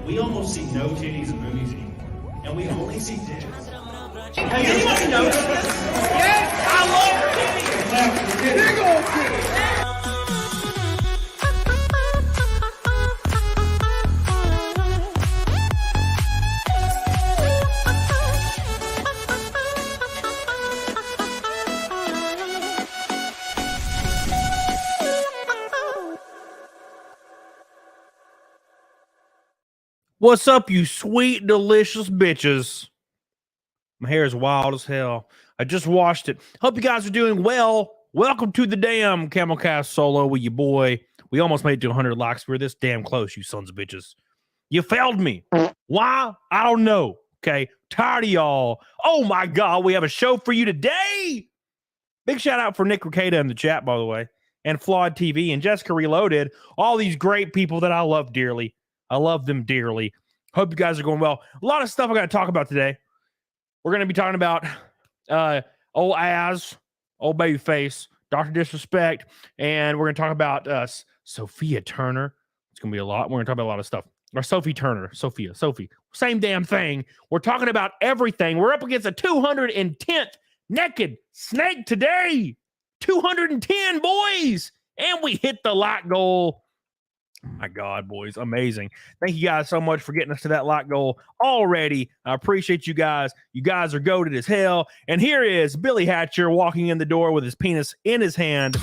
We almost see no titties in movies anymore, and we only see dicks. Hey, anybody notice this? Yes, I love titties. Big old titties. What's up, you sweet, delicious bitches? My hair is wild as hell. I just washed it. Hope you guys are doing well. Welcome to the damn CAMELCAST solo with your boy. We almost made it to 100 likes. We were this damn close, you sons of bitches. You failed me. Why? I don't know. Okay. Tired of y'all. Oh my God. We have a show for you today. Big shout out for Nick Ricada in the chat, by the way, and Flawed TV and Jessica Reloaded. All these great people that I love dearly. I love them dearly. Hope you guys are going well. A lot of stuff I got to talk about today. We're going to be talking about old Babyface, Dr. Disrespect, and we're going to talk about Sophia Turner. It's going to be a lot. We're going to talk about a lot of stuff. Or Sophie Turner. Sophie. Same damn thing. We're talking about everything. We're up against a 210th naked snake today. 210, boys. And we hit the like goal. My God, boys, amazing. Thank you guys so much for getting us to that like goal already. I appreciate you guys. You guys are goated as hell. And here is Billy Hatcher walking in the door with his penis in his hand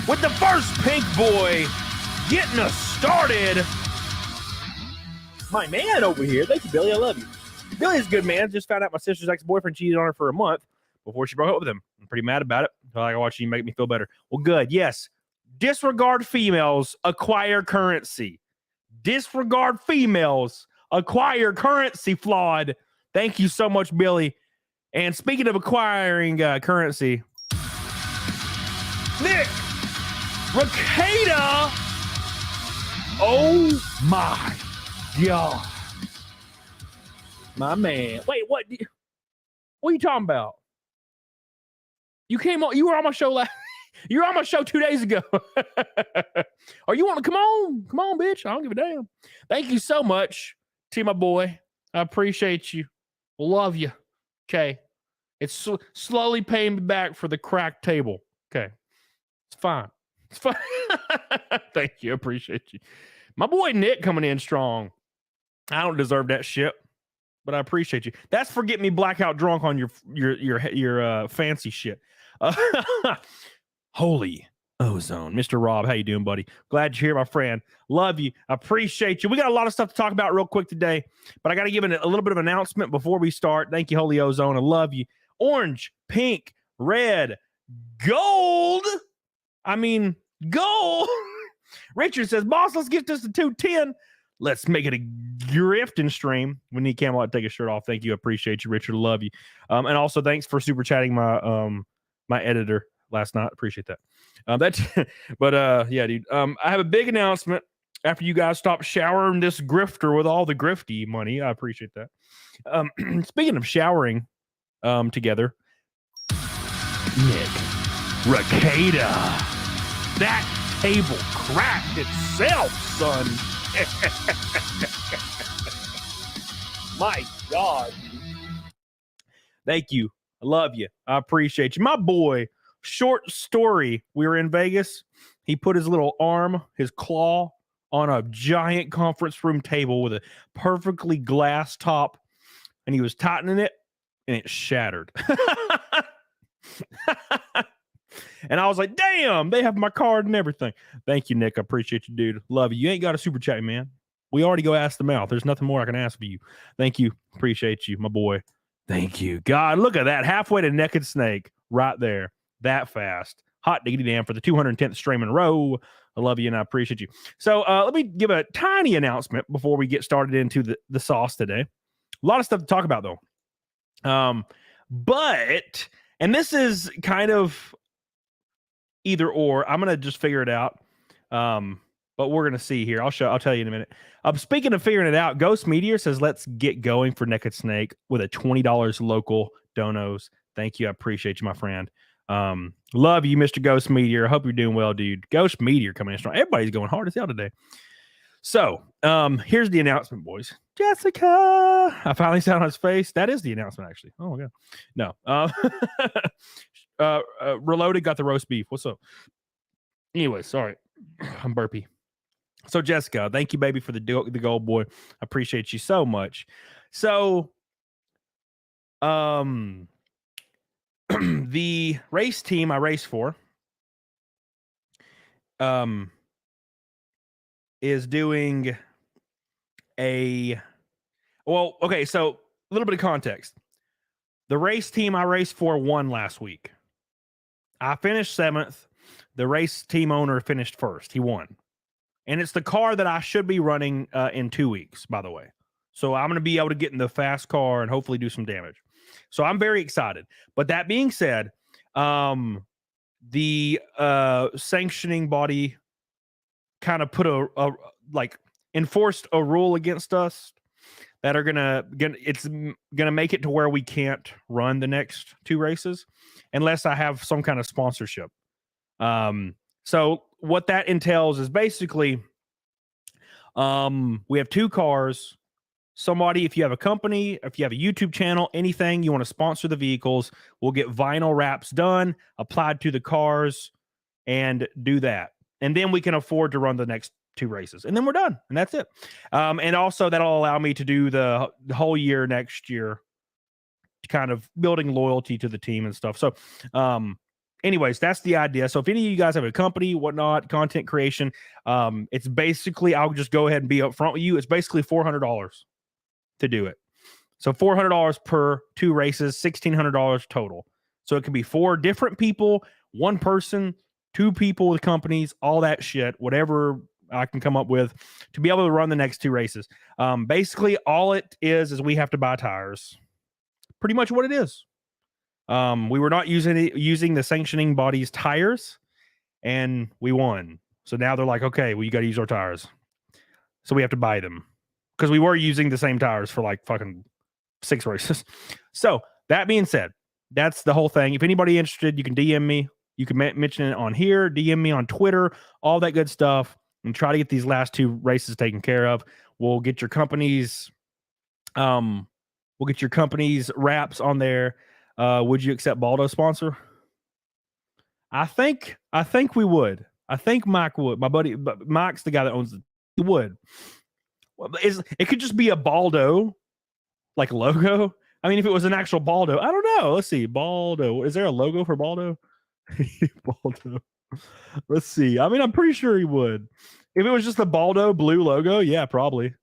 with the first pink boy getting us started. My man over here. Thank you, Billy. I love you. Billy's a good man. Just found out my sister's ex-boyfriend cheated on her for a month before she broke up with him. I'm pretty mad about it. I like watching you make me feel better. Well, good. Yes. Disregard females, acquire currency. Disregard females, acquire currency, Flawed. Thank you so much, Billy. And speaking of acquiring currency, Nick Ricada. Oh my God. My man. Wait, what are you talking about? You came on, you were on my show last. You were on my show 2 days ago. Or you want to come on, bitch. I don't give a damn. Thank you so much to my boy. I appreciate you. Love you. Okay. It's slowly paying me back for the cracked table. Okay. It's fine. It's fine. Thank you. I appreciate you. My boy Nick coming in strong. I don't deserve that shit, but I appreciate you. That's for getting me blackout drunk on your fancy shit. Holy ozone. Mr. Rob, how you doing, buddy? Glad you're here, my friend. Love you. Appreciate you. We got a lot of stuff to talk about real quick today, but I got to give a little bit of announcement before we start. Thank you, Holy Ozone. I love you. Orange, pink, red, gold. Gold. Richard says, boss, let's get this to 210. Let's make it a grifting stream. We need Camelot to take a shirt off. Thank you. Appreciate you, Richard. Love you. And also thanks for super chatting my editor last night. Appreciate that. Yeah, dude. I have a big announcement after you guys stop showering this grifter with all the grifty money. I appreciate that. Speaking of showering together, Nick Ricada. That table cracked itself, son. My God. Thank you. I love you. I appreciate you. My boy, short story. We were in Vegas. He put his little arm, his claw, on a giant conference room table with a perfectly glass top, and he was tightening it, and it shattered. And I was like, damn, they have my card and everything. Thank you, Nick. I appreciate you, dude. Love you. You ain't got a super chat, man. We already go ask the mouth. There's nothing more I can ask for you. Thank you. Appreciate you, my boy. Thank you. God, look at that. Halfway to naked snake right there. That fast. Hot diggity damn for the 210th stream in a row. I love you and I appreciate you. So let me give a tiny announcement before we get started into the sauce today. A lot of stuff to talk about, though. And this is kind of either or. I'm going to just figure it out. But we're going to see here. I'll tell you in a minute. Speaking of figuring it out, Ghost Meteor says, let's get going for Naked Snake with a $20 local donos. Thank you. I appreciate you, my friend. Love you, Mr. Ghost Meteor. I hope you're doing well, dude. Ghost Meteor coming in strong. Everybody's going hard as hell today. So, here's the announcement, boys. Jessica, I finally saw on his face. That is the announcement, actually. Oh my god, no. Reloaded got the roast beef. What's up? Anyway, sorry, I'm burpy. So, Jessica, thank you, baby, for the gold boy. I appreciate you so much. So, the race team I race for, is doing okay, so a little bit of context. The race team I raced for won last week. I finished 7th. The race team owner finished 1st. He won. And it's the car that I should be running in 2 weeks, by the way. So I'm going to be able to get in the fast car and hopefully do some damage. So I'm very excited. But that being said, the sanctioning body kind of put enforced a rule against us that are gonna make it to where we can't run the next 2 races unless I have some kind of sponsorship. So what that entails is basically, we have 2 cars. Somebody, if you have a company, if you have a YouTube channel, anything you want to sponsor the vehicles, we'll get vinyl wraps done, applied to the cars, and do that. And then we can afford to run the next 2 races. And then we're done. And that's it. And also that'll allow me to do the whole year next year, kind of building loyalty to the team and stuff. So, anyways, that's the idea. So if any of you guys have a company, whatnot, content creation, it's basically, I'll just go ahead and be upfront with you. It's basically $400 to do it. So $400 per 2 races, $1,600 total. So it can be 4 different people, 1 person, 2 people with companies, all that shit, whatever I can come up with to be able to run the next 2 races. Basically, all it is we have to buy tires. Pretty much what it is. We were not using the sanctioning body's tires, and we won. So now they're like, okay, well, you got to use our tires. So we have to buy them because we were using the same tires for like fucking 6 races. So that being said, that's the whole thing. If anybody interested, you can DM me. You can mention it on here, DM me on Twitter, all that good stuff, and try to get these last 2 races taken care of. We'll get your company's wraps on there. Would you accept Baldo sponsor? I think we would. I think Mike would. My buddy, Mike's the guy that owns it. He would. Well, it could just be a Baldo, like logo. I mean, if it was an actual Baldo, I don't know. Let's see. Baldo. Is there a logo for Baldo? Baldo. Let's see. I mean, I'm pretty sure he would. If it was just the Baldo blue logo, yeah, probably.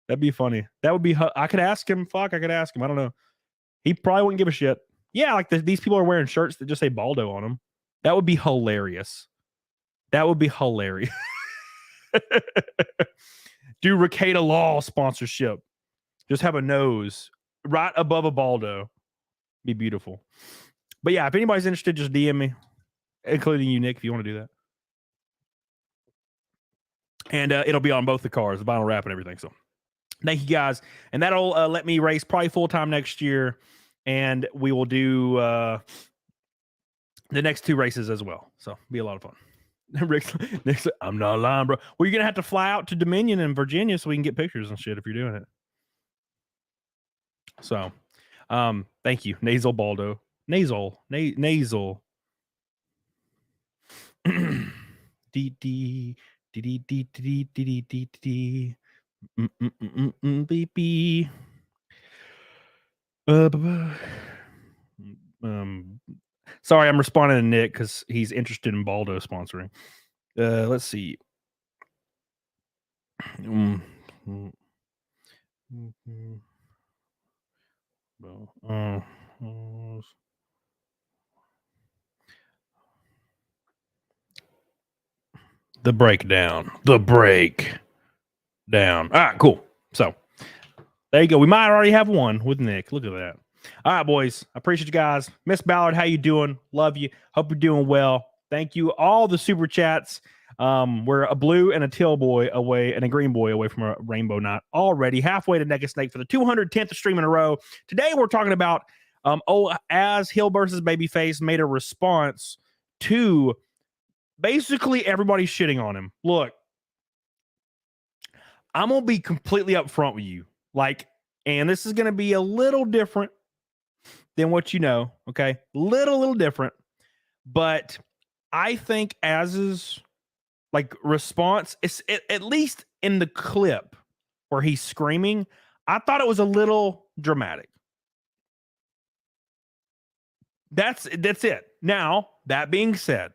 That'd be funny. That would be. I could ask him. Fuck, I could ask him. I don't know. He probably wouldn't give a shit. Yeah, like these people are wearing shirts that just say Baldo on them. That would be hilarious. That would be hilarious. Do Ricada Law sponsorship. Just have a nose right above a Baldo. Be beautiful. But yeah, if anybody's interested, just DM me, including you, Nick, if you want to do that. And it'll be on both the cars, the vinyl wrap and everything. So thank you guys. And that'll let me race probably full-time next year. And we will do the next 2 races as well. So be a lot of fun. Nick, I'm not lying, bro. Well, you're going to have to fly out to Dominion in Virginia so we can get pictures and shit if you're doing it. So, thank you. Nasal Baldo. Nasal. D. Beep. Sorry, I'm responding to Nick because he's interested in Baldo sponsoring. Let's see. The breakdown. All right, cool. So there you go. We might already have one with Nick. Look at that. All right, boys. I appreciate you guys. Miss Ballard, how you doing? Love you. Hope you're doing well. Thank you. All the super chats. We're a blue and a teal boy away and a green boy away from a rainbow knot already. Halfway to Neck and Snake for the 210th stream in a row. Today we're talking about as Hill versus Babyface made a response to basically everybody shitting on him. Look, I'm going to be completely upfront with you. Like, and this is going to be a little different than what you know. Okay. Little different. But I think Az's like response is at least in the clip where he's screaming, I thought it was a little dramatic. That's it. Now, that being said,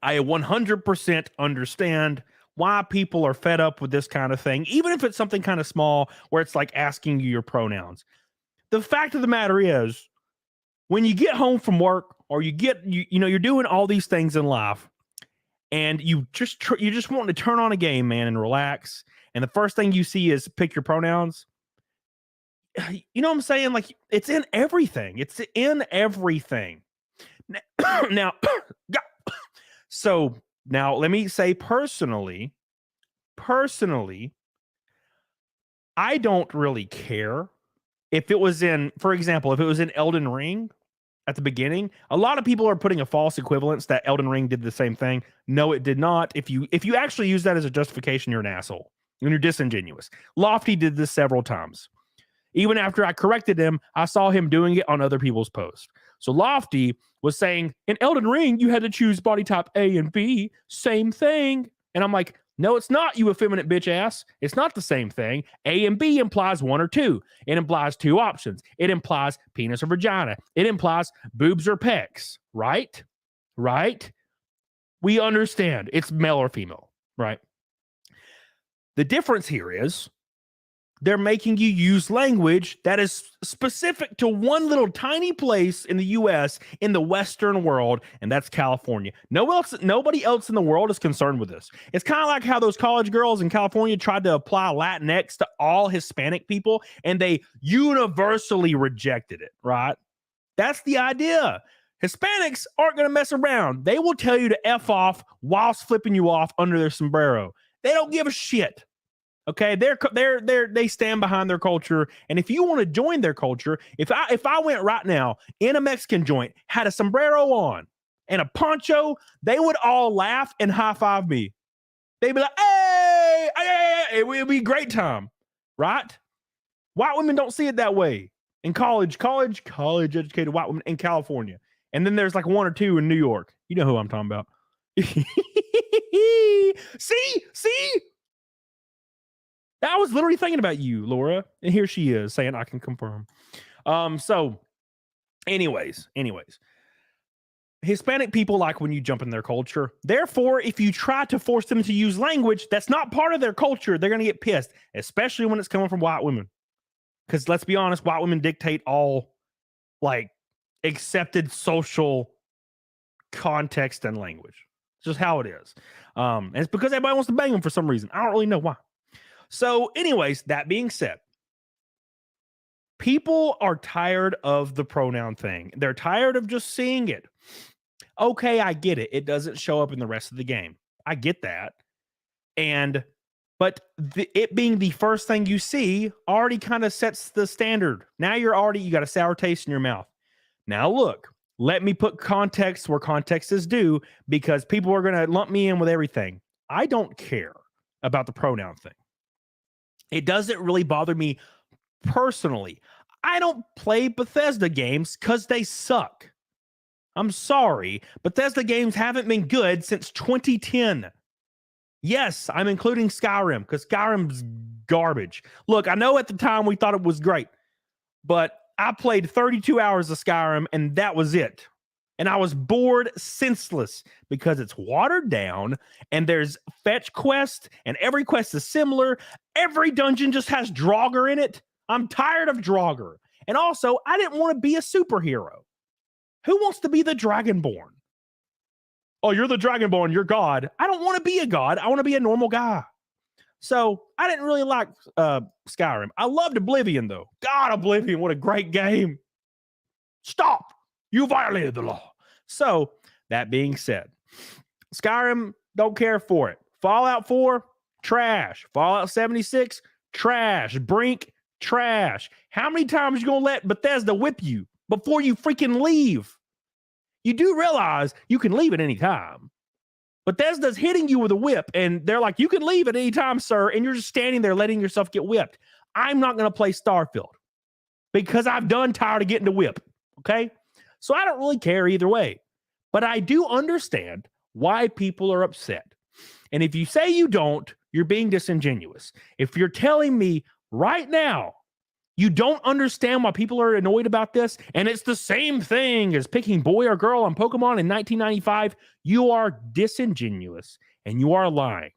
I 100% understand why people are fed up with this kind of thing, even if it's something kind of small where it's like asking you your pronouns. The fact of the matter is, when you get home from work or you're doing all these things in life and you just want to turn on a game, man, and relax. And the first thing you see is pick your pronouns. You know what I'm saying? Like, it's in everything. It's in everything. Now, so now let me say personally, I don't really care if it was in, for example, if it was in Elden Ring at the beginning. A lot of people are putting a false equivalence that Elden Ring did the same thing. No, it did not. If you actually use that as a justification, you're an asshole and you're disingenuous. Lofty did this several times. Even after I corrected him, I saw him doing it on other people's posts. So Lofty was saying, in Elden Ring, you had to choose body type A and B. Same thing. And I'm like, no, it's not, you effeminate bitch ass. It's not the same thing. A and B implies one or two. It implies two options. It implies penis or vagina. It implies boobs or pecs. Right? Right? We understand. It's male or female. Right? The difference here is they're making you use language that is specific to one little tiny place in the U.S. in the Western world, and that's California. Nobody else in the world is concerned with this. It's kind of like how those college girls in California tried to apply Latinx to all Hispanic people, and they universally rejected it, right? That's the idea. Hispanics aren't going to mess around. They will tell you to F off whilst flipping you off under their sombrero. They don't give a shit. Okay, they stand behind their culture, and if you want to join their culture, if I went right now in a Mexican joint, had a sombrero on and a poncho, they would all laugh and high five me. They'd be like, "Hey, it would be a great time," right? White women don't see it that way in college educated white women in California, and then there's like one or two in New York. You know who I'm talking about? See. I was literally thinking about you, Laura, and here she is saying I can confirm. So, anyways, Hispanic people like when you jump in their culture. Therefore, if you try to force them to use language that's not part of their culture, they're going to get pissed, especially when it's coming from white women. Because let's be honest, white women dictate all like accepted social context and language. It's just how it is. And it's because everybody wants to bang them for some reason. I don't really know why. So anyways, that being said, people are tired of the pronoun thing. They're tired of just seeing it. Okay, I get it. It doesn't show up in the rest of the game. I get that. But it being the first thing you see already kind of sets the standard. Now you got a sour taste in your mouth. Now look, let me put context where context is due, because people are going to lump me in with everything. I don't care about the pronoun thing. It doesn't really bother me personally. I don't play Bethesda games because they suck. I'm sorry. Bethesda games haven't been good since 2010. Yes, I'm including Skyrim because Skyrim's garbage. Look, I know at the time we thought it was great, but I played 32 hours of Skyrim and that was it. And I was bored senseless because it's watered down and there's fetch quests and every quest is similar. Every dungeon just has Draugr in it. I'm tired of Draugr. And also, I didn't want to be a superhero. Who wants to be the Dragonborn? Oh, you're the Dragonborn. You're God. I don't want to be a god. I want to be a normal guy. So I didn't really like Skyrim. I loved Oblivion, though. God, Oblivion, what a great game. Stop. You violated the law. So, that being said, Skyrim, don't care for it. Fallout 4, trash. Fallout 76, trash. Brink, trash. How many times you going to let Bethesda whip you before you freaking leave? You do realize you can leave at any time. Bethesda's hitting you with a whip, and they're like, you can leave at any time, sir, and you're just standing there letting yourself get whipped. I'm not going to play Starfield because I've done tired of getting the whip, okay? So I don't really care either way. But I do understand why people are upset. And if you say you don't, you're being disingenuous. If you're telling me right now you don't understand why people are annoyed about this, and it's the same thing as picking boy or girl on Pokemon in 1995, you are disingenuous and you are lying.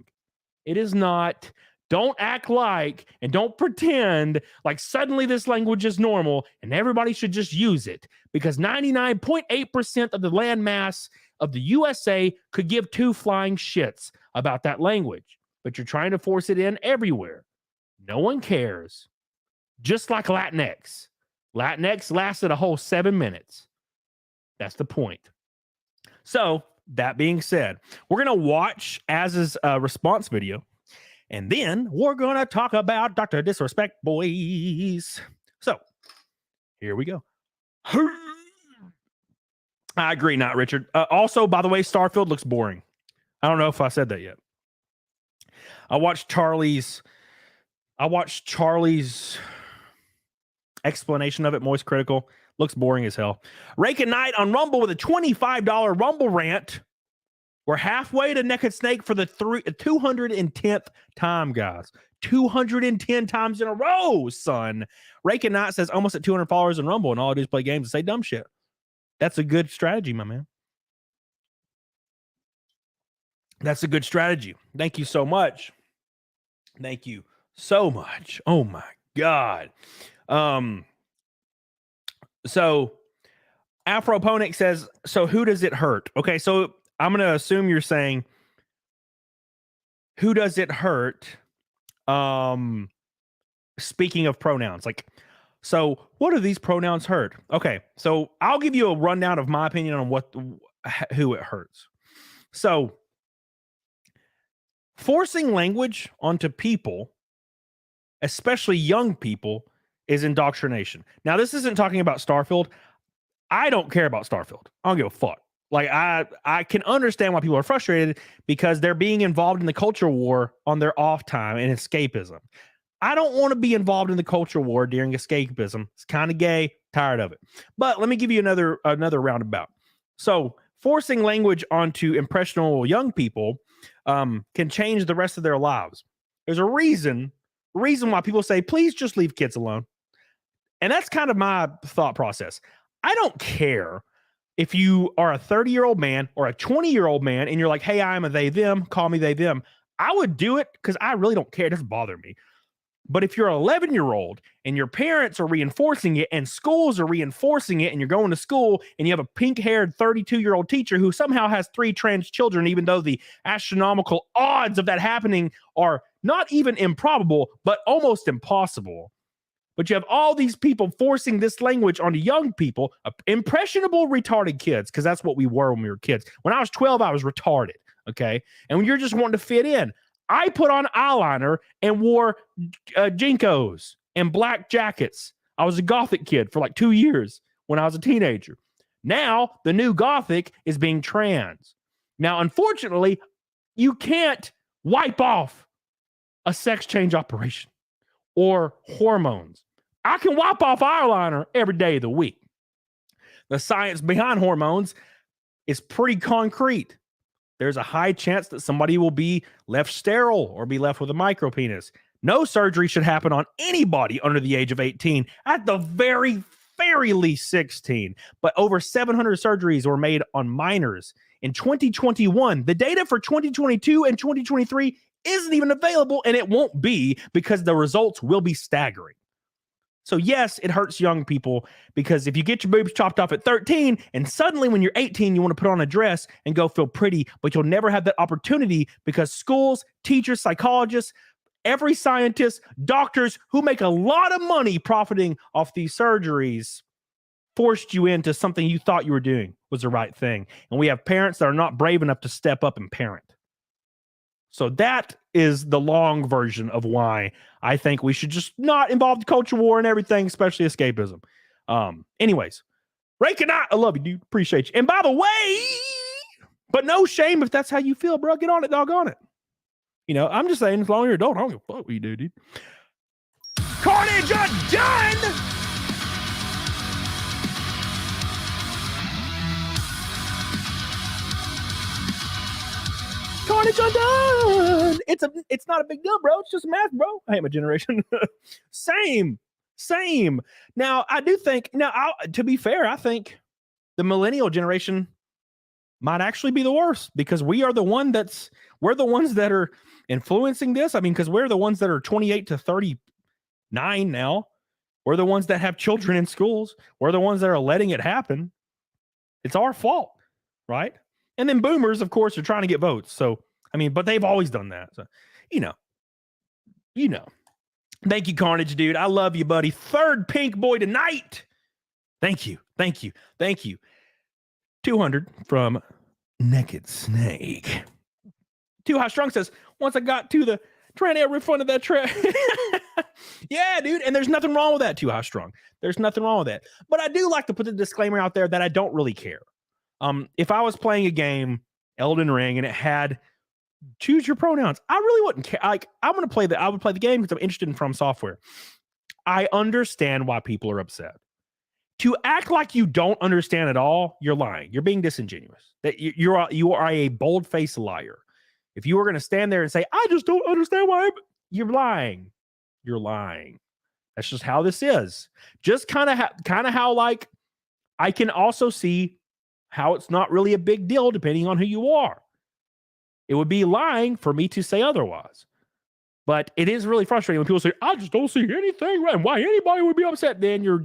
It is not. Don't act like and don't pretend like suddenly this language is normal and everybody should just use it, because 99.8% of the land mass of the USA could give two flying shits about that language. But you're trying to force it in everywhere. No one cares. Just like Latinx. Latinx lasted a whole 7 minutes. That's the point. So, that being said, we're going to watch Az's response video, and then we're going to talk about Dr. Disrespect, boys. So, here we go. I agree, not Richard. Also, by the way, Starfield looks boring. I don't know if I said that yet. I watched Charlie's explanation of it, Moist Critical. Looks boring as hell. Rake and Knight on Rumble with a $25 Rumble rant. We're halfway to Neck and Snake for the 210th time, guys. 210 times in a row, son. Rake and Knight says almost at 200 followers in Rumble, and all I do is play games and say dumb shit. That's a good strategy, my man. That's a good strategy. Thank you so much. Thank you so much. Oh my God. So Afroponic says, so who does it hurt? Okay, so I'm gonna assume you're saying who does it hurt? Speaking of pronouns, like, so what do these pronouns hurt? Okay, so I'll give you a rundown of my opinion on who it hurts. So forcing language onto people, especially young people, is indoctrination. Now, this isn't talking about Starfield. I don't care about Starfield. I don't give a fuck. Like, I can understand why people are frustrated because they're being involved in the culture war on their off time and escapism. I don't want to be involved in the culture war during escapism. It's kind of gay, tired of it. But let me give you another roundabout. So forcing language onto impressionable young people can change the rest of their lives. There's a reason why people say, please just leave kids alone. And that's kind of my thought process. I don't care if you are a 30-year-old man or a 20-year-old man and you're like, hey, I'm a they, them, call me they, them. I would do it because I really don't care. It doesn't bother me. But if you're an 11-year-old and your parents are reinforcing it and schools are reinforcing it and you're going to school and you have a pink-haired 32-year-old teacher who somehow has 3 trans children, even though the astronomical odds of that happening are not even improbable, but almost impossible. But you have all these people forcing this language onto young people, impressionable, retarded kids, because that's what we were when we were kids. When I was 12, I was retarded, okay? And when you're just wanting to fit in, I put on eyeliner and wore Jinkos and black jackets. I was a gothic kid for like 2 years when I was a teenager. Now, the new gothic is being trans. Now, unfortunately, you can't wipe off a sex change operation or hormones. I can wipe off eyeliner every day of the week. The science behind hormones is pretty concrete. There's a high chance that somebody will be left sterile or be left with a micropenis. No surgery should happen on anybody under the age of 18, at the very, very least 16. But over 700 surgeries were made on minors in 2021. The data for 2022 and 2023 isn't even available, and it won't be because the results will be staggering. So yes, it hurts young people because if you get your boobs chopped off at 13 and suddenly when you're 18, you want to put on a dress and go feel pretty, but you'll never have that opportunity because schools, teachers, psychologists, every scientist, doctors who make a lot of money profiting off these surgeries forced you into something you thought you were doing was the right thing. And we have parents that are not brave enough to step up and parent. So that is the long version of why I think we should just not involve the culture war and everything, especially escapism. Anyways, Ray and I love you, dude. Appreciate you. And by the way, But no shame if that's how you feel, bro. Get on it, doggone it. You know, I'm just saying, as long as you're an adult, I don't give a fuck what you do, dude. Carnage done! Carnage undone. It's not a big deal, bro. It's just math, bro. I hate my generation. Same. Now, I do think, to be fair, I think the millennial generation might actually be the worst because we're the ones that are influencing this. I mean, because we're the ones that are 28 to 39 now. We're the ones that have children in schools. We're the ones that are letting it happen. It's our fault, right? And then boomers, of course, are trying to get votes. So, I mean, but they've always done that. So, you know. Thank you, Carnage, dude. I love you, buddy. Third pink boy tonight. Thank you. 200 from Naked Snake. Too High Strung says, once I got to the trying to refund that trip. Yeah, dude. And there's nothing wrong with that, Too High Strung. There's nothing wrong with that. But I do like to put the disclaimer out there that I don't really care. If I was playing a game, Elden Ring, and it had choose your pronouns, I really wouldn't care. Like, I would play the game because I'm interested in From Software. I understand why people are upset. To act like you don't understand at all, you're lying. You're being disingenuous. That you are a bold-faced liar. If you were going to stand there and say, I just don't understand why, you're lying. You're lying. That's just how this is. Just kind of how, like, I can also see how it's not really a big deal depending on who you are. It would be lying for me to say otherwise. But it is really frustrating when people say, I just don't see anything right. Why anybody would be upset? Then you're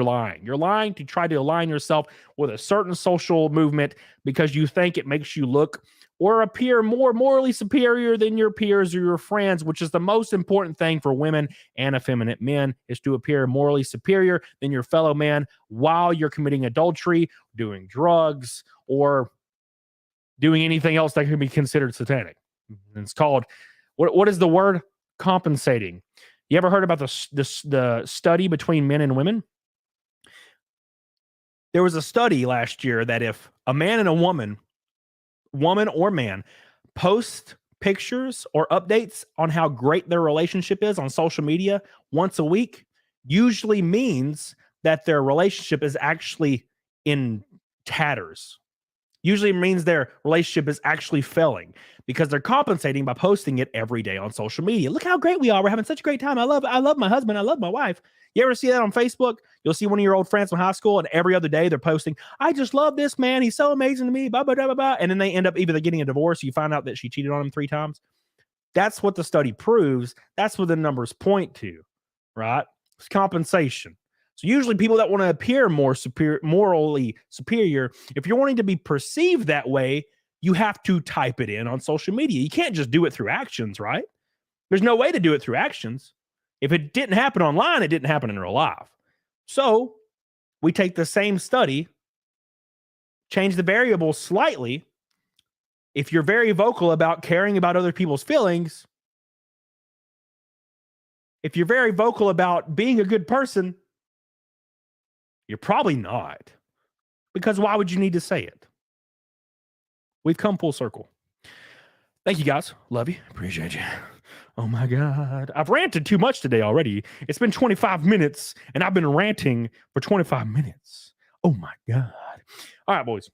lying. You're lying to try to align yourself with a certain social movement because you think it makes you look or appear more morally superior than your peers or your friends, which is the most important thing for women and effeminate men, is to appear morally superior than your fellow man while you're committing adultery, doing drugs, or doing anything else that can be considered satanic. And it's called, what is the word? Compensating. You ever heard about the study between men and women? There was a study last year that if a man and a woman or man, post pictures or updates on how great their relationship is on social media once a week, usually means that their relationship is actually in tatters. Usually means their relationship is actually failing because they're compensating by posting it every day on social media. Look how great we are. We're having such a great time. I love my husband. I love my wife. You ever see that on Facebook? You'll see one of your old friends from high school, and every other day they're posting, I just love this man. He's so amazing to me. Blah, blah, blah, blah, blah. And then they end up either getting a divorce. You find out that she cheated on him 3 times. That's what the study proves. That's what the numbers point to, right? It's compensation. So usually people that want to appear more morally superior, if you're wanting to be perceived that way, you have to type it in on social media. You can't just do it through actions, right? There's no way to do it through actions. If it didn't happen online, it didn't happen in real life. So we take the same study, change the variables slightly. If you're very vocal about caring about other people's feelings, if you're very vocal about being a good person, you're probably not. Because why would you need to say it? We've come full circle. Thank you, guys. Love you. Appreciate you. Oh, my God. I've ranted too much today already. It's been 25 minutes, and I've been ranting for 25 minutes. Oh, my God. All right, boys.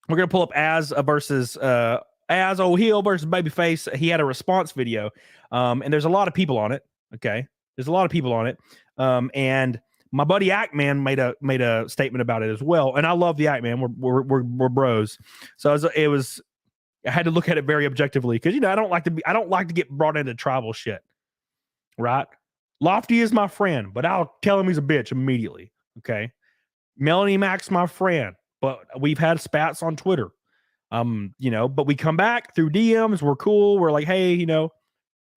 We're going to pull up Az versus O'Heal versus Babyface. He had a response video, and there's a lot of people on it. Okay? There's a lot of people on it. And my buddy Ackman made a statement about it as well, and I love the Ackman. We're bros, so I had to look at it very objectively because I don't like to get brought into tribal shit, right? Lofty is my friend, but I'll tell him he's a bitch immediately. Okay, Melanie Mac's my friend, but we've had spats on Twitter, but we come back through DMs. We're cool. We're like, hey, blah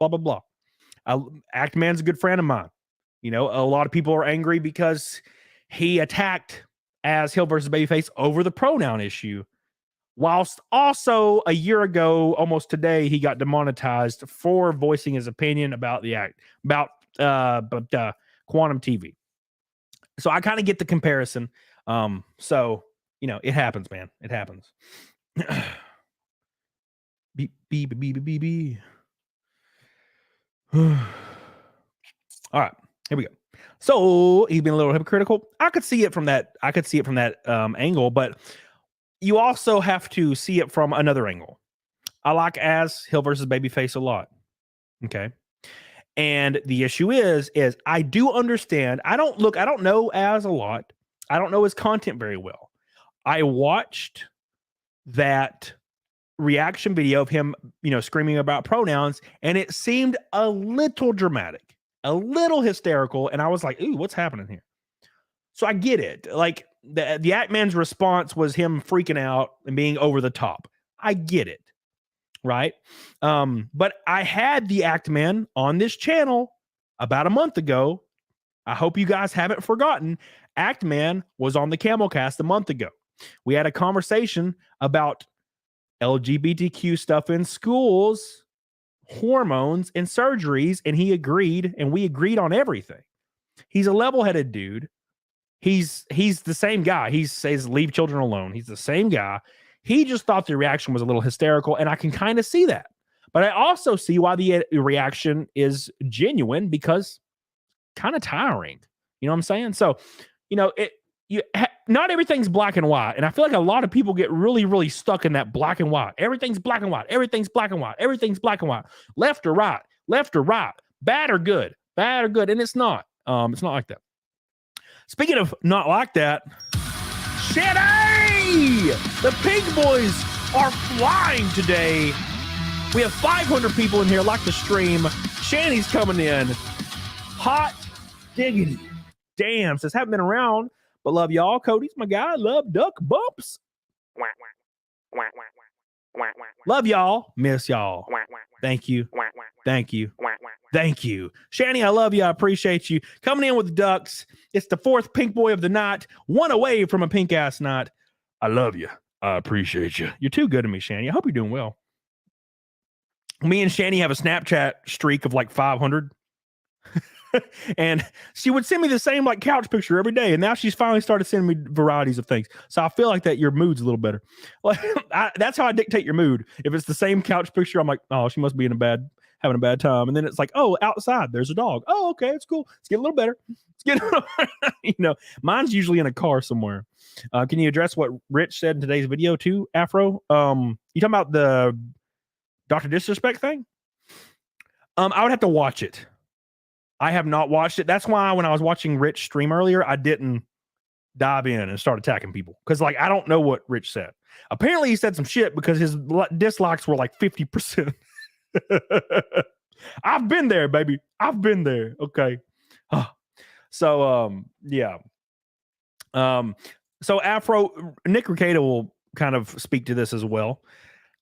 blah blah. Ackman's a good friend of mine. A lot of people are angry because he attacked Az Hill versus Babyface over the pronoun issue, whilst also a year ago, almost today, he got demonetized for voicing his opinion about Quantum TV. So I kind of get the comparison. It happens, man. It happens. Beep, beep, beep, beep, beep, beep. All right, here we go. So he's been a little hypocritical. I could see it from that. Angle, but you also have to see it from another angle. I like Az Hill versus Babyface a lot. Okay. And the issue is I do understand. I don't know Az a lot. I don't know his content very well. I watched that reaction video of him, screaming about pronouns, and it seemed a little dramatic, a little hysterical. And I was like, ooh, what's happening here? So I get it. Like the Act Man's response was him freaking out and being over the top. I get it. Right. But I had the Act Man on this channel about a month ago. I hope you guys haven't forgotten. Act Man was on the CAMELCAST a month ago. We had a conversation about LGBTQ stuff in schools, hormones, and surgeries, and he agreed, and we agreed on everything. He's a level-headed dude. He's the same guy. He says leave children alone. He's the same guy. He just thought the reaction was a little hysterical, and I can kind of see that. But I also see why the reaction is genuine, because kind of tiring. You know what I'm saying? So, not everything's black and white. And I feel like a lot of people get really, really stuck in that black and white. Everything's black and white. Everything's black and white. Everything's black and white. Left or right. Left or right. Bad or good. Bad or good. And it's not. It's not like that. Speaking of not like that, Shanny! The Pink Boys are flying today. We have 500 people in here. Like the stream. Shanny's coming in. Hot diggity. Damn, says haven't been around, but love y'all. Cody's my guy. Love duck bumps. Love y'all. Miss y'all. Thank you. Thank you. Thank you. Shanny, I love you. I appreciate you. Coming in with the ducks. It's the fourth pink boy of the night. One away from a pink ass night. I love you. I appreciate you. You're too good to me, Shanny. I hope you're doing well. Me and Shanny have a Snapchat streak of like 500. And she would send me the same like couch picture every day. And now she's finally started sending me varieties of things. So I feel like that your mood's a little better. Like that's how I dictate your mood. If it's the same couch picture, I'm like, oh, she must be having a bad time. And then it's like, oh, outside, there's a dog. Oh, okay, it's cool. Let's get a little better. Let's get mine's usually in a car somewhere. Can you address what Rich said in today's video too, Afro? You talking about the Dr. Disrespect thing? I would have to watch it. I have not watched it. That's why when I was watching Rich stream earlier, I didn't dive in and start attacking people. Because I don't know what Rich said. Apparently he said some shit because his dislikes were like 50%. I've been there, baby. I've been there. Okay. So, yeah. So Afro, Nick Ricada will kind of speak to this as well.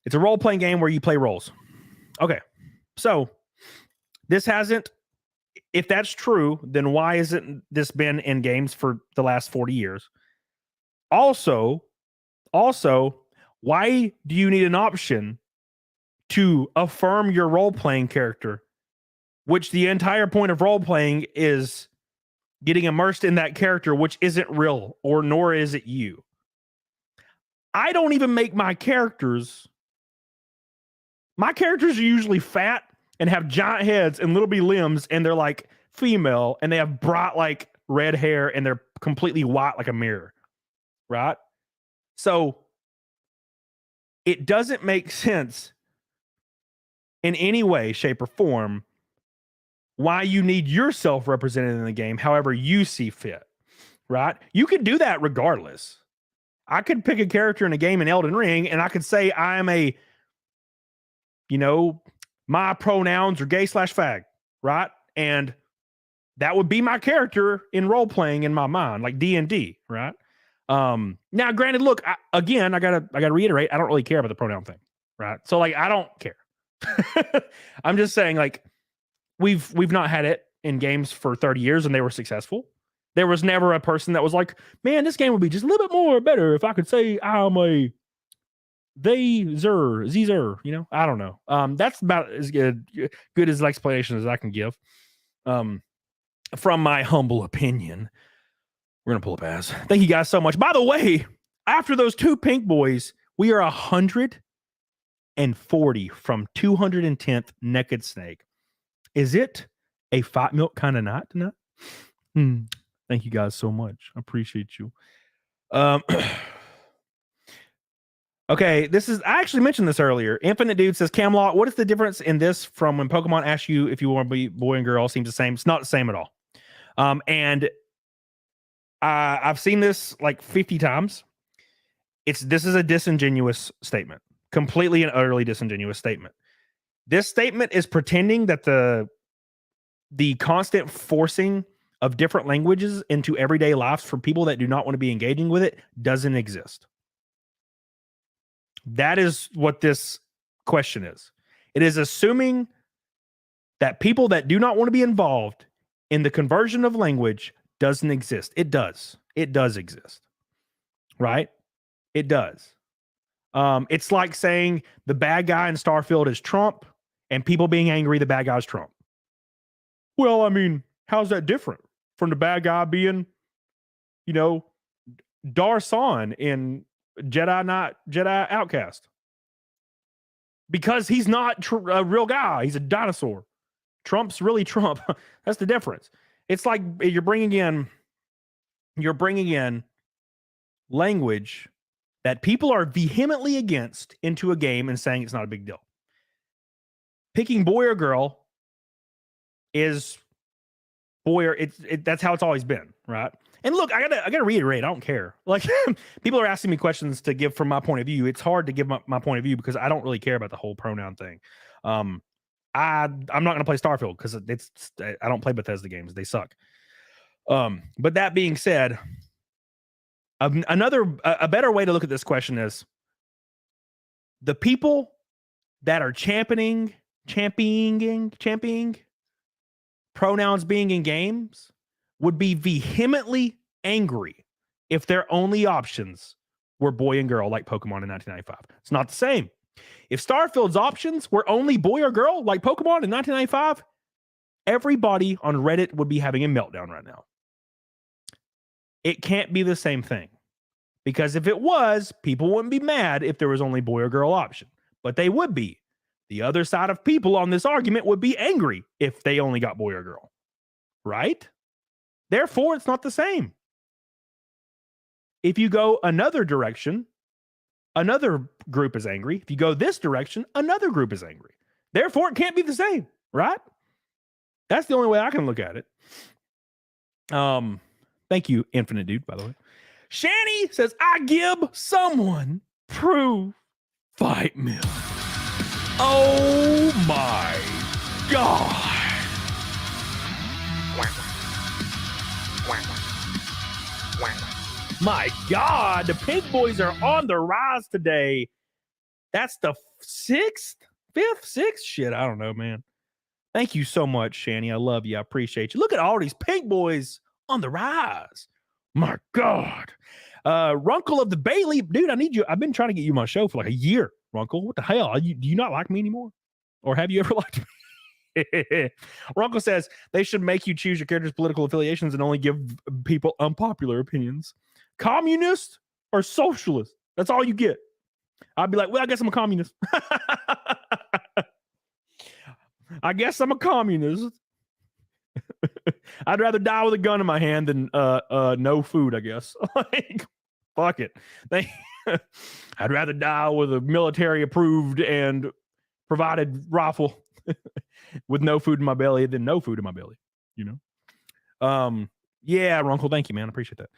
It's a role-playing game where you play roles. Okay. So this hasn't, if that's true, then why isn't this been in games for the last 40 years? Also, why do you need an option to affirm your role-playing character, which the entire point of role-playing is getting immersed in that character, which isn't real, or nor is it you? I don't even make my characters. My characters are usually fat and have giant heads and little bitty limbs, and they're like female, and they have bright like red hair, and they're completely white like a mirror, right? So it doesn't make sense in any way, shape, or form why you need yourself represented in the game however you see fit, right? You can do that regardless. I could pick a character in a game in Elden Ring, and I could say I am a, my pronouns are gay/fag, right? And that would be my character in role playing in my mind, like D&D, right? Now, granted, look, I gotta reiterate, I don't really care about the pronoun thing, right? So, I don't care. I'm just saying, we've not had it in games for 30 years, and they were successful. There was never a person that was like, man, this game would be just a little bit more better if I could say I'm a Zer, I don't know. That's about as good as an explanation as I can give. From my humble opinion. We're gonna pull up ass. Thank you guys so much. By the way, after those two pink boys We are 140 from 210th naked snake. Is it a fight milk kind of night tonight? Thank you guys so much. I appreciate you. Okay, I actually mentioned this earlier. Infinite Dude says, Camelot, what is the difference in this from when Pokemon asks you if you want to be boy and girl? Seems the same. It's not the same at all. And I've seen this like 50 times. This is a disingenuous statement. Completely and utterly disingenuous statement. This statement is pretending that the constant forcing of different languages into everyday lives for people that do not want to be engaging with it doesn't exist. That is what this question is. It is assuming that people that do not want to be involved in the conversion of language doesn't exist. It does. It does exist. Right? It does. It's like saying the bad guy in Starfield is Trump and people being angry the bad guy is Trump. Well, I mean, how's that different from the bad guy being, Darsan in Jedi Outcast? Because he's not a real guy. He's a dinosaur. Trump's really Trump. That's the difference. It's like you're bringing in language that people are vehemently against into a game and saying it's not a big deal. Picking boy or girl is boy or that's how it's always been, right? And look, I gotta reiterate, I don't care. Like, people are asking me questions to give from my point of view. It's hard to give my point of view because I don't really care about the whole pronoun thing. I'm not gonna play Starfield because I don't play Bethesda games. They suck. But that being said, a better way to look at this question is the people that are championing pronouns being in games would be vehemently angry if their only options were boy and girl like Pokemon in 1995. It's not the same. If Starfield's options were only boy or girl like Pokemon in 1995, everybody on Reddit would be having a meltdown right now. It can't be the same thing. Because if it was, people wouldn't be mad if there was only boy or girl option. But they would be. The other side of people on this argument would be angry if they only got boy or girl. Right? Therefore, it's not the same. If you go another direction, another group is angry. If you go this direction, another group is angry. Therefore, it can't be the same. Right? That's the only way I can look at it. Thank you, Infinite Dude, by the way. Shanny says, I give someone proof fight milk. Oh my God. My God, the Pink Boys are on the rise today. That's the fifth, sixth? Shit, I don't know, man. Thank you so much, Shanny. I love you. I appreciate you. Look at all these Pink Boys on the rise. My God. Runkle of the Bailey. Dude, I need you. I've been trying to get you on my show for like a year, Runkle. What the hell? Do you not like me anymore? Or have you ever liked me? Runkle says they should make you choose your character's political affiliations and only give people unpopular opinions. Communist or socialist? That's all you get. I'd be like, well, I guess I'm a communist. I guess I'm a communist. I'd rather die with a gun in my hand than no food, I guess. Like, fuck it. I'd rather die with a military approved and provided rifle with no food in my belly than no food in my belly, you know? Yeah, Runkle, thank you, man. I appreciate that.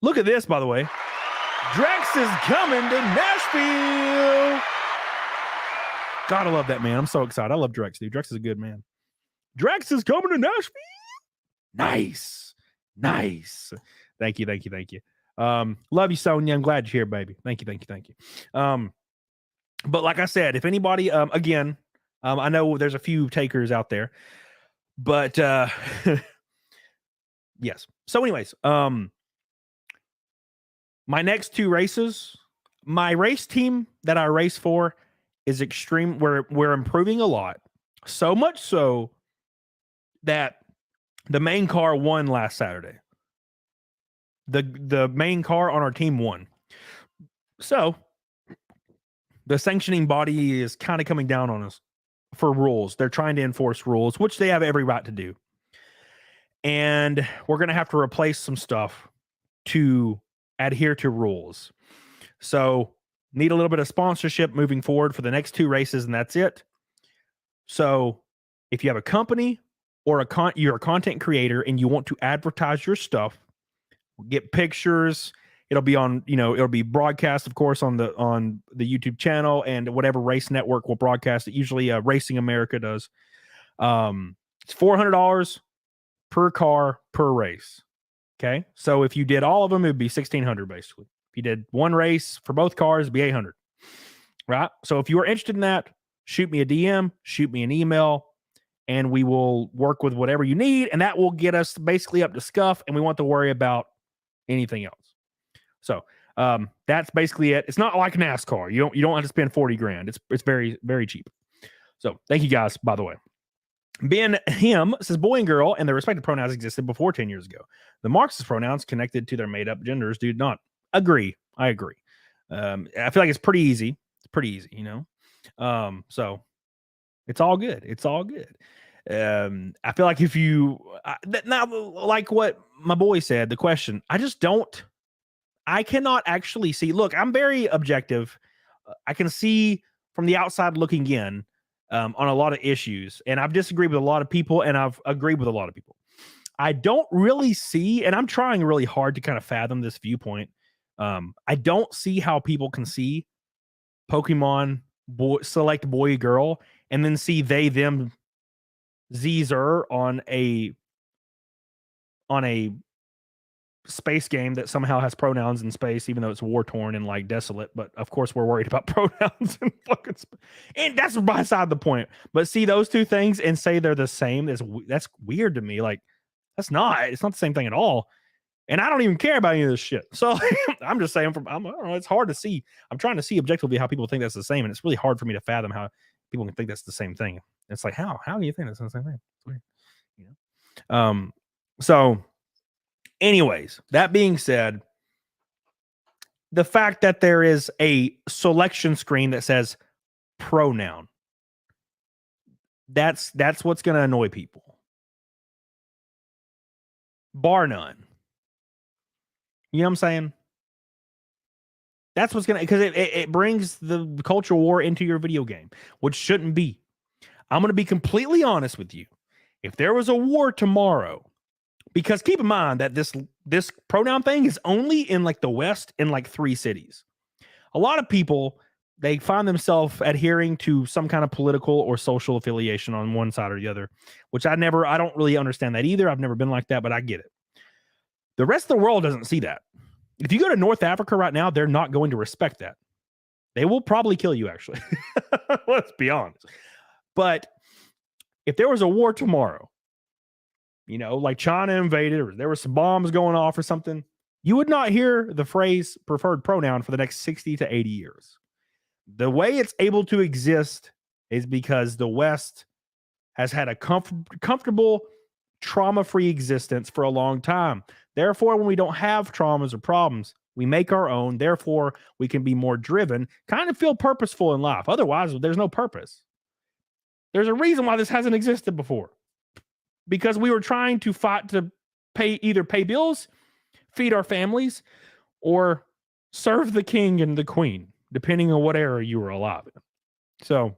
Look at this, by the way. Drex is coming to Nashville. God, I love that man. I'm so excited. I love Drex, dude. Drex is a good man. Drex is coming to Nashville. Nice. Thank you. Love you, Sonia. I'm glad you're here, baby. Thank you. But like I said, if anybody, again, I know there's a few takers out there, but yes. So anyways, my next two races, my race team that I race for is extreme. We're improving a lot. So much so that the main car won last Saturday. The main car on our team won. So the sanctioning body is kind of coming down on us for rules. They're trying to enforce rules, which they have every right to do. And we're going to have to replace some stuff to adhere to rules. So need a little bit of sponsorship moving forward for the next 2 races, and that's it. So if you have a company or you're a content creator and you want to advertise your stuff, get pictures, it'll be on, it'll be broadcast, of course, on the YouTube channel, and whatever race network will broadcast it. Usually Racing America does. It's $400 per car per race. Okay. So if you did all of them, it would be $1,600 basically. If you did one race for both cars, it'd be $800. Right. So if you are interested in that, shoot me a DM, shoot me an email, and we will work with whatever you need. And that will get us basically up to scuff. And we want to worry about anything else. So that's basically it. It's not like NASCAR. You don't have to spend $40,000. It's very, very cheap. So thank you guys, by the way. Ben Him says boy and girl and their respective pronouns existed before 10 years ago. The Marxist pronouns connected to their made-up genders do not. Agree. I agree. I feel like it's pretty easy. It's pretty easy, so it's all good. It's all good. I feel like if you now, like what my boy said, the question, I cannot actually see. Look, I'm very objective. I can see from the outside looking in on a lot of issues, and I've disagreed with a lot of people, and I've agreed with a lot of people. I don't really see, and I'm trying really hard to kind of fathom this viewpoint. I don't see how people can see Pokemon select boy, girl, and then see they, them, Zer on a space game that somehow has pronouns in space, even though it's war torn and like desolate. But of course, we're worried about pronouns and fucking and that's beside the point. But see those two things and say they're the same. That's weird to me. Like it's not the same thing at all. And I don't even care about any of this shit. So I'm just saying I don't know, it's hard to see. I'm trying to see objectively how people think that's the same. And it's really hard for me to fathom how people can think that's the same thing. It's like, how do you think that's the same thing? It's weird. So anyways, that being said, the fact that there is a selection screen that says pronoun, that's what's going to annoy people. Bar none. You know what I'm saying? That's what's going to, because it brings the cultural war into your video game, which shouldn't be. I'm going to be completely honest with you. If there was a war tomorrow, because keep in mind that this pronoun thing is only in like the West in like 3 cities. A lot of people, they find themselves adhering to some kind of political or social affiliation on one side or the other, which I don't really understand that either. I've never been like that, but I get it. The rest of the world doesn't see that. If you go to North Africa right now, they're not going to respect that. They will probably kill you, actually. Let's be honest. But if there was a war tomorrow, like China invaded or there were some bombs going off or something, you would not hear the phrase preferred pronoun for the next 60 to 80 years. The way it's able to exist is because the West has had a comfortable, trauma-free existence for a long time. Therefore, when we don't have traumas or problems, we make our own. Therefore, we can be more driven, kind of feel purposeful in life. Otherwise, there's no purpose. There's a reason why this hasn't existed before. Because we were trying to fight to either pay bills, feed our families, or serve the king and the queen, depending on what era you were alive in. So,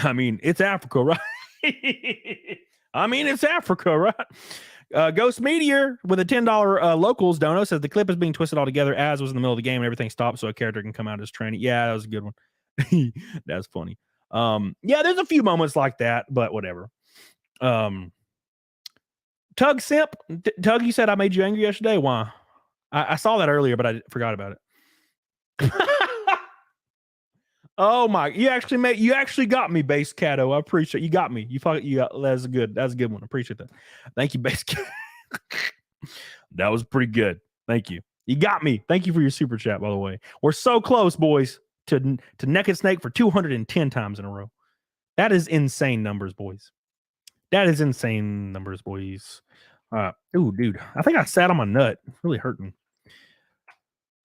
I mean, it's Africa, right? It's Africa, right? Ghost Meteor with a $10 locals dono says the clip is being twisted all together as was in the middle of the game and everything stopped so a character can come out as training. Yeah, that was a good one. That's funny. Yeah, there's a few moments like that, but whatever. Tug Simp, Tug, you said I made you angry yesterday. Why? I saw that earlier, but I forgot about it. Oh my! You actually got me, Base Cato. I appreciate you got me. That's good. That's a good one. I appreciate that. Thank you, Base Cato. That was pretty good. Thank you. You got me. Thank you for your super chat, by the way. We're so close, boys, to Naked Snake for 210 times in a row. That is insane numbers, boys. That is insane numbers, boys. Ooh, dude. I think I sat on my nut. It's really hurting.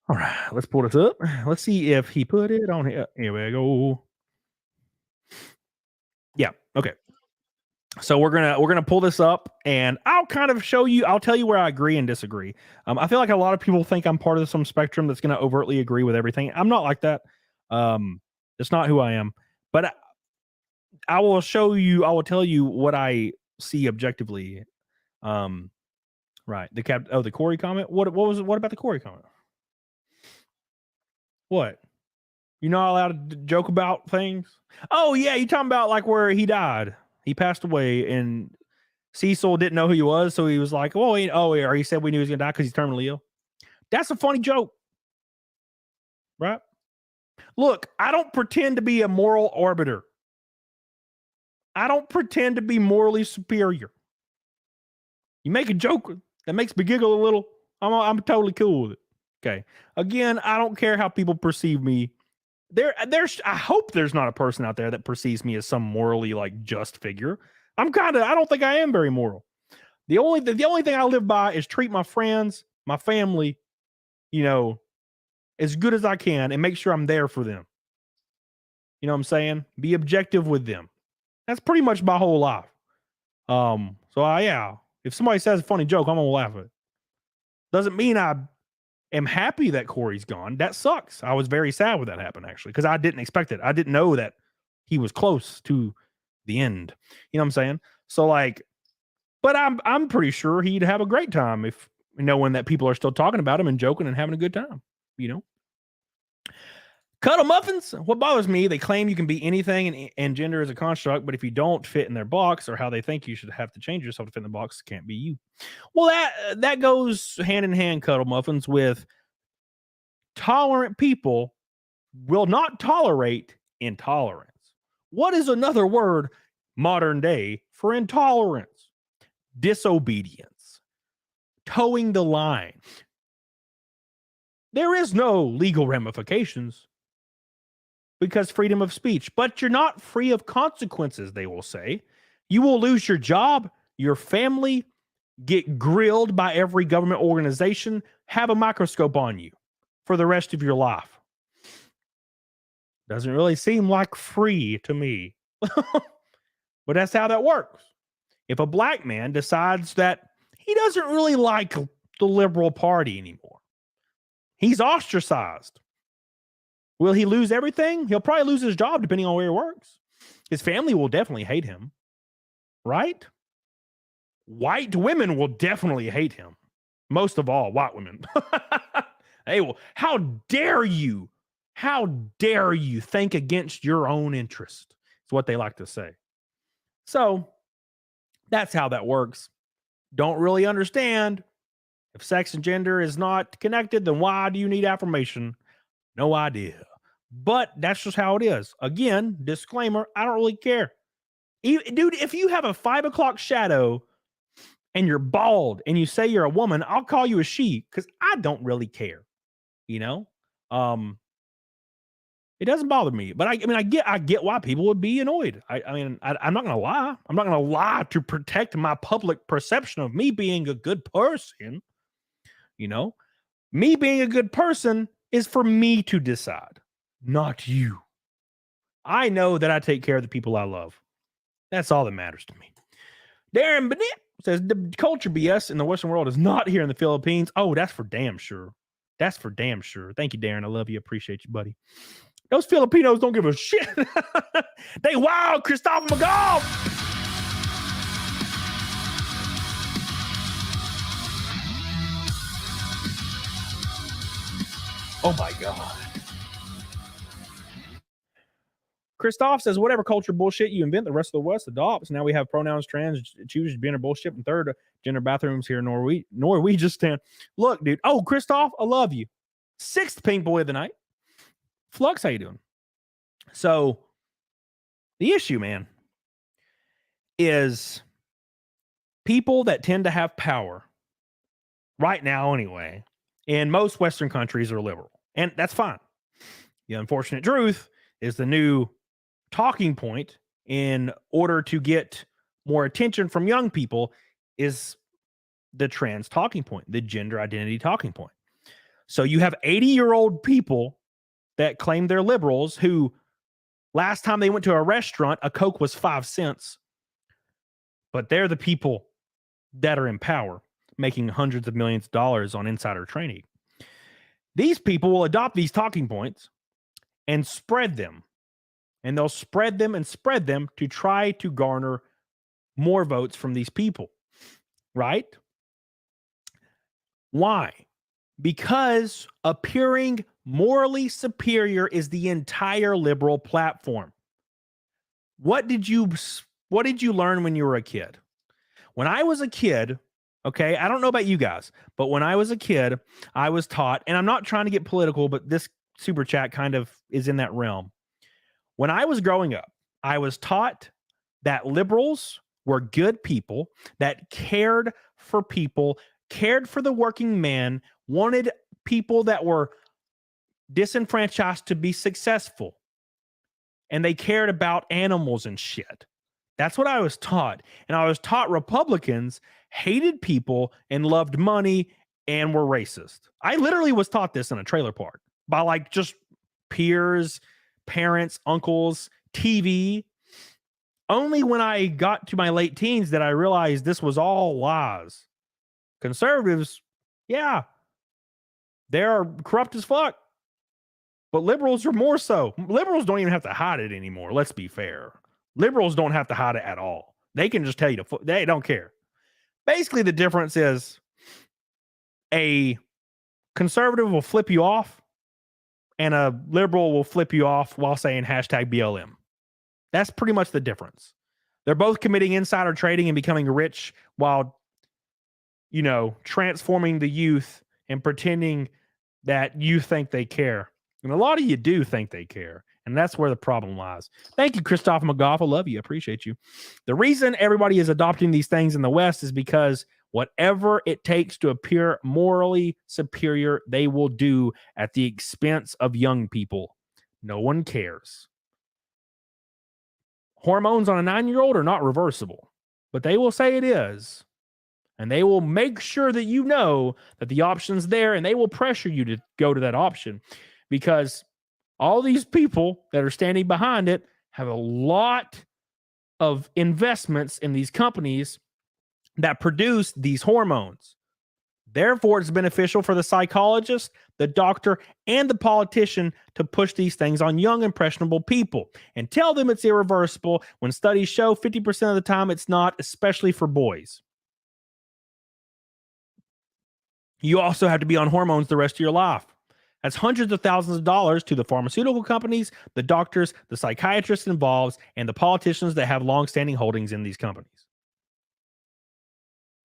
All right, let's pull this up. Let's see if he put it on here. Here we go. Yeah, okay. So we're gonna pull this up, and I'll kind of show you. I'll tell you where I agree and disagree. I feel like a lot of people think I'm part of some spectrum that's gonna overtly agree with everything. I'm not like that. It's not who I am. But I will show you. I will tell you what I see objectively. Right. The Corey comment. What was what about the Corey comment? What? You're not allowed to joke about things? Oh yeah, you talking about like where he died. He passed away, and Cecil didn't know who he was, so he was like, or he said we knew he was gonna die because he's terminally ill. That's a funny joke. Right? Look, I don't pretend to be a moral arbiter. I don't pretend to be morally superior. You make a joke that makes me giggle a little, I'm totally cool with it. Okay. Again, I don't care how people perceive me. I hope there's not a person out there that perceives me as some morally like just figure. I don't think I am very moral. The only thing I live by is treat my friends, my family, as good as I can and make sure I'm there for them. You know what I'm saying? Be objective with them. That's pretty much my whole life. Yeah, if somebody says a funny joke, I'm gonna laugh at it. Doesn't mean I am happy that Corey's gone. That sucks. I was very sad when that happened, actually, because I didn't expect it. I didn't know that he was close to the end. You know what I'm saying? So but I'm pretty sure he'd have a great time if knowing that people are still talking about him and joking and having a good time. Cuddle muffins. What bothers me, they claim you can be anything and gender is a construct, but if you don't fit in their box or how they think you should have to change yourself to fit in the box, it can't be you. Well, that goes hand in hand, cuddle muffins, with tolerant people will not tolerate intolerance. What is another word modern day for intolerance? Disobedience. Towing the line. There is no legal ramifications because freedom of speech, but you're not free of consequences, they will say. You will lose your job, your family, get grilled by every government organization, have a microscope on you for the rest of your life. Doesn't really seem like free to me. But that's how that works. If a black man decides that he doesn't really like the liberal party anymore, he's ostracized. Will he lose everything? He'll probably lose his job depending on where he works. His family will definitely hate him, right? White women will definitely hate him. Most of all, white women. Hey, well, how dare you? How dare you think against your own interest? It's what they like to say. So that's how that works. Don't really understand. If sex and gender is not connected, then why do you need affirmation? No idea. But that's just how it is. Again, disclaimer, I don't really care. Dude, if you have a 5 o'clock shadow and you're bald and you say you're a woman, I'll call you a she because I don't really care. It doesn't bother me. But I get why people would be annoyed. I'm not gonna lie. I'm not gonna lie to protect my public perception of me being a good person. Me being a good person is for me to decide, not you. I know that I take care of the people I love. That's all that matters to me. Darren Bennett says the culture BS in the Western world is not here in the Philippines. Oh, that's for damn sure. That's for damn sure. Thank you, Darren. I love you. Appreciate you, buddy. Those Filipinos don't give a shit. They wild, Christopher McGaw. Oh my God. Christoph says, whatever culture bullshit you invent, the rest of the West adopts. Now we have pronouns, trans, choose, gender bullshit, and third, gender bathrooms here in Norwegistan. Look, dude. Oh, Christoph, I love you. 6th pink boy of the night. Flux, how you doing? So the issue, man, is people that tend to have power right now anyway, in most Western countries are liberal. And that's fine. The unfortunate truth is the new talking point in order to get more attention from young people is the trans talking point, the gender identity talking point. So you have 80-year-old people that claim they're liberals who last time they went to a restaurant, a Coke was 5 cents. But they're the people that are in power, making hundreds of millions of dollars on insider trading. These people will adopt these talking points and spread them. And they'll spread them and spread them to try to garner more votes from these people. Right? Why? Because appearing morally superior is the entire liberal platform. What did you learn when you were a kid? When I was a kid, okay, I don't know about you guys, but when I was a kid, I was taught, and I'm not trying to get political, but this super chat kind of is in that realm. When I was growing up, I was taught that liberals were good people that cared for people, cared for the working man, wanted people that were disenfranchised to be successful. And they cared about animals and shit. That's what I was taught. And I was taught Republicans hated people and loved money and were racist. I literally was taught this in a trailer park by like just peers, parents, uncles, TV. Only when I got to my late teens that I realized this was all lies. Conservatives, yeah, they're corrupt as fuck. But liberals are more so. Liberals don't even have to hide it anymore. Let's be fair. Liberals don't have to hide it at all. They can just tell you they don't care. Basically, the difference is a conservative will flip you off and a liberal will flip you off while saying hashtag BLM. That's pretty much the difference. They're both committing insider trading and becoming rich while, transforming the youth and pretending that you think they care. And a lot of you do think they care. And that's where the problem lies. Thank you, Christoph McGough. I love you. I appreciate you. The reason everybody is adopting these things in the West is because whatever it takes to appear morally superior, they will do at the expense of young people. No one cares. Hormones on a 9-year-old are not reversible, but they will say it is. And they will make sure that you know that the option's there, and they will pressure you to go to that option because all these people that are standing behind it have a lot of investments in these companies that produce these hormones. Therefore, it's beneficial for the psychologist, the doctor, and the politician to push these things on young, impressionable people and tell them it's irreversible when studies show 50% of the time it's not, especially for boys. You also have to be on hormones the rest of your life. That's hundreds of thousands of dollars to the pharmaceutical companies, the doctors, the psychiatrists involved, and the politicians that have long-standing holdings in these companies.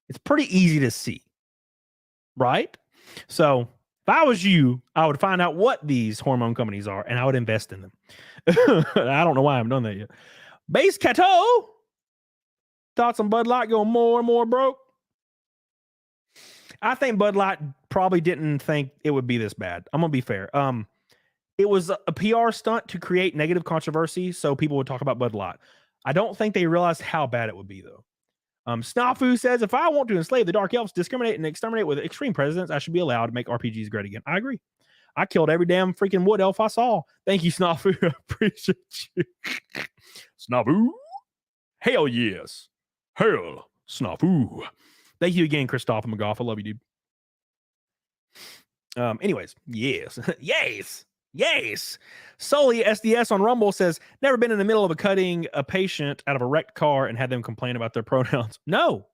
It's pretty easy to see, right? So if I was you, I would find out what these hormone companies are, and I would invest in them. I don't know why I haven't done that yet. Base Cato, thoughts on Bud Light going more and more broke? I think Bud Light probably didn't think it would be this bad. I'm going to be fair. It was a PR stunt to create negative controversy so people would talk about Bud Light. I don't think they realized how bad it would be, though. Snafu says, if I want to enslave the Dark Elves, discriminate and exterminate with extreme presidents, I should be allowed to make RPGs great again. I agree. I killed every damn freaking wood elf I saw. Thank you, Snafu. I appreciate you. Snafu. Hell yes. Hell, Snafu. Thank you again, Christopher McGough. I love you, dude. Anyways, yes. Yes. Sully SDS on Rumble says, never been in the middle of cutting a patient out of a wrecked car and had them complain about their pronouns. No.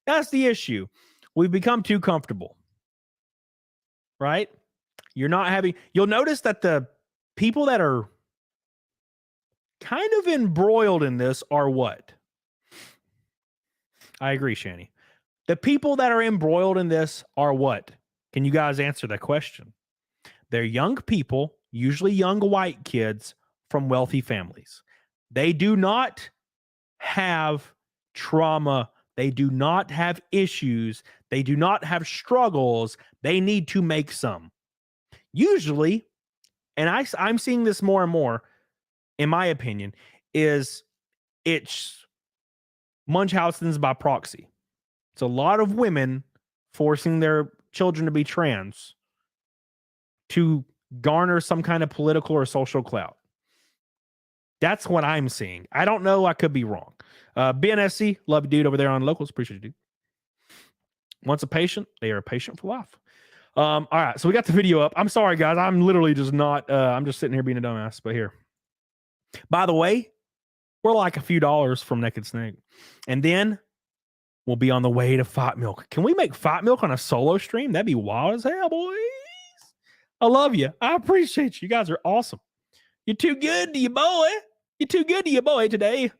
That's the issue. We've become too comfortable. Right? You'll notice that the people that are kind of embroiled in this are what? I agree, Shani. The people that are embroiled in this are what? Can you guys answer that question? They're young people, usually young white kids from wealthy families. They do not have trauma. They do not have issues. They do not have struggles. They need to make some. Usually, and I'm seeing this more and more, in my opinion, it's Munchausen's by proxy. It's a lot of women forcing their children to be trans to garner some kind of political or social clout. That's what I'm seeing. I don't know. I could be wrong. BNSC, love you, dude, over there on Locals. Appreciate you, dude. Once a patient, they are a patient for life. All right, so we got the video up. I'm sorry, guys. I'm literally just not, I'm just sitting here being a dumbass, but here. By the way, we're like a few dollars from Naked Snake. And then we'll be on the way to Fight Milk. Can we make Fight Milk on a solo stream? That'd be wild as hell, boys. I love you. I appreciate you. You guys are awesome. You're too good to your boy. You're too good to your boy today.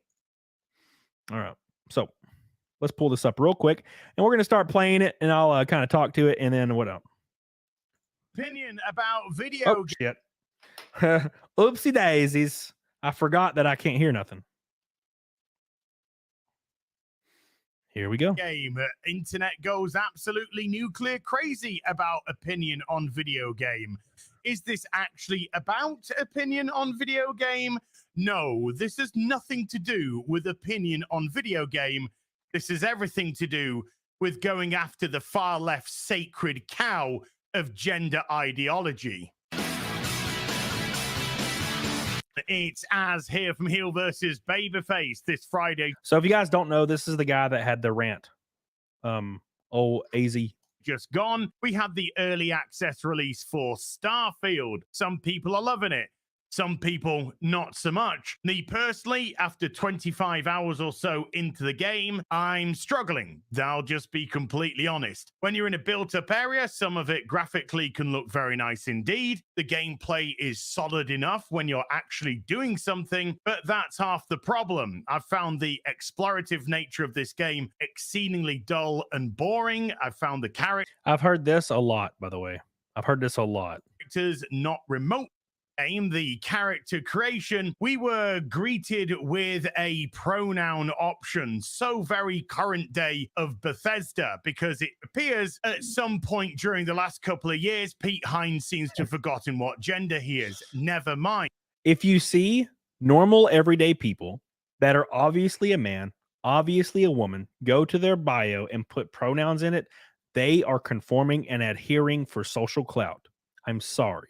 All right. So let's pull this up real quick. And we're going to start playing it. And I'll kind of talk to it. And then what else? Opinion about video. Oh, shit. Oopsie daisies. I forgot that I can't hear nothing. Here we go. Game. Internet goes absolutely nuclear crazy about opinion on video game. Is this actually about opinion on video game? No, this has nothing to do with opinion on video game. This has everything to do with going after the far left sacred cow of gender ideology. It's Az here from Heel versus Babyface this Friday. So if you guys don't know, this is the guy that had the rant. AZ. Just gone. We had the early access release for Starfield. Some people are loving it. Some people not so much. Me personally, after 25 hours or so into the game, I'm struggling. I'll just be completely honest. When you're in a built-up area, some of it graphically can look very nice indeed. The gameplay is solid enough when you're actually doing something, but that's half the problem. I've found the explorative nature of this game exceedingly dull and boring. I've found the characters I've heard this a lot, by the way. I've heard this a lot. not remote. The character creation, we were greeted with a pronoun option so very current day of Bethesda, because it appears at some point during the last couple of years, Pete Hines seems to have forgotten what gender he is. Never mind. If you see normal everyday people that are obviously a man, obviously a woman, go to their bio and put pronouns in it, they are conforming and adhering for social clout. I'm sorry.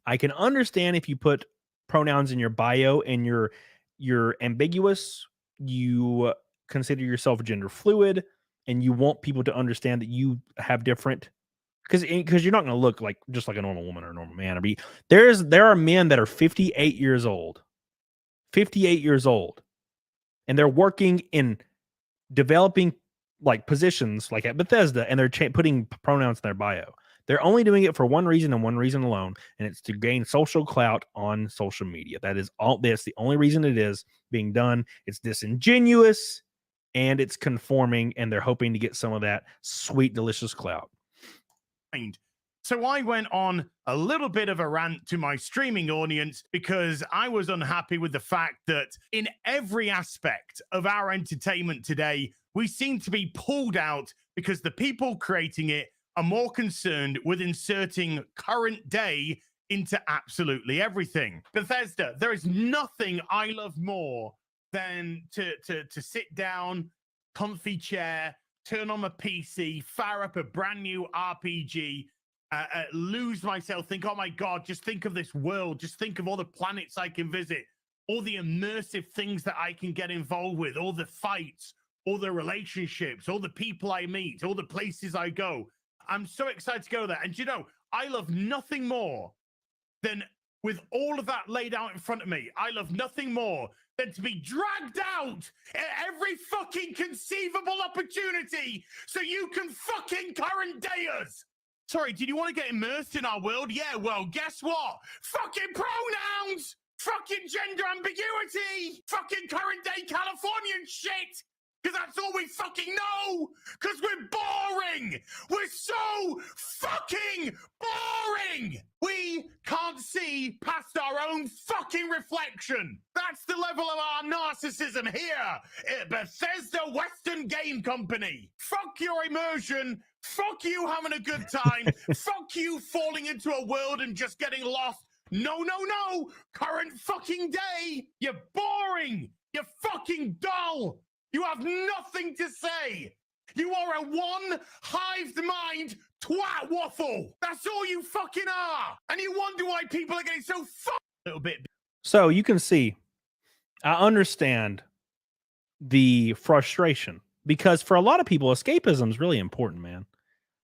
I can understand if you put pronouns in your bio and you're ambiguous, you consider yourself gender fluid, and you want people to understand that you have different, because you're not going to look like just like a normal woman or a normal man. There are men that are 58 years old, and they're working in developing like positions like at Bethesda, and they're putting pronouns in their bio. They're only doing it for one reason and one reason alone, and it's to gain social clout on social media. That is all. That's the only reason it is being done. It's disingenuous, and it's conforming, and they're hoping to get some of that sweet, delicious clout. So I went on a little bit of a rant to my streaming audience because I was unhappy with the fact that in every aspect of our entertainment today, we seem to be pulled out because the people creating it are more concerned with inserting current day into absolutely everything. Bethesda, there is nothing I love more than to sit down, comfy chair, turn on my PC, fire up a brand new RPG, lose myself, think, oh my God, just think of this world. Just think of all the planets I can visit, all the immersive things that I can get involved with, all the fights, all the relationships, all the people I meet, all the places I go. I'm so excited to go there. And you know, I love nothing more than, with all of that laid out in front of me, I love nothing more than to be dragged out at every fucking conceivable opportunity so you can fucking current day us. Sorry, did you want to get immersed in our world? Yeah, well, guess what? Fucking pronouns! Fucking gender ambiguity! Fucking current day Californian shit! Because that's all we fucking know! Because we're boring! We're so fucking boring! We can't see past our own fucking reflection! That's the level of our narcissism here at Bethesda Western Game Company! Fuck your immersion! Fuck you having a good time! Fuck you falling into a world and just getting lost! No, no, no! Current fucking day! You're boring! You're fucking dull! You have nothing to say. You are a one-hived mind twat waffle. That's all you fucking are. And you wonder why people are getting so a little bit. So you can see, I understand the frustration because for a lot of people, escapism is really important, man.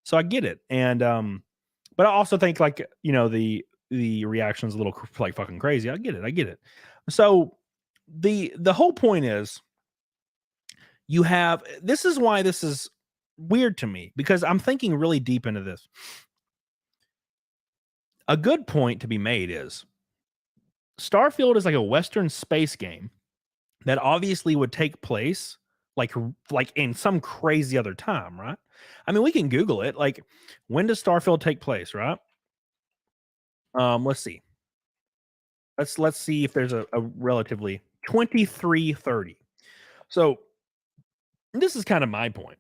So I get it. And, but I also think like, you know, the reaction is a little like fucking crazy. I get it. So the whole point is you have, this is why this is weird to me because I'm thinking really deep into this. A good point to be made is Starfield is like a Western space game that obviously would take place like in some crazy other time, right? I mean, we can Google it. Like, when does Starfield take place, right? Let's see. Let's see if there's a relatively 2330. So this is kind of my point.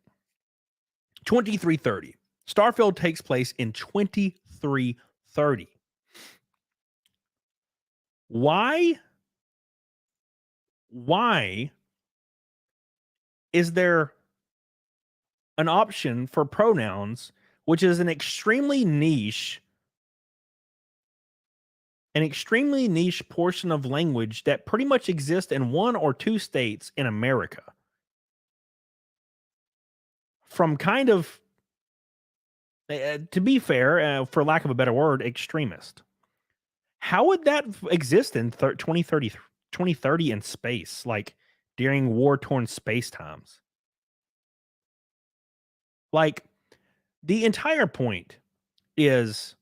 2330. Starfield takes place in 2330. Why is there an option for pronouns, which is an extremely niche portion of language that pretty much exists in 1 or 2 states in America? From kind of, to be fair, for lack of a better word, extremist. How would that exist in 2030 in space, like during war-torn space times? Like, the entire point is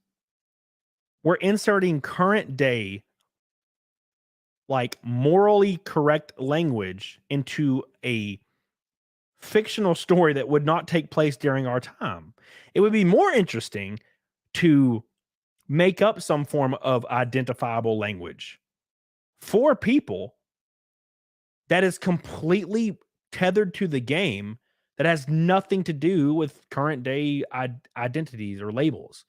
we're inserting current day, like morally correct language into a fictional story that would not take place during our time. It would be more interesting to make up some form of identifiable language for people that is completely tethered to the game, that has nothing to do with current day identities or labels.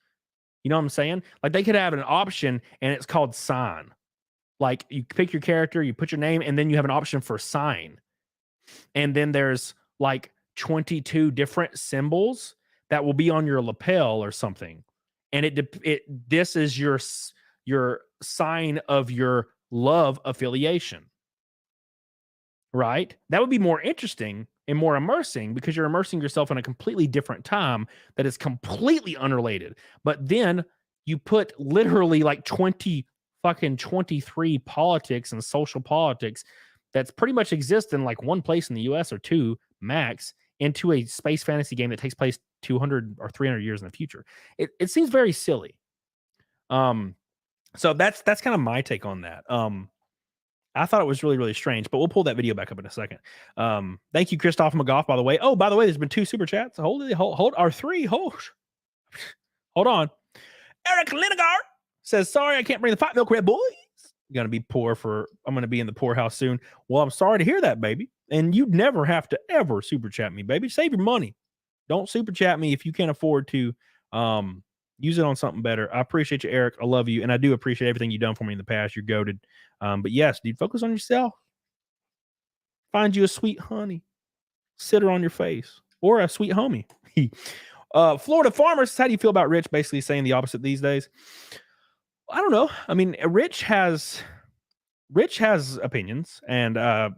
You know what I'm saying? Like, they could have an option and it's called sign. Like, you pick your character, you put your name, and then you have an option for sign. And then there's like 22 different symbols that will be on your lapel or something. And this is your sign of your love affiliation. Right? That would be more interesting and more immersing because you're immersing yourself in a completely different time that is completely unrelated. But then you put literally like 23 politics and social politics that's pretty much exist in like one place in the US or 2 max into a space fantasy game that takes place 200 or 300 years in the future. It seems very silly. So that's kind of my take on that. I thought it was really, really strange, but we'll pull that video back up in a second. Thank you, Christoph McGough, by the way. Oh, by the way, there's been 2 super chats. Hold or 3. Hold on. Eric Linegar says, sorry, I can't bring the Fight Milk Red Boys. I'm going to be in the poorhouse soon. Well, I'm sorry to hear that, baby. And you never have to ever super chat me, baby. Save your money. Don't super chat me if you can't afford to. Use it on something better. I appreciate you, Eric. I love you. And I do appreciate everything you've done for me in the past. You're goated. But yes, dude, focus on yourself. Find you a sweet honey. Sit her on your face. Or a sweet homie. Florida Farmers, how do you feel about Rich basically saying the opposite these days? I don't know. I mean, Rich has opinions, and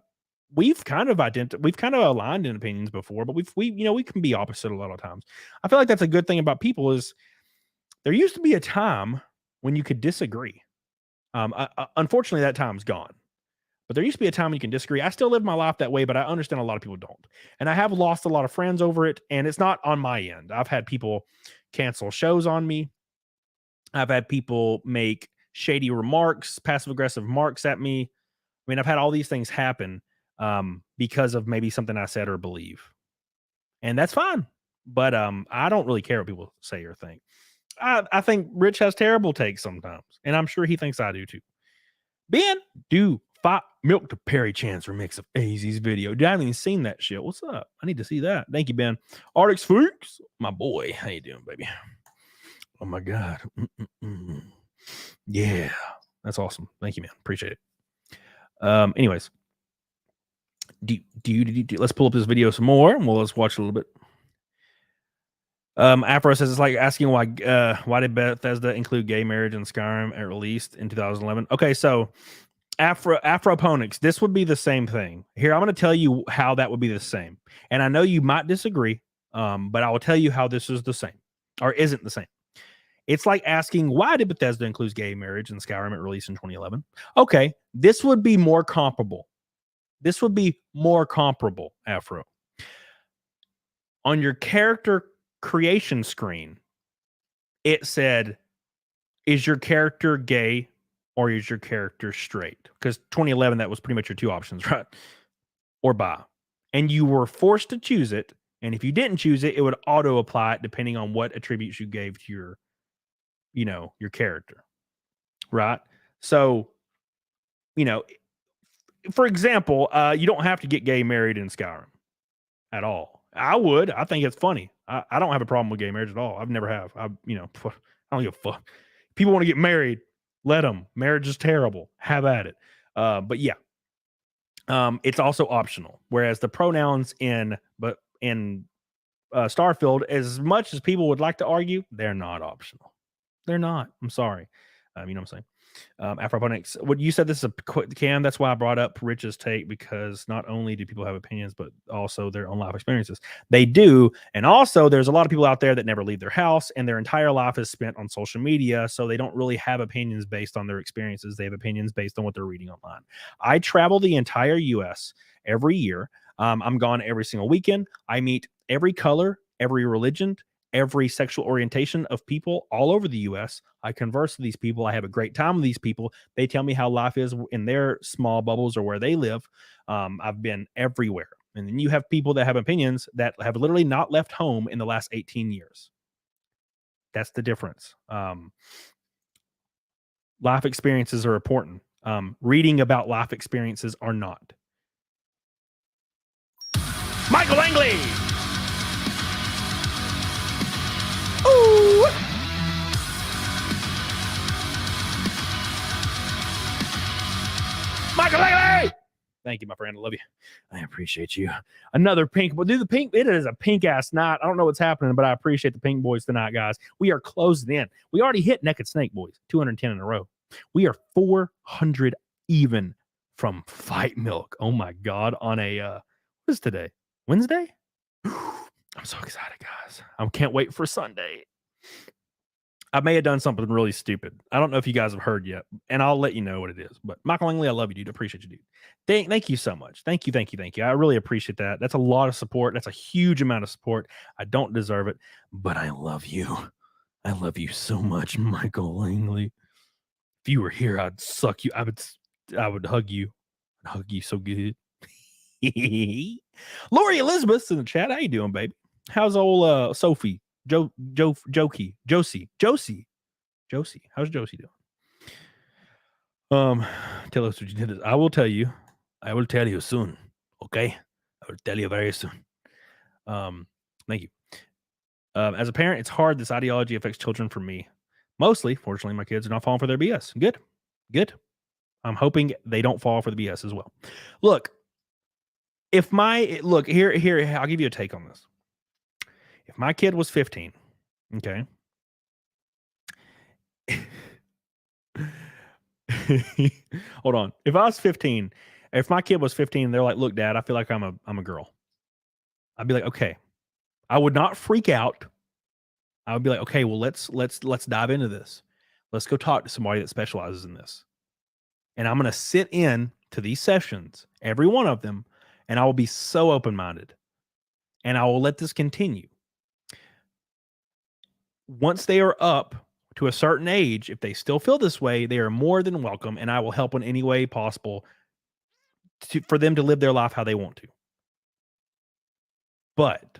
we've kind of aligned in opinions before, but we can be opposite a lot of times. I feel like that's a good thing about people is there used to be a time when you could disagree. Unfortunately, that time's gone. But there used to be a time when you can disagree. I still live my life that way, but I understand a lot of people don't. And I have lost a lot of friends over it, and it's not on my end. I've had people cancel shows on me. I've had people make shady remarks, passive-aggressive remarks at me. I mean, I've had all these things happen because of maybe something I said or believe. And that's fine. But I don't really care what people say or think. I think Rich has terrible takes sometimes, and I'm sure he thinks I do too. Ben, do Fight Milk to Perry Chance remix of AZ's video. Dude, I haven't even seen that shit. What's up? I need to see that. Thank you, Ben. Arctic Freaks, my boy. How you doing, baby? Oh my God. Yeah, that's awesome. Thank you, man. Appreciate it. Anyways, let's pull up this video some more, and let's watch a little bit. Afro says it's like asking why did Bethesda include gay marriage in Skyrim at released in 2011? Okay, so Afroponics, this would be the same thing. Here, I'm going to tell you how that would be the same. And I know you might disagree, but I will tell you how this is the same or isn't the same. It's like asking why did Bethesda include gay marriage in Skyrim at release in 2011? Okay, this would be more comparable. This would be more comparable, Afro. On your character creation screen, it said, is your character gay or is your character straight? Because 2011, that was pretty much your two options, right? Or bi. And you were forced to choose it. And if you didn't choose it, it would auto apply it depending on what attributes you gave to your, your character. Right? So, for example, you don't have to get gay married in Skyrim at all. I would. I think it's funny. I don't have a problem with gay marriage at all. I've never have. I don't give a fuck. People want to get married, let them. Marriage is terrible. Have at it. But yeah, it's also optional. Whereas the pronouns in Starfield, as much as people would like to argue, they're not optional. They're not. I'm sorry. You know what I'm saying? Afroponics, what you said, this is a Cam. That's why I brought up Rich's take, because not only do people have opinions, but also their own life experiences. They do. And also there's a lot of people out there that never leave their house and their entire life is spent on social media. So they don't really have opinions based on their experiences. They have opinions based on what they're reading online. I travel the entire US every year. I'm gone every single weekend. I meet every color, every religion, every sexual orientation of people all over the US. I converse with these people. I have a great time with these people. They tell me how life is in their small bubbles or where they live. I've been everywhere. And then you have people that have opinions that have literally not left home in the last 18 years. That's the difference. Life experiences are important. Reading about life experiences are not. Michael Langley! Ooh. Michael Langley! Thank you, my friend. I love you. I appreciate you. Another pink. Well, the pink. It is a pink ass night. I don't know what's happening, but I appreciate the pink boys tonight, guys. We are closing in. We already hit Naked Snake boys, 210 in a row. We are 400 even from Fight Milk. Oh my God! On a what is today? Wednesday? I'm so excited, guys. I can't wait for Sunday. I may have done something really stupid. I don't know if you guys have heard yet, and I'll let you know what it is. But Michael Langley, I love you, dude. Appreciate you, dude. Thank you so much. Thank you. I really appreciate that. That's a lot of support. That's a huge amount of support. I don't deserve it, but I love you. I love you so much, Michael Langley. If you were here, I'd suck you. I would hug you. I'd hug you so good. Lori Elizabeth's in the chat. How you doing, baby? How's old Sophie? Josie. How's Josie doing? Tell us what you did. I will tell you. I will tell you soon. Okay? I will tell you very soon. Thank you. As a parent, it's hard. This ideology affects children for me. Mostly, fortunately, my kids are not falling for their BS. Good. I'm hoping they don't fall for the BS as well. Look, here, I'll give you a take on this. If my kid was 15, okay. Hold on. If I was 15, if my kid was 15, they're like, "Look, Dad, I feel like I'm a girl." I'd be like, "Okay." I would not freak out. I would be like, "Okay, well, let's dive into this. Let's go talk to somebody that specializes in this." And I'm going to sit in to these sessions, every one of them, and I will be so open-minded. And I will let this continue. Once they are up to a certain age, if they still feel this way, they are more than welcome, and I will help in any way possible for them to live their life how they want to. But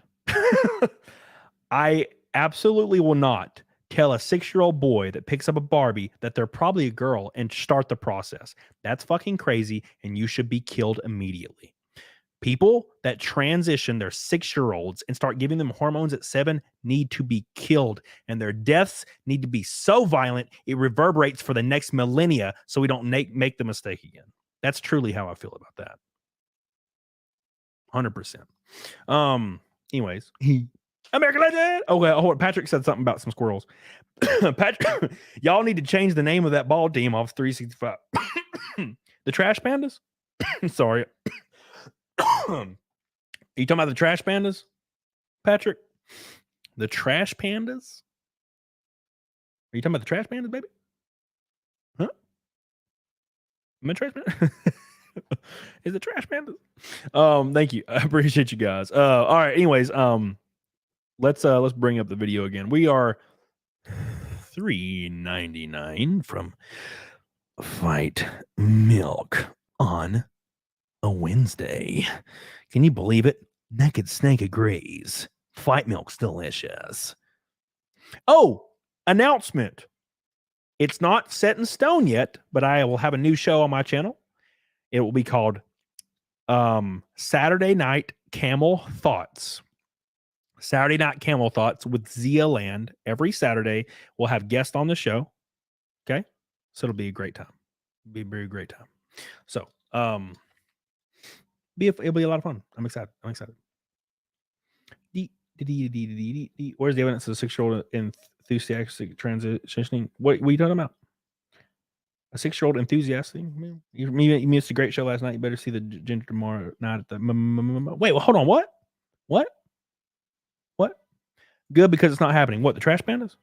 I absolutely will not tell a 6-year-old boy that picks up a Barbie that they're probably a girl and start the process. That's fucking crazy, and you should be killed immediately. People that transition their 6-year-olds and start giving them hormones at 7 need to be killed, and their deaths need to be so violent it reverberates for the next millennia, so we don't make the mistake again. That's truly how I feel about that. 100%. Anyways, American legend. Okay, hold on. Patrick said something about some squirrels. Patrick, y'all need to change the name of that ball team off 365. The Trash Pandas? Sorry. Are you talking about the Trash Pandas, Patrick? The Trash Pandas? Are you talking about the Trash Pandas, baby? Huh? Am I Trash Pandas? Is it Trash Pandas? Thank you. I appreciate you guys. All right. Anyways, let's bring up the video again. We are $3.99 from Fight Milk on a Wednesday. Can you believe it? Naked Snake agrees. Fight Milk's delicious. Oh, announcement. It's not set in stone yet, but I will have a new show on my channel. It will be called Saturday Night Camel Thoughts. Saturday Night Camel Thoughts with Zia Land. Every Saturday, we'll have guests on the show. Okay? So it'll be a great time. It'll be a very great time. So, it'll be a lot of fun. I'm excited. Where's the evidence of a 6-year-old enthusiastic transitioning? What are you talking about? A 6-year-old enthusiastic? You missed a great show last night. You better see the ginger tomorrow night at the. Wait, well, hold on. What? Good, because it's not happening. What, the Trash Pandas?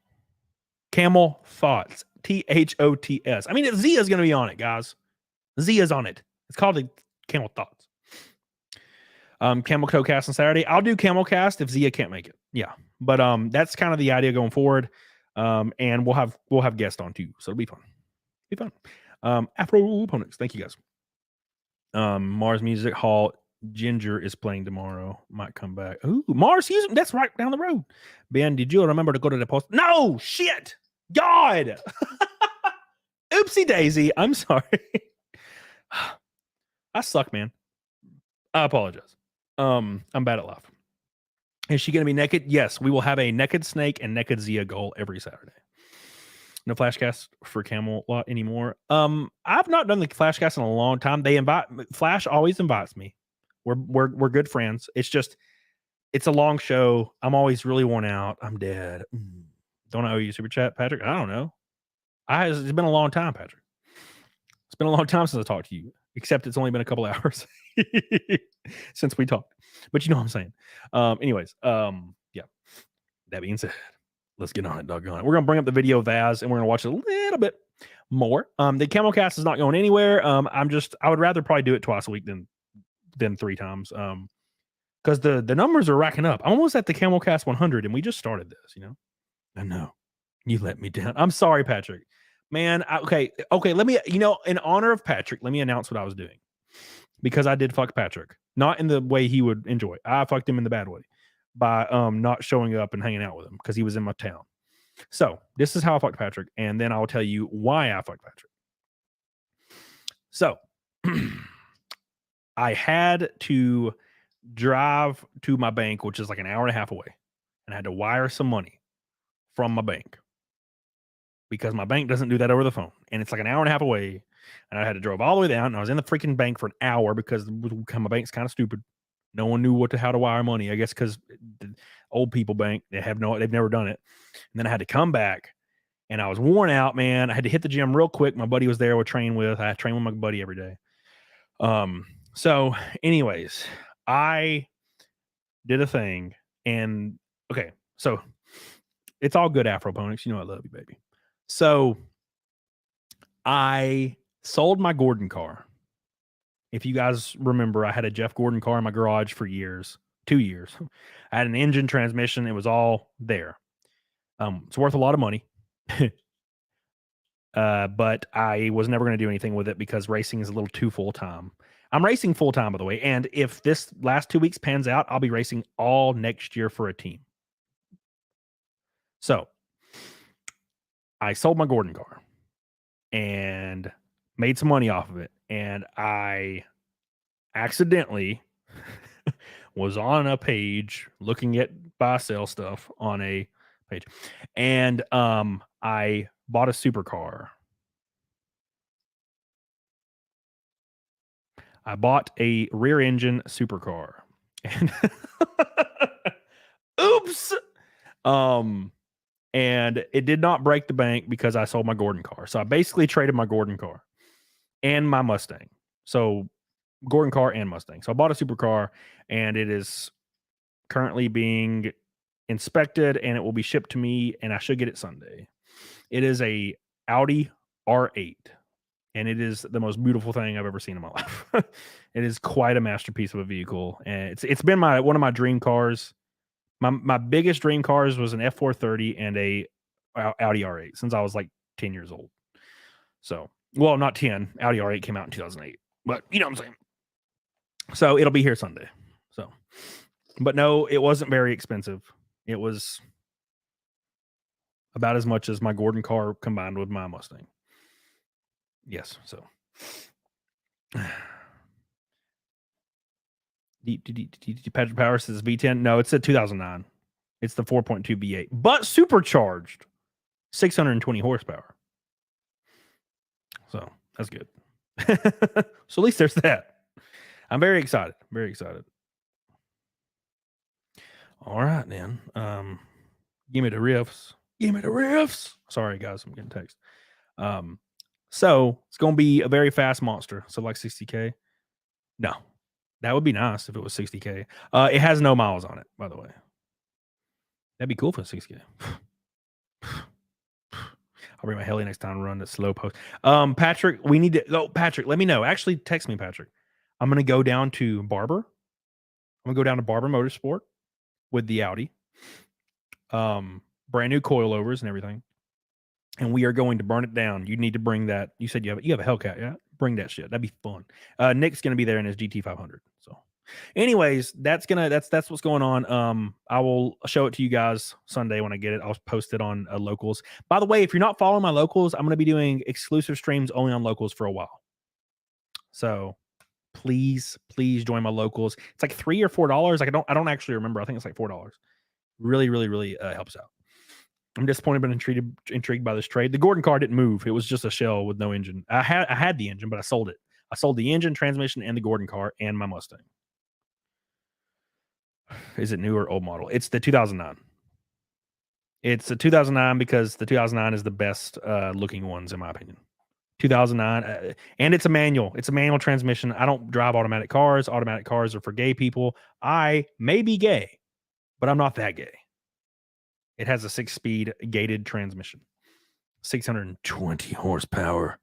Camel Thoughts. THOTS. I mean, Zia's going to be on it, guys. Zia's on it. It's called the Camel Thoughts. Camel Co-Cast on Saturday. I'll do Camel Cast if Zia can't make it. Yeah. But that's kind of the idea going forward. And we'll have guests on too. So it'll be fun. Afro opponents. Thank you guys. Mars Music Hall. Ginger is playing tomorrow. Might come back. Ooh, Mars, that's right down the road. Ben, did you remember to go to the post? No, shit. God. Oopsie daisy. I'm sorry. I suck, man. I apologize. I'm bad at life. Is she going to be naked? Yes, we will have a naked Snake and naked Zia goal every Saturday. No flashcast for Camelot anymore. I've not done the flashcast in a long time. Flash always invites me. We're good friends. It's a long show. I'm always really worn out. I'm dead. Don't I owe you a super chat, Patrick? I don't know. It's been a long time, Patrick. It's been a long time since I talked to you, except it's only been a couple hours since we talked. But you know what I'm saying. Anyways, yeah. That being said, let's get on it, doggone it. We're gonna bring up the video of Vaz and we're gonna watch it a little bit more. The CamelCast is not going anywhere. I would rather probably do it twice a week than 3 times. Because the numbers are racking up. I'm almost at the CamelCast 100, and we just started this, you know. I know. You let me down. I'm sorry, Patrick. Man, okay. Let me, in honor of Patrick, let me announce what I was doing. Because I did fuck Patrick. Not in the way he would enjoy. I fucked him in the bad way. By not showing up and hanging out with him. Because he was in my town. So, this is how I fucked Patrick. And then I'll tell you why I fucked Patrick. So, I had to drive to my bank, which is like an hour and a half away. And I had to wire some money from my bank. Because my bank doesn't do that over the phone. And it's like an hour and a half away. And I had to drive all the way down. And I was in the freaking bank for an hour because my bank's kind of stupid. No one knew how to wire money. I guess because the old people bank, they've never done it. And then I had to come back. And I was worn out, man. I had to hit the gym real quick. My buddy was there to train with. I train with my buddy every day. So anyways, I did a thing. And okay, so it's all good, Afro opponents. You know I love you, baby. So I sold my Gordon car. If you guys remember, I had a Jeff Gordon car in my garage for 2 years. I had an engine, transmission. It was all there. It's worth a lot of money. But I was never going to do anything with it because racing is a little too full-time. I'm racing full-time, by the way. And if this last 2 weeks pans out, I'll be racing all next year for a team. So I sold my Gordon car and made some money off of it. And I accidentally was on a page looking at buy sell stuff on a page. And I bought a supercar. I bought a rear engine supercar. And Oops. And it did not break the bank because I sold my Gordon car. So I basically traded my Gordon car and my Mustang. So Gordon car and Mustang. So I bought a supercar, and it is currently being inspected, and it will be shipped to me, and I should get it Sunday. It is a Audi R8, and it is the most beautiful thing I've ever seen in my life. It is quite a masterpiece of a vehicle, and it's been one of my dream cars. My biggest dream cars was an F430 and a Audi R8 since I was like 10 years old. So, well, not 10. Audi R8 came out in 2008, but you know what I'm saying. So it'll be here Sunday. So, but no, it wasn't very expensive. It was about as much as my Gordon car combined with my Mustang. Yes. So, Patrick Power says V10. No, it's a 2009. It's the 4.2 V8, but supercharged, 620 horsepower. So that's good. So at least there's that. I'm very excited. Very excited. All right, then. Give me the riffs. Give me the riffs. Sorry, guys. I'm getting text. So it's going to be a very fast monster. So like 60K. No, that would be nice if it was 60K. It has no miles on it, by the way. That'd be cool for 60K. I'll bring my heli next time and run the slow post. Patrick, we need to. Oh, Patrick, let me know. Actually, text me, Patrick. I'm going to go down to Barber. I'm going to go down to Barber Motorsport with the Audi. Brand new coilovers and everything. And we are going to burn it down. You need to bring that. You said you have a Hellcat, yeah? Bring that shit. That'd be fun. Nick's going to be there in his GT500. So anyways, that's what's going on. I will show it to you guys Sunday when I get it. I'll post it on Locals. By the way, if you're not following my Locals, I'm going to be doing exclusive streams only on Locals for a while. So please join my Locals. It's like $3 or $4. Like I don't actually remember. I think it's like $4. Really helps out. I'm disappointed but intrigued by this trade. The Gordon car didn't move. It was just a shell with no engine. I had the engine, but I sold it. I sold the engine, transmission, and the Gordon car and my Mustang. Is it new or old model? It's the 2009. It's a 2009 because the 2009 is the best looking ones in my opinion. 2009, and it's a manual. It's a manual transmission. I don't drive automatic cars. Automatic cars are for gay people. I may be gay, but I'm not that gay. It has a 6-speed gated transmission, 620 horsepower.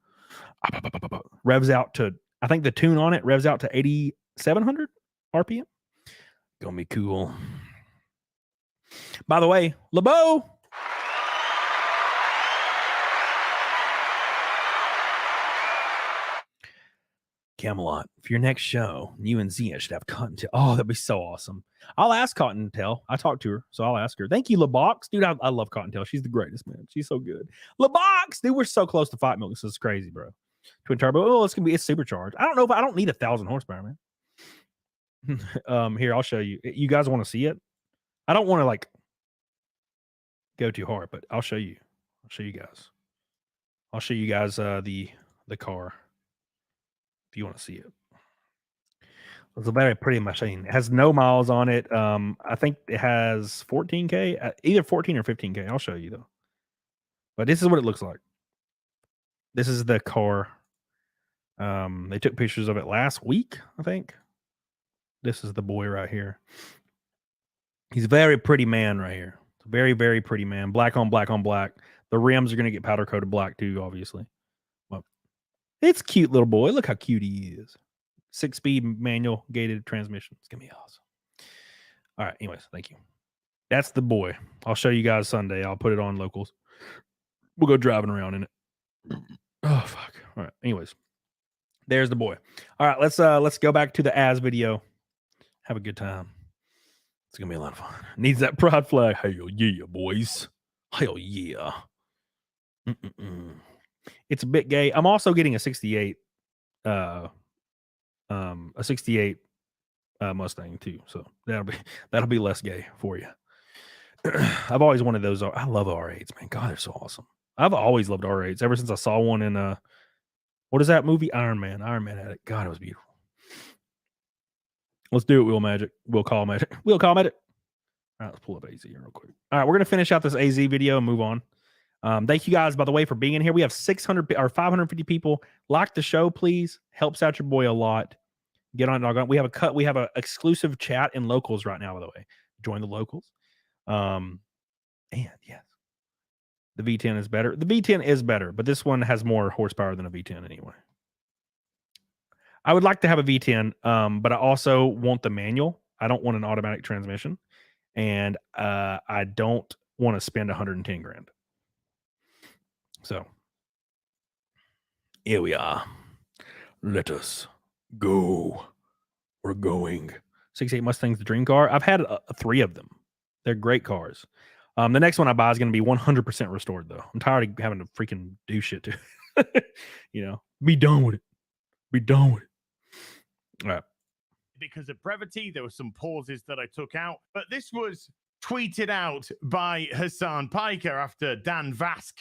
Revs out to, I think the tune on it revs out to 8,700 RPM. Gonna be cool. By the way, LeBeau. Camelot, for your next show, you and Zia should have Cottontail. Oh, that'd be so awesome. I'll ask Cottontail. I talked to her, so I'll ask her. Thank you, LeBox. Dude, I love Cottontail. She's the greatest, man. She's so good. LeBox! Dude, we're so close to Fight Milk. This is crazy, bro. Twin turbo. Oh, it's supercharged. I don't know if I don't need 1,000 horsepower, man. Here, I'll show you. You guys want to see it? I don't want to like go too hard, but I'll show you. I'll show you guys. I'll show you guys the car. If you want to see it. It's a very pretty machine. It has no miles on it. I think it has 14K, either 14 or 15K. I'll show you though. But this is what it looks like. This is the car. They took pictures of it last week, I think. This is the boy right here. He's a very pretty man right here. Very, very pretty man. Black on black on black. The rims are going to get powder coated black too, obviously. It's cute little boy. Look how cute he is. 6-speed manual gated transmission. It's going to be awesome. All right. Anyways, thank you. That's the boy. I'll show you guys Sunday. I'll put it on Locals. We'll go driving around in it. Oh, fuck. All right. Anyways, there's the boy. All right. Let's go back to the As video. Have a good time. It's going to be a lot of fun. Needs that pride flag. Hell yeah, boys. Hell yeah. It's a bit gay. I'm also getting a 68 Mustang too. So that'll be less gay for you. I've always wanted those. I love R8s, man. God, they're so awesome. I've always loved R8s ever since I saw one in what is that movie? Iron Man. Iron Man had it. God, it was beautiful. Let's do it, Will Magic. Will Call Magic. Will Call Magic. All right, let's pull up AZ real quick. All right, we're gonna finish out this AZ video and move on. Thank you guys, by the way, for being in here. We have 600 or 550 people. Like the show, please. Helps out your boy a lot. Get on it. We have a exclusive chat in locals right now, by the way. Join the locals. And yes, the V10 is better. The V10 is better, but this one has more horsepower than a V10 anyway. I would like to have a V10, but I also want the manual. I don't want an automatic transmission, and I don't want to spend 110 grand. So here we are. Let us go. We're going. 68 Mustang's the dream car. I've had 3 of them. They're great cars. The next one I buy is going to be 100% restored, though. I'm tired of having to freaking do shit to you know, be done with it. Be done with it. All right. Because of brevity, there were some pauses that I took out, but this was tweeted out by Hassan Piker after Dan Vask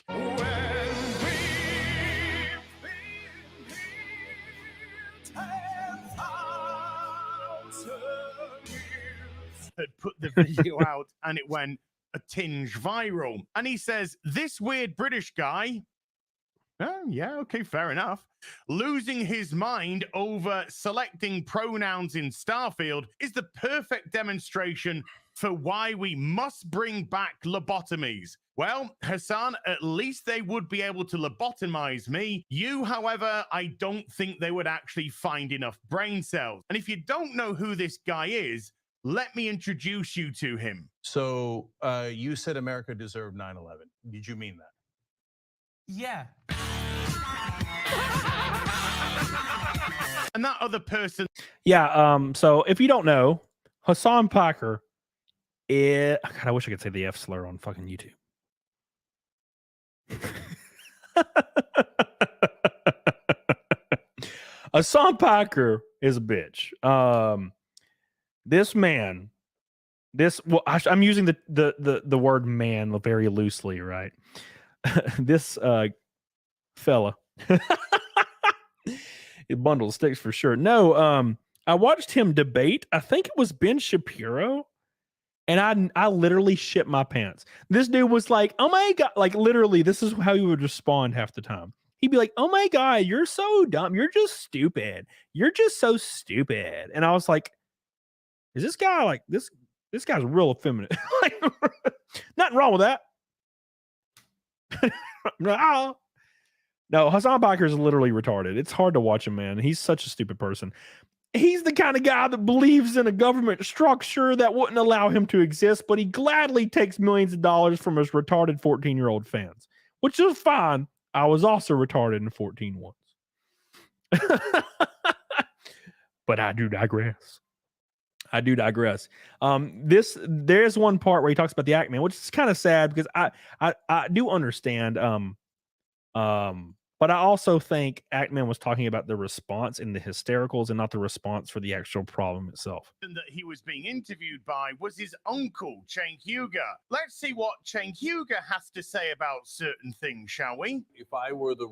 had put the video out, and it went a tinge viral. And he says, this weird British guy, oh, yeah, okay, fair enough, losing his mind over selecting pronouns in Starfield is the perfect demonstration for why we must bring back lobotomies. Well, Hassan, at least they would be able to lobotomize me. You, however, I don't think they would actually find enough brain cells. And if you don't know who this guy is, let me introduce you to him. So you said America deserved 9/11. Did you mean that? Yeah. And that other person. Yeah. So if you don't know, Hassan Piker God, I wish I could say the F slur on fucking YouTube. Hassan Piker is a bitch. This man, I'm using the word man very loosely, right? This fella, it bundles sticks for sure. No, I watched him debate. I think it was Ben Shapiro, and I literally shit my pants. This dude was like, "Oh my god!" Like literally, this is how he would respond half the time. He'd be like, "Oh my god, you're so dumb. You're just stupid. You're just so stupid." And I was like, "Is this guy like this? This guy's real effeminate." Like, nothing wrong with that. No, Hassan Piker is literally retarded. It's hard to watch him, man. He's such a stupid person. He's the kind of guy that believes in a government structure that wouldn't allow him to exist, but he gladly takes millions of dollars from his retarded 14-year-old fans, which is fine. I was also retarded in 14 once. But I do digress. There's one part where he talks about the Act Man, which is kind of sad because I do understand. But I also think Act Man was talking about the response in the hystericals and not the response for the actual problem itself. That he was being interviewed by was his uncle, Cenk Uygur. Let's see what Cenk Uygur has to say about certain things, shall we? If I were the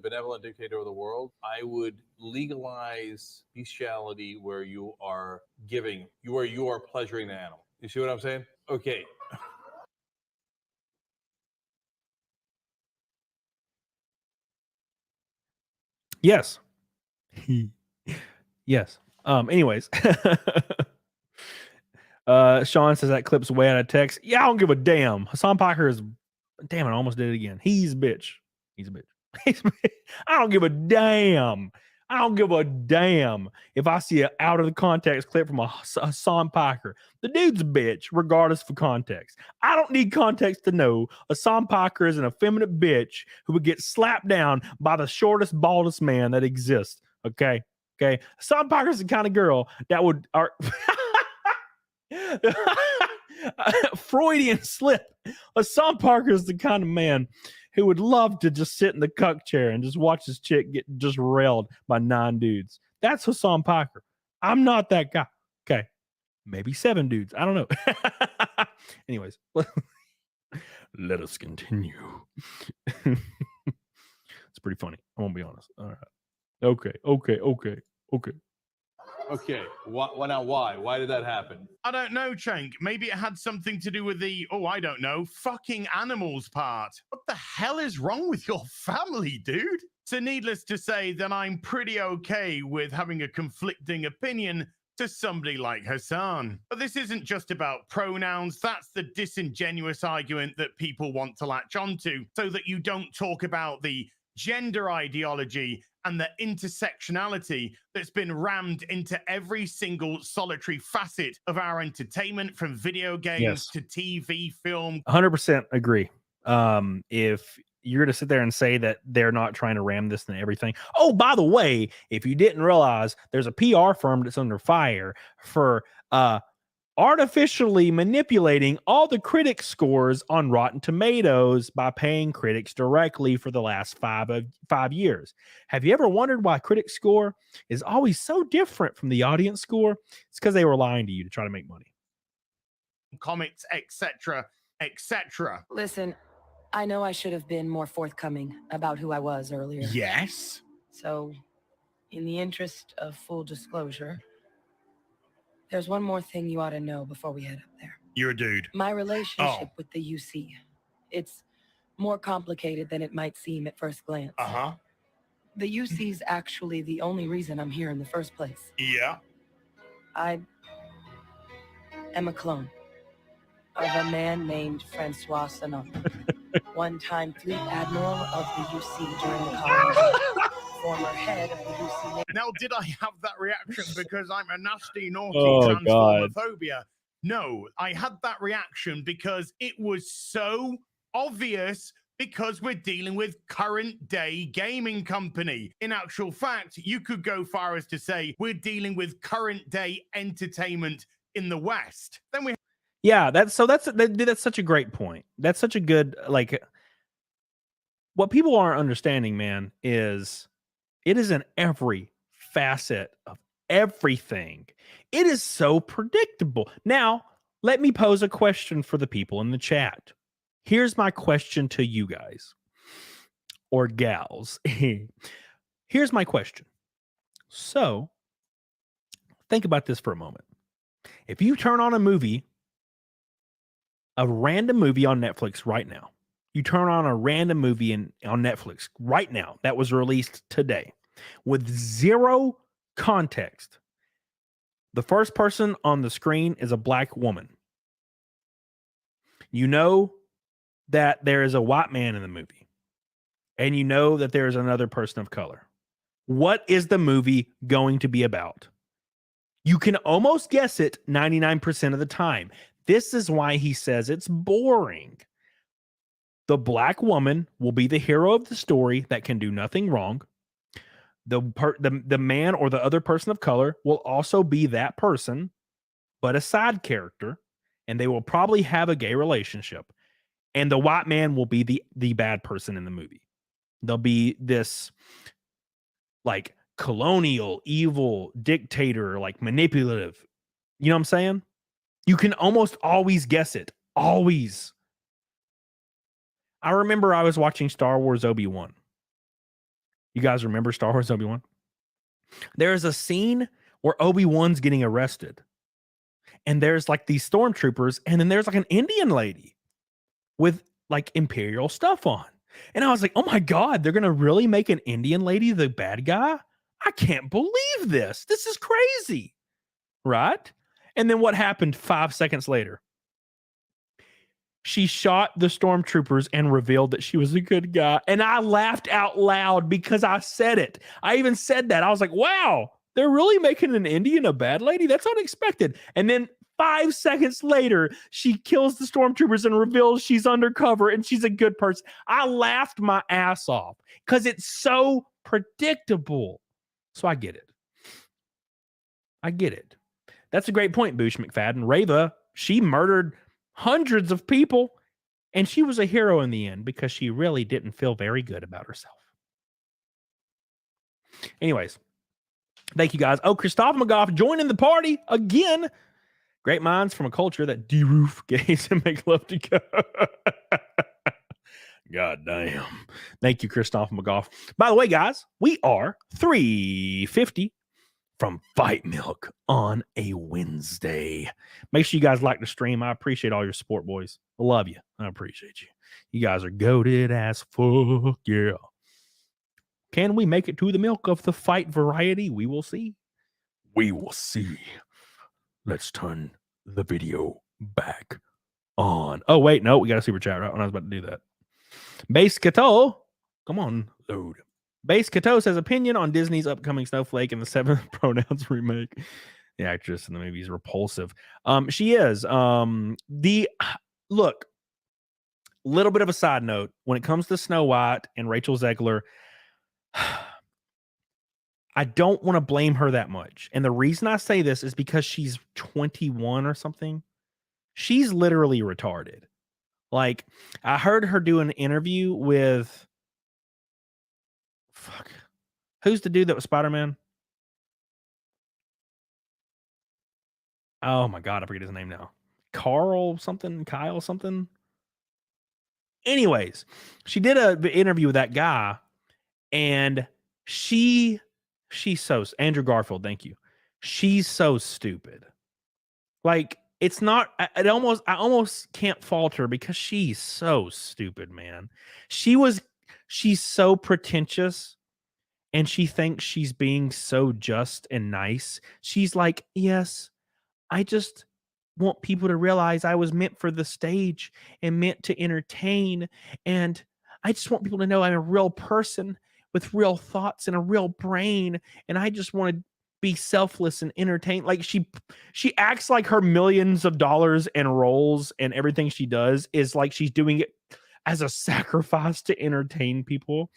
benevolent dictator of the world, I would legalize bestiality where you are pleasuring the animal. You see what I'm saying? Okay. Yes. Yes. Anyways. Sean says that clip's way out of text. Yeah, I don't give a damn. Hassan Piker is damn it, I almost did it again. He's a bitch. I don't give a damn. I don't give a damn if I see an out of the context clip from a Hassan Piker. The dude's a bitch, regardless of context. I don't need context to know Hassan Piker is an effeminate bitch who would get slapped down by the shortest, baldest man that exists. Okay? Hassan Piker's the kind of girl that would... Freudian slip. Hassan Piker is the kind of man who would love to just sit in the cuck chair and just watch his chick get just railed by 9 dudes. That's Hassan Piker. I'm not that guy. Okay. Maybe 7 dudes. I don't know. Anyways, let us continue. It's pretty funny. I won't be honest. All right. Okay. Okay. Why? Why did that happen? I don't know, Cenk. Maybe it had something to do with the, I don't know, fucking animals part. What the hell is wrong with your family, dude? So needless to say that I'm pretty okay with having a conflicting opinion to somebody like Hassan. But this isn't just about pronouns. That's the disingenuous argument that people want to latch onto so that you don't talk about the gender ideology and the intersectionality that's been rammed into every single solitary facet of our entertainment, from video games to TV, film. 100% agree. If you're to sit there and say that they're not trying to ram this into everything. Oh, by the way, if you didn't realize, there's a PR firm that's under fire for artificially manipulating all the critic scores on Rotten Tomatoes by paying critics directly for the last 5 years. Have you ever wondered why critic score is always so different from the audience score? It's because they were lying to you to try to make money. Comics, etc., etc. Listen, I know I should have been more forthcoming about who I was earlier. Yes. So, in the interest of full disclosure, there's one more thing you ought to know before we head up there. You're a dude. My relationship with the UC. It's more complicated than it might seem at first glance. Uh-huh. The UC's actually the only reason I'm here in the first place. Yeah. I am a clone of a man named Francois Sanon, one-time fleet admiral of the UC during the colony, former head of the UC. Now, did I have that reaction because I'm a nasty, naughty transformophobia? No, I had that reaction because it was so obvious, because we're dealing with current day gaming company. In actual fact, you could go far as to say we're dealing with current day entertainment in the West. Then we that's such a great point. That's such a good, like, what people aren't understanding, man, is it is in every facet of everything. It is so predictable. Now, let me pose a question for the people in the chat. Here's my question to you guys, or gals. Here's my question. So, think about this for a moment. If you turn on a random movie on Netflix right now, you turn on a random movie on Netflix right now that was released today with zero context. The first person on the screen is a black woman. You know that there is a white man in the movie, and you know that there is another person of color. What is the movie going to be about? You can almost guess it 99% of the time. This is why he says it's boring. The black woman will be the hero of the story that can do nothing wrong. The man or the other person of color will also be that person, but a side character, and they will probably have a gay relationship. And the white man will be the bad person in the movie. They'll be this, like, colonial, evil dictator, like manipulative. You know what I'm saying? You can almost always guess it. Always. I remember I was watching Star Wars Obi-Wan. You guys remember Star Wars Obi-Wan? There is a scene where Obi-Wan's getting arrested. And there's like these stormtroopers, and then there's like an Indian lady with like Imperial stuff on. And I was like, oh my God, they're going to really make an Indian lady the bad guy? I can't believe this. This is crazy. Right? And then what happened 5 seconds later? She shot the stormtroopers and revealed that she was a good guy. And I laughed out loud because I said it. I even said that. I was like, wow, they're really making an Indian a bad lady? That's unexpected. And then 5 seconds later, she kills the stormtroopers and reveals she's undercover and she's a good person. I laughed my ass off because it's so predictable. So I get it. I get it. That's a great point, Boosh McFadden. Reva, she murdered hundreds of people, and she was a hero in the end because she really didn't feel very good about herself. Anyways, thank you guys. Oh, Christoph McGough joining the party again. Great minds from a culture that de-roof gays and make love to go. God damn. Thank you, Christoph McGough. By the way, guys, we are 350 from Fight Milk on a Wednesday. Make sure you guys like the stream. I appreciate all your support, boys. I love you. I appreciate you. You guys are goated as fuck. Yeah. Can we make it to the milk of the fight variety? We will see. We will see. Let's turn the video back on. Oh, wait. No, we got a super chat right when I was about to do that. Base Cato. Come on, load. Base Cato says opinion on Disney's upcoming Snowflake and the 7th Pronouns remake. The actress in the movie is repulsive. She is. Look, little bit of a side note when it comes to Snow White and Rachel Zegler. I don't want to blame her that much. And the reason I say this is because she's 21 or something. She's literally retarded. Like, I heard her do an interview with who's the dude that was Spider-Man? Oh my God, I forget his name now. Kyle something. Anyways, she did an interview with that guy, and she's so Andrew Garfield, thank you. She's so stupid. Like, it's not, I almost can't fault her because she's so stupid, man. She's so pretentious, and she thinks she's being so just and nice. She's like, yes, I just want people to realize I was meant for the stage and meant to entertain. And I just want people to know I'm a real person with real thoughts and a real brain. And I just want to be selfless and entertain. Like, she acts like her millions of dollars and roles and everything she does is like she's doing it as a sacrifice to entertain people.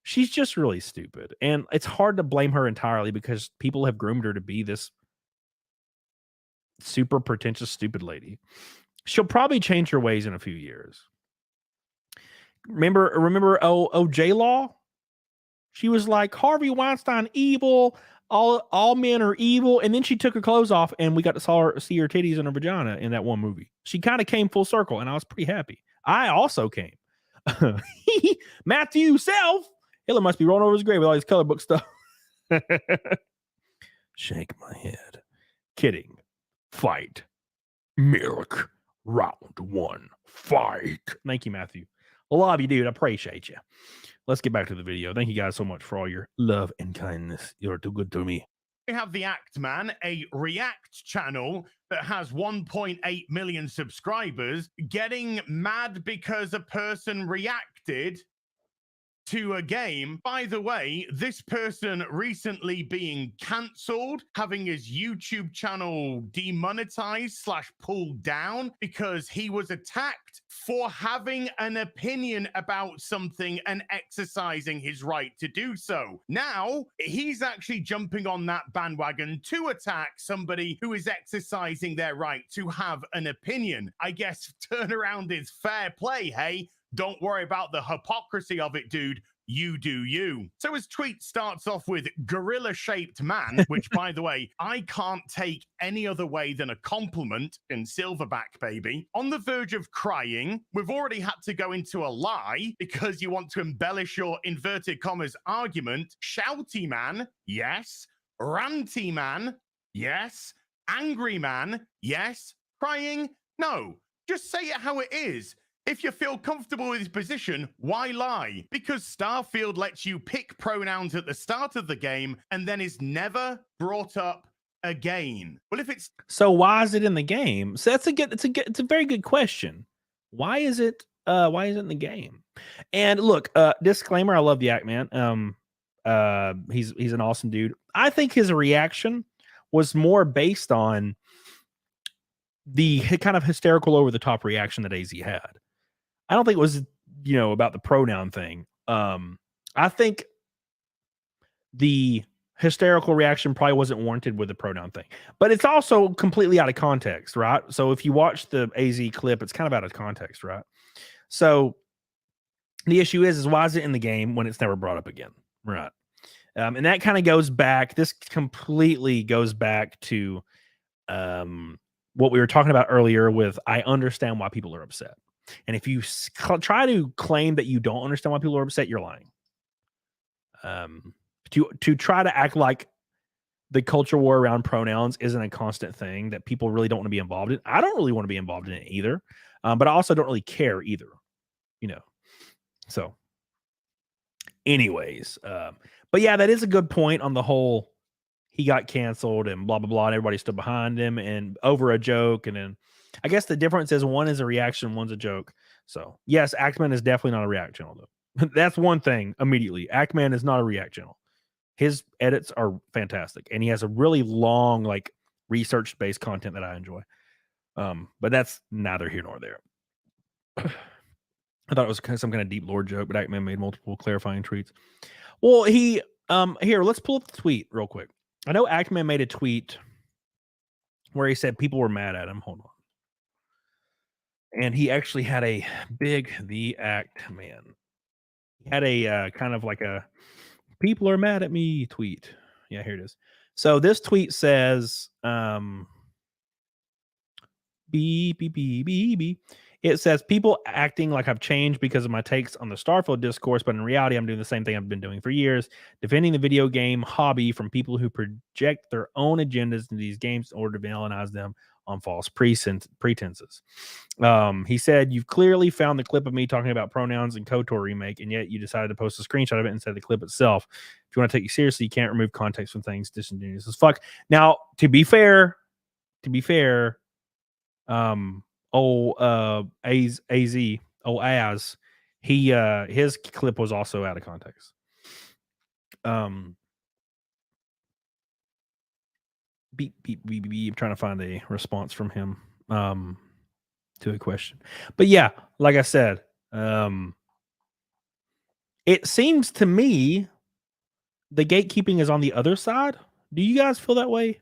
She's just really stupid. And it's hard to blame her entirely because people have groomed her to be this super pretentious, stupid lady. She'll probably change her ways in a few years. Remember J Law? She was like, Harvey Weinstein evil, all men are evil, and then she took her clothes off and we got to see her titties and her vagina in that one movie. She kind of came full circle, and I was pretty happy. I also came. Matthew Self. Hitler must be rolling over his grave with all these color book stuff. Shake my head. Kidding. Fight. Milk. Round 1. Fight. Thank you, Matthew. I love you, dude. I appreciate you. Let's get back to the video. Thank you guys so much for all your love and kindness. You're too good to me. We have The Act Man, a React channel that has 1.8 million subscribers, getting mad because a person reacted to a game. By the way, this person recently being cancelled, having his YouTube channel demonetized / pulled down because he was attacked for having an opinion about something and exercising his right to do so. Now, he's actually jumping on that bandwagon to attack somebody who is exercising their right to have an opinion. I guess turnaround is fair play, hey? Don't worry about the hypocrisy of it, dude. You do you. So his tweet starts off with gorilla-shaped man, which, by the way, I can't take any other way than a compliment in Silverback, baby. On the verge of crying, we've already had to go into a lie because you want to embellish your inverted commas argument. Shouty man, yes. Ranty man, yes. Angry man, yes. Crying, no. Just say it how it is. If you feel comfortable with his position, why lie? Because Starfield lets you pick pronouns at the start of the game and then is never brought up again. Well, if it's so, why is it in the game? So it's a very good question. Why is it in the game? And look, disclaimer: I love the Act Man. He's an awesome dude. I think his reaction was more based on the kind of hysterical, over the top reaction that AZ had. I don't think it was, about the pronoun thing. I think the hysterical reaction probably wasn't warranted with the pronoun thing, but it's also completely out of context, right? So if you watch the AZ clip, it's kind of out of context, right? So the issue is why is it in the game when it's never brought up again, right? And that kind of goes back. This completely goes back to what we were talking about earlier with I understand why people are upset. And if you try to claim that you don't understand why people are upset, you're lying. To try to act like the culture war around pronouns isn't a constant thing that people really don't want to be involved in. I don't really want to be involved in it either, but I also don't really care either, you know. So, anyways, but yeah, that is a good point on the whole. He got canceled and blah blah blah, and everybody stood behind him and over a joke, and then I guess the difference is one is a reaction, one's a joke. So yes, Actman is definitely not a React channel though. That's one thing immediately. Actman is not a React channel. His edits are fantastic, and he has a really long, like, research-based content that I enjoy. But that's neither here nor there. I thought it was some kind of deep lore joke, but Actman made multiple clarifying tweets. Well, he here, let's pull up the tweet real quick. I know Actman made a tweet where he said people were mad at him. Hold on. And he actually had a big the Actman. He had a kind of like a people are mad at me tweet. Yeah, here it is. So this tweet says, it says people acting like I've changed because of my takes on the Starfield discourse, but in reality, I'm doing the same thing I've been doing for years, defending the video game hobby from people who project their own agendas into these games in order to villainize them on false pretenses. He said, you've clearly found the clip of me talking about pronouns and KOTOR remake, and yet you decided to post a screenshot of it instead of the clip itself. If you want to take you seriously, you can't remove context from things disingenuous as fuck. Now, to be fair, Az, he his clip was also out of context. Beep, I'm trying to find a response from him to a question. But yeah, like I said, it seems to me the gatekeeping is on the other side. Do you guys feel that way?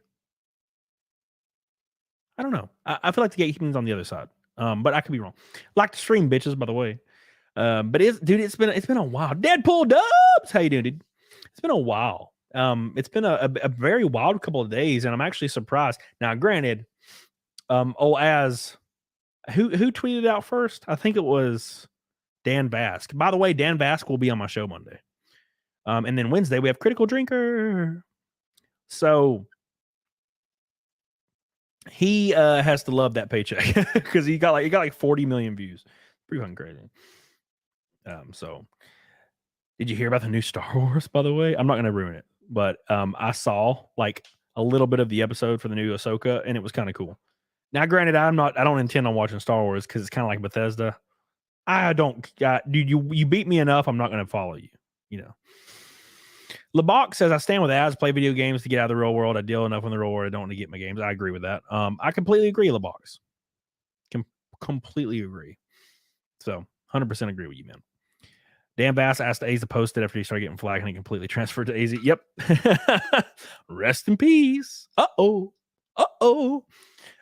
I don't know. I feel like the gatekeeping is on the other side. But I could be wrong. Like the stream, bitches, by the way. But it's been a while. Deadpool Dubs, how you doing, dude? It's been a while. It's been a very wild couple of days, and I'm actually surprised. Now, granted, Az, who tweeted out first? I think it was Dan Bask. By the way, Dan Bask will be on my show Monday. And then Wednesday we have Critical Drinker. So he has to love that paycheck because he got like 40 million views. Pretty fucking crazy. So did you hear about the new Star Wars, by the way? I'm not gonna ruin it, but I saw like a little bit of the episode for the new Ahsoka, and it was kind of cool. Now, granted, I don't intend on watching Star Wars because it's kind of like Bethesda. Dude, you beat me enough. I'm not gonna follow you. You know. LeBach says, I stand with Az, play video games to get out of the real world. I deal enough in the real world. I don't want to get my games. I agree with that. I completely agree, LeBach. Completely agree. So 100% agree with you, man. Dan Bass asked Az to post it after he started getting flagged, and he completely transferred to AZ. Yep. Rest in peace.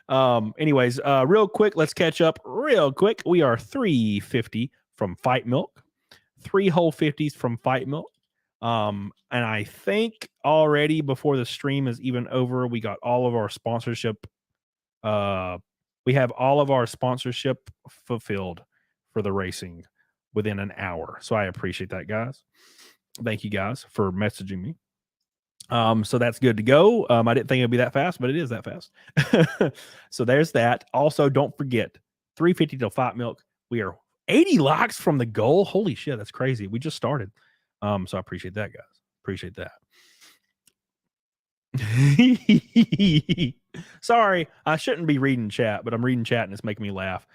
Anyways, real quick, let's catch up real quick. We are 350 from Fight Milk. 3 whole 50s from Fight Milk. And I think already before the stream is even over, we got all of our sponsorship. We have all of our sponsorship fulfilled for the racing within an hour. So I appreciate that, guys. Thank you guys for messaging me. So that's good to go. I didn't think it'd be that fast, but it is that fast. So there's that. Also, don't forget 350 till Fight Milk. We are 80 likes from the goal. Holy shit, that's crazy. We just started. So I appreciate that, guys. Appreciate that. Sorry, I shouldn't be reading chat, but I'm reading chat and it's making me laugh.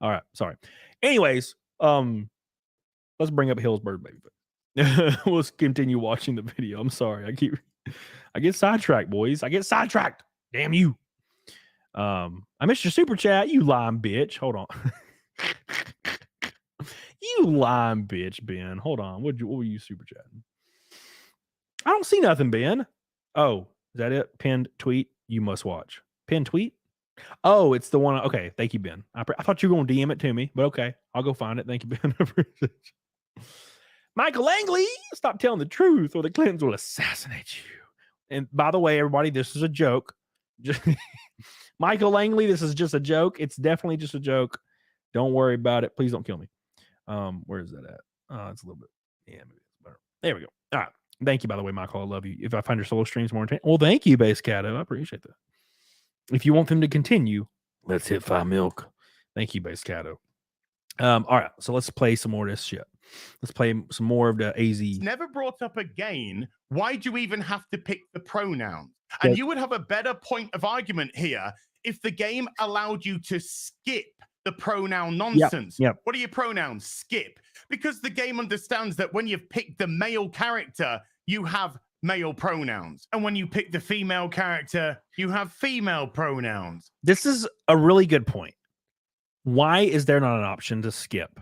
All right, sorry. Anyways, let's bring up Hillsburg Babyface. Let's continue watching the video. I'm sorry. I get sidetracked, boys. I get sidetracked. Damn you. I missed your super chat, you lying bitch. Hold on. You lying bitch, Ben. Hold on. What were you super chatting? I don't see nothing, Ben. Oh, is that it? Pinned tweet you must watch. Pinned tweet? Oh, it's the one. Okay, thank you, Ben. I thought you were going to DM it to me, but okay. I'll go find it. Thank you, Ben. Michael Langley, stop telling the truth or the Clintons will assassinate you. And by the way, everybody, this is a joke. Michael Langley, this is just a joke. It's definitely just a joke. Don't worry about it. Please don't kill me. Where is that at? It's a little bit. Yeah, maybe it's better. There we go. All right. Thank you, by the way, Michael. I love you. If I find your solo streams more entertaining, well, thank you, Base Cato. I appreciate that. If you want them to continue, let's hit 5 milk. Thank you, Base Cato. All right, so let's play some more of this shit. Let's play some more of the AZ. It's never brought up again. Why do you even have to pick the pronouns? And you would have a better point of argument here if the game allowed you to skip the pronoun nonsense. Yep. What are your pronouns? Skip. Because the game understands that when you've picked the male character, you have male pronouns. And when you pick the female character, you have female pronouns. This is a really good point. Why is there not an option to skip?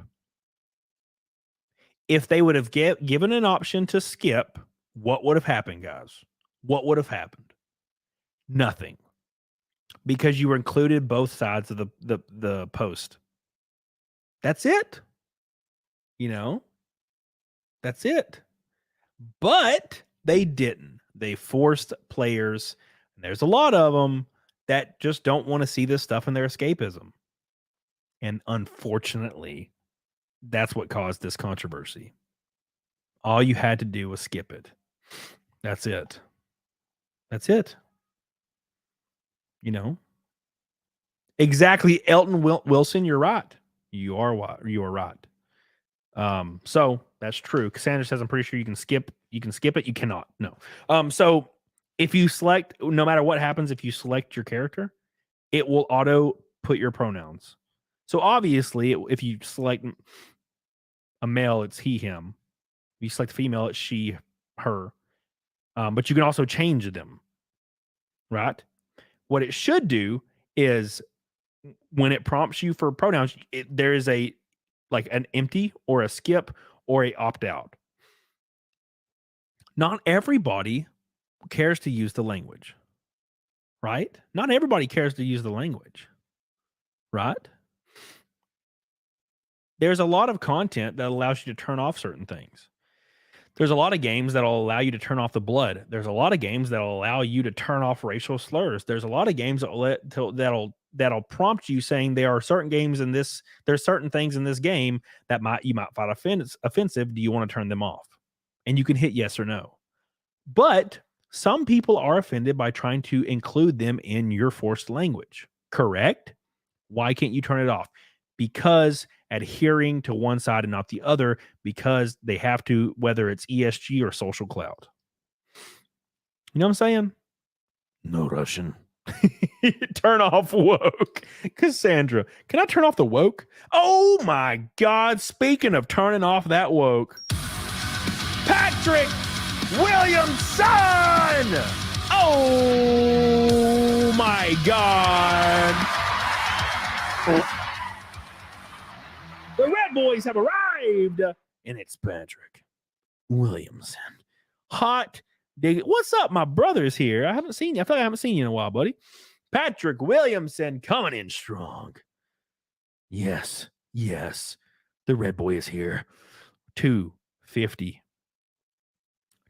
If they would have given an option to skip, what would have happened, guys? What would have happened? Nothing. Because you were included both sides of the post. That's it. You know? That's it. But they didn't. They forced players, and there's a lot of them that just don't want to see this stuff in their escapism. And unfortunately, that's what caused this controversy. All you had to do was skip it. That's it. That's it. You know? Exactly. Elton Wilson, you're right. You are right. So that's true. Cassandra says, I'm pretty sure you can skip it. You cannot. No. So if you select, no matter what happens, if you select your character, it will auto put your pronouns. So obviously, if you select a male, it's he, him. If you select a female, it's she, her. But you can also change them, right? What it should do is when it prompts you for pronouns, there is an empty or a skip or a opt out. Not everybody cares to use the language, right? Not everybody cares to use the language, right? There's a lot of content that allows you to turn off certain things. There's a lot of games that'll allow you to turn off the blood. There's a lot of games that'll allow you to turn off racial slurs. There's a lot of games that'll prompt you saying there are certain games in this. There's certain things in this game that you might find offensive. Do you want to turn them off? And you can hit yes or no. But some people are offended by trying to include them in your forced language. Correct? Why can't you turn it off? Because adhering to one side and not the other, because they have to, whether it's ESG or social cloud. You know what I'm saying? No Russian. Turn off woke. Cassandra, can I turn off the woke? Oh my God. Speaking of turning off that woke, Patrick Williamson. Oh my God. The Red Boys have arrived, and it's Patrick Williamson. Hot dig. What's up, my brother's here? I haven't seen you. I feel like I haven't seen you in a while, buddy. Patrick Williamson coming in strong. Yes. The Red Boy is here. 250.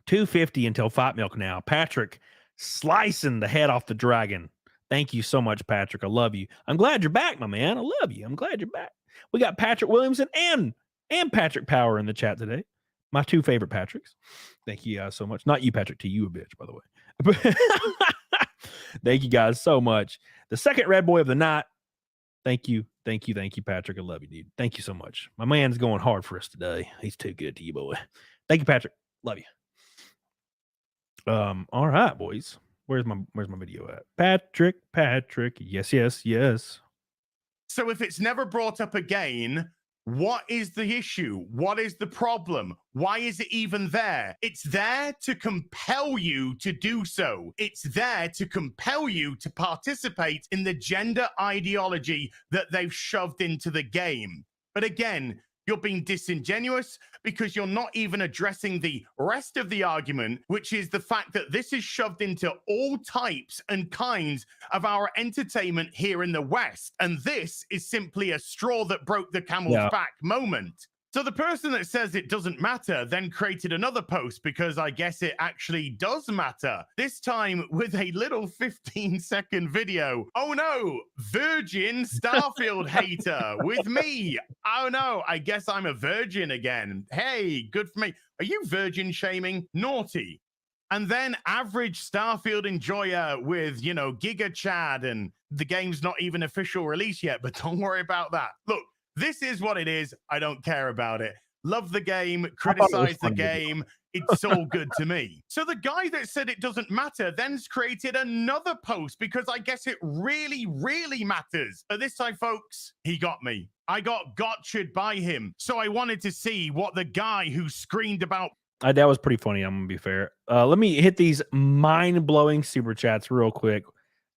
250 until Fight Milk now. Patrick slicing the head off the dragon. Thank you so much, Patrick. I love you. I'm glad you're back, my man. I love you. I'm glad you're back. We got Patrick Williamson and Patrick Power in the chat today. My two favorite Patricks. Thank you guys so much. Not you, Patrick. To you, a bitch, by the way. Thank you guys so much. The second Red Boy of the night. Thank you, Patrick. I love you, dude. Thank you so much. My man's going hard for us today. He's too good to you, boy. Thank you, Patrick. Love you. All right, boys. Where's my video at? Patrick. Yes. So if it's never brought up again, what is the issue? What is the problem? Why is it even there? It's there to compel you to do so. It's there to compel you to participate in the gender ideology that they've shoved into the game. But again, you're being disingenuous because you're not even addressing the rest of the argument, which is the fact that this is shoved into all types and kinds of our entertainment here in the West. And this is simply a straw that broke the camel's back moment. So the person that says it doesn't matter then created another post because I guess it actually does matter. This time with a little 15-second video. Oh no, virgin Starfield hater with me. Oh no, I guess I'm a virgin again. Hey, good for me. Are you virgin shaming? Naughty. And then average Starfield enjoyer with, you know, Giga Chad, and the game's not even official release yet, but don't worry about that. Look, this is what it is. I don't care about it. Love the game, criticize the game. It's all good to me. So the guy that said it doesn't matter then's created another post because I guess it really, really matters. But this time, folks, he got me. I got gotcha'd by him. So I wanted to see what the guy who screamed about. That was pretty funny. I'm going to be fair. Let me hit these mind-blowing super chats real quick.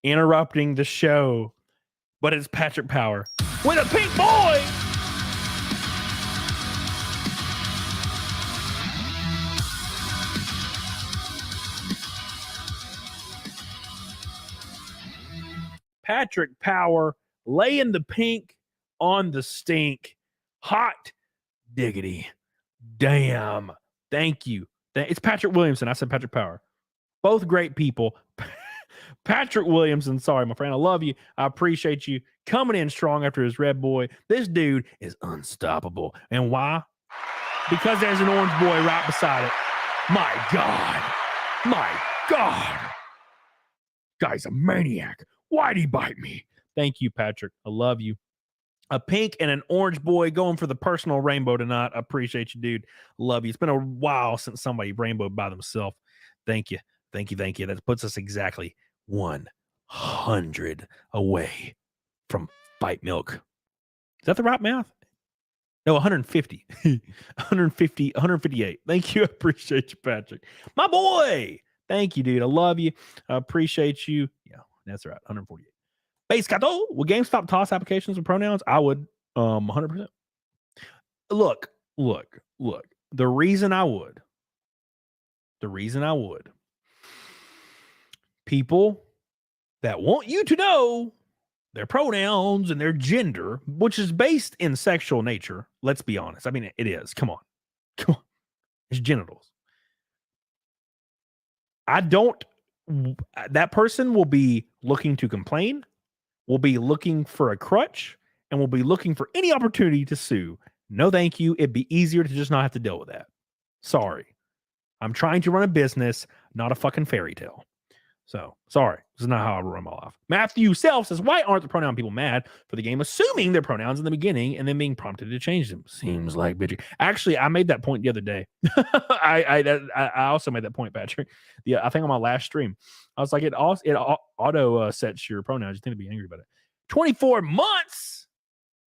Interrupting the show. But it's Patrick Power with a pink boy. Patrick Power laying the pink on the stink. Hot diggity. Damn. Thank you. It's Patrick Williamson. I said Patrick Power. Both great people. Patrick Williamson, sorry, my friend. I love you. I appreciate you coming in strong after his red boy. This dude is unstoppable. And why? Because there's an orange boy right beside it. My God. My God. Guy's a maniac. Why'd he bite me? Thank you, Patrick. I love you. A pink and an orange boy going for the personal rainbow tonight. I appreciate you, dude. Love you. It's been a while since somebody rainbowed by themselves. Thank you. Thank you. Thank you. That puts us exactly 100 away from Fight Milk. Is that the right math? No, 150. 150, 158. Thank you. I appreciate you, Patrick. My boy. Thank you, dude. I love you. I appreciate you. Yeah, that's right. 148. Base Cato, would GameStop toss applications with pronouns? I would 100%. Look. The reason I would, people that want you to know their pronouns and their gender, which is based in sexual nature. Let's be honest. I mean, it is. Come on. It's genitals. That person will be looking to complain, will be looking for a crutch, and will be looking for any opportunity to sue. No, thank you. It'd be easier to just not have to deal with that. Sorry. I'm trying to run a business, not a fucking fairy tale. So, sorry. This is not how I run my life. Matthew Self says, why aren't the pronoun people mad for the game assuming their pronouns in the beginning and then being prompted to change them? Seems like bitchy. Actually, I made that point the other day. I also made that point, Patrick. Yeah, I think on my last stream. I was like, it auto sets your pronouns. You tend to be angry about it. 24 months?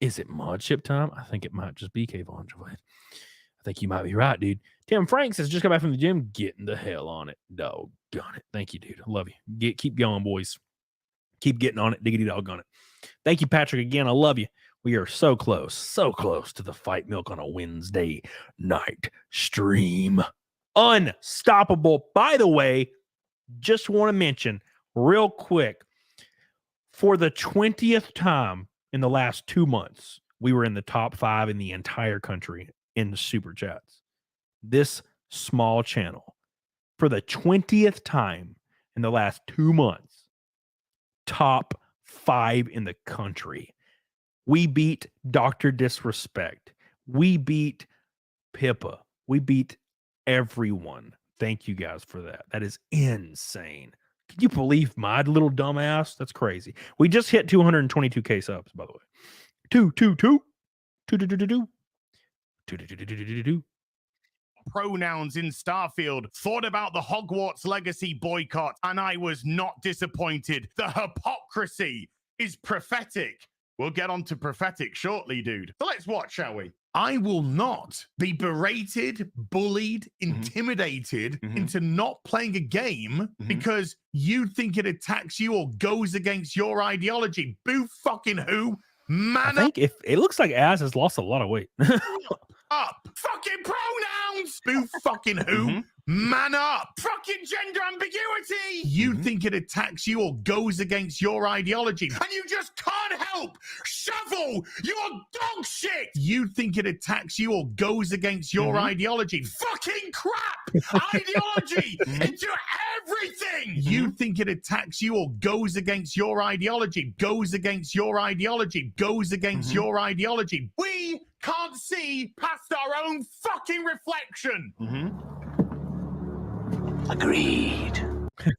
Is it mod ship time? I think it might just be Kayvon Javed. I think you might be right, dude. Tim Frank says, just got back from the gym, getting the hell on it. Doggone it. Thank you, dude. I love you. Keep going, boys. Keep getting on it. Diggity doggone it. Thank you, Patrick, again. I love you. We are so close to the Fight Milk on a Wednesday night stream. Unstoppable. By the way, just want to mention real quick, for the 20th time in the last 2 months, we were in the top 5 in the entire country in the super chats. This small channel, for the 20th time in the last 2 months, top 5 in the country. We beat Dr. Disrespect. We beat Pippa. We beat everyone. Thank you guys for that. That is insane. Can you believe my little dumbass? That's crazy. We just hit 222K subs, by the way. 222. Pronouns in Starfield, thought about the Hogwarts Legacy boycott, and I was not disappointed. The hypocrisy is prophetic. We'll get on to prophetic shortly, dude. So let's watch, shall we? I will not be berated, bullied, intimidated into not playing a game because you think it attacks you or goes against your ideology. Boo fucking who? Man, I think if it looks like Az has lost a lot of weight. up. Fucking pronouns. Boo fucking who? Man up! Fucking gender ambiguity! You think it attacks you or goes against your ideology, and you just can't help shovel your dog shit! You think it attacks you or goes against your ideology. Fucking crap! Ideology into everything! You think it attacks you or goes against your ideology, goes against your ideology, goes against your ideology. We can't see past our own fucking reflection. Agreed.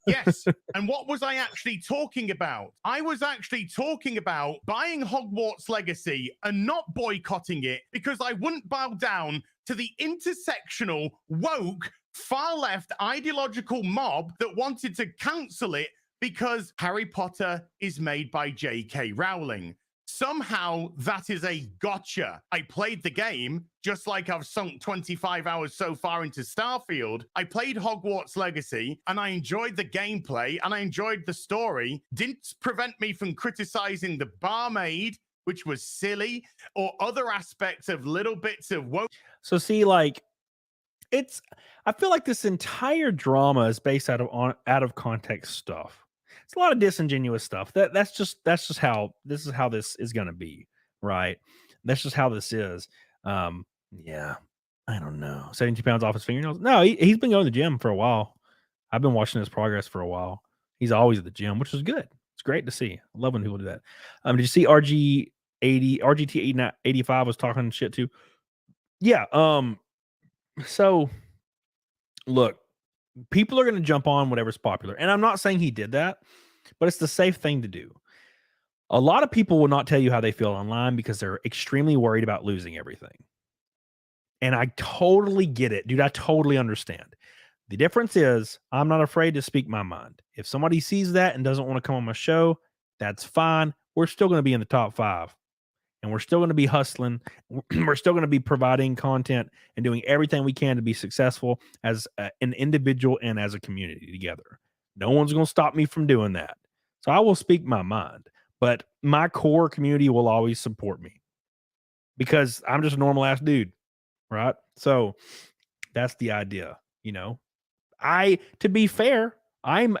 Yes. And what was I actually talking about? I was actually talking about buying Hogwarts Legacy and not boycotting it because I wouldn't bow down to the intersectional, woke, far left ideological mob that wanted to cancel it because Harry Potter is made by J.K. Rowling. Somehow that is a gotcha. I played the game, just like I've sunk 25 hours so far into Starfield. I played Hogwarts Legacy and I enjoyed the gameplay and I enjoyed the story. Didn't prevent me from criticizing the barmaid, which was silly, or other aspects of little bits of woke. So see, like, I feel like this entire drama is based out of context stuff. It's a lot of disingenuous stuff. That's just how this is going to be, right? That's just how this is. Yeah, I don't know. 70 pounds off his fingernails. No, he's been going to the gym for a while. I've been watching his progress for a while. He's always at the gym, which is good. It's great to see. I love when people do that. Did you see RGT 85 was talking shit too? Yeah. So look, people are going to jump on whatever's popular. And I'm not saying he did that, but it's the safe thing to do. A lot of people will not tell you how they feel online because they're extremely worried about losing everything. And I totally get it, dude. I totally understand. The difference is I'm not afraid to speak my mind. If somebody sees that and doesn't want to come on my show, that's fine. We're still going to be in the top 5. And we're still going to be hustling. We're still going to be providing content and doing everything we can to be successful as an individual and as a community together. No one's going to stop me from doing that. So I will speak my mind, but my core community will always support me because I'm just a normal ass dude, right? So that's the idea, you know. To be fair, I'm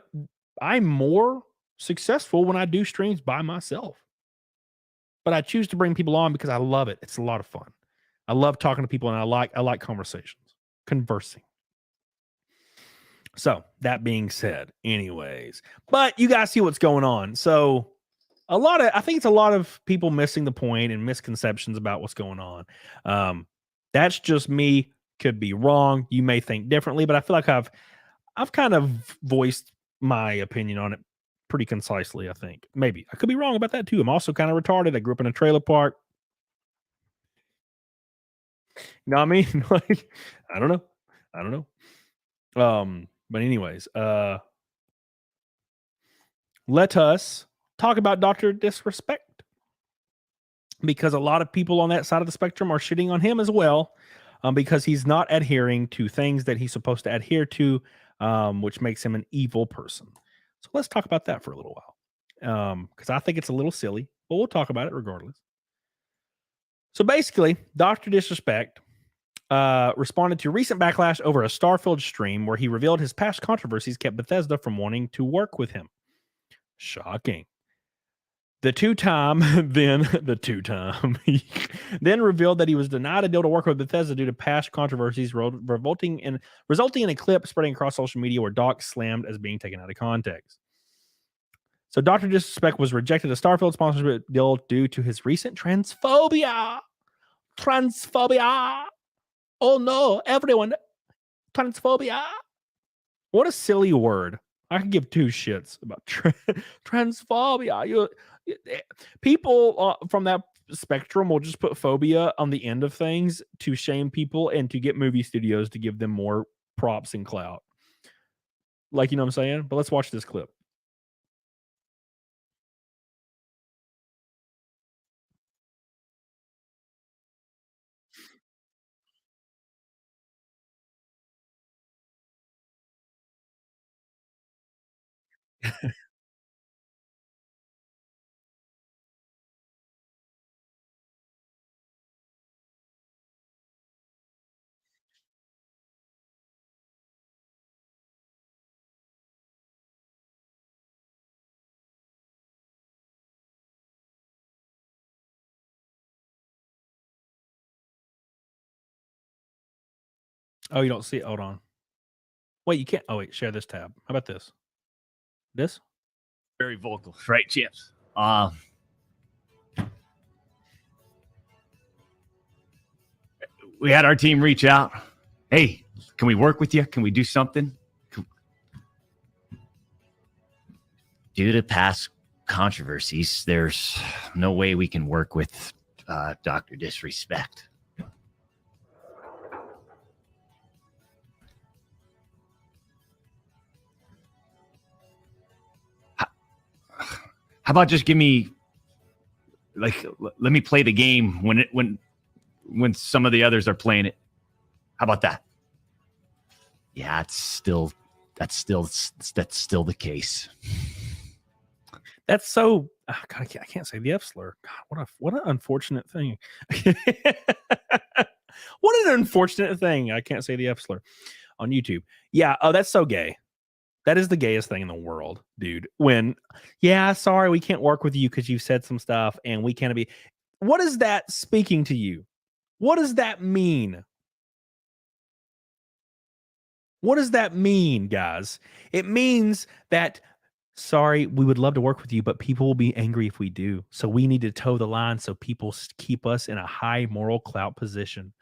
more successful when I do streams by myself. But I choose to bring people on because I love it. It's a lot of fun. I love talking to people and I like conversations, conversing. So that being said, anyways, but you guys see what's going on. So I think it's a lot of people missing the point and misconceptions about what's going on. That's just me. Could be wrong. You may think differently, but I feel like I've kind of voiced my opinion on it pretty concisely, I think. Maybe. I could be wrong about that too. I'm also kind of retarded. I grew up in a trailer park. You know what I mean? Like, I don't know. But anyways, let us talk about Dr. Disrespect. Because a lot of people on that side of the spectrum are shitting on him as well. Because he's not adhering to things that he's supposed to adhere to, which makes him an evil person. So let's talk about that for a little while. Because I think it's a little silly, but we'll talk about it regardless. So basically, Dr. Disrespect responded to recent backlash over a Starfield stream where he revealed his past controversies kept Bethesda from wanting to work with him. Shocking. The two-time then revealed that he was denied a deal to work with Bethesda due to past controversies resulting in a clip spreading across social media where Doc slammed as being taken out of context. So Dr. Disrespect was rejected a Starfield sponsorship deal due to his recent transphobia. Transphobia. Oh no, everyone. Transphobia. What a silly word. I could give two shits about transphobia. People from that spectrum will just put phobia on the end of things to shame people and to get movie studios to give them more props and clout. Like, you know what I'm saying? But let's watch this clip. Oh, you don't see it? Hold on. Wait, you can't. Oh, wait. Share this tab. How about this? This? Very vocal, right, Chips? We had our team reach out. Hey, can we work with you? Can we do something? Due to past controversies, there's no way we can work with Dr. Disrespect. How about just give me, like, let me play the game when some of the others are playing it. How about that? Yeah, that's still the case. That's so. Oh, God, I can't say the F slur. God, what an unfortunate thing. What an unfortunate thing. I can't say the F slur on YouTube. Yeah. Oh, that's so gay. That is the gayest thing in the world, dude. When, yeah, sorry, we can't work with you because you said some stuff and we can't be. What is that speaking to you? What does that mean? What does that mean, guys? It means that, sorry, we would love to work with you, but people will be angry if we do. So we need to toe the line so people keep us in a high moral clout position.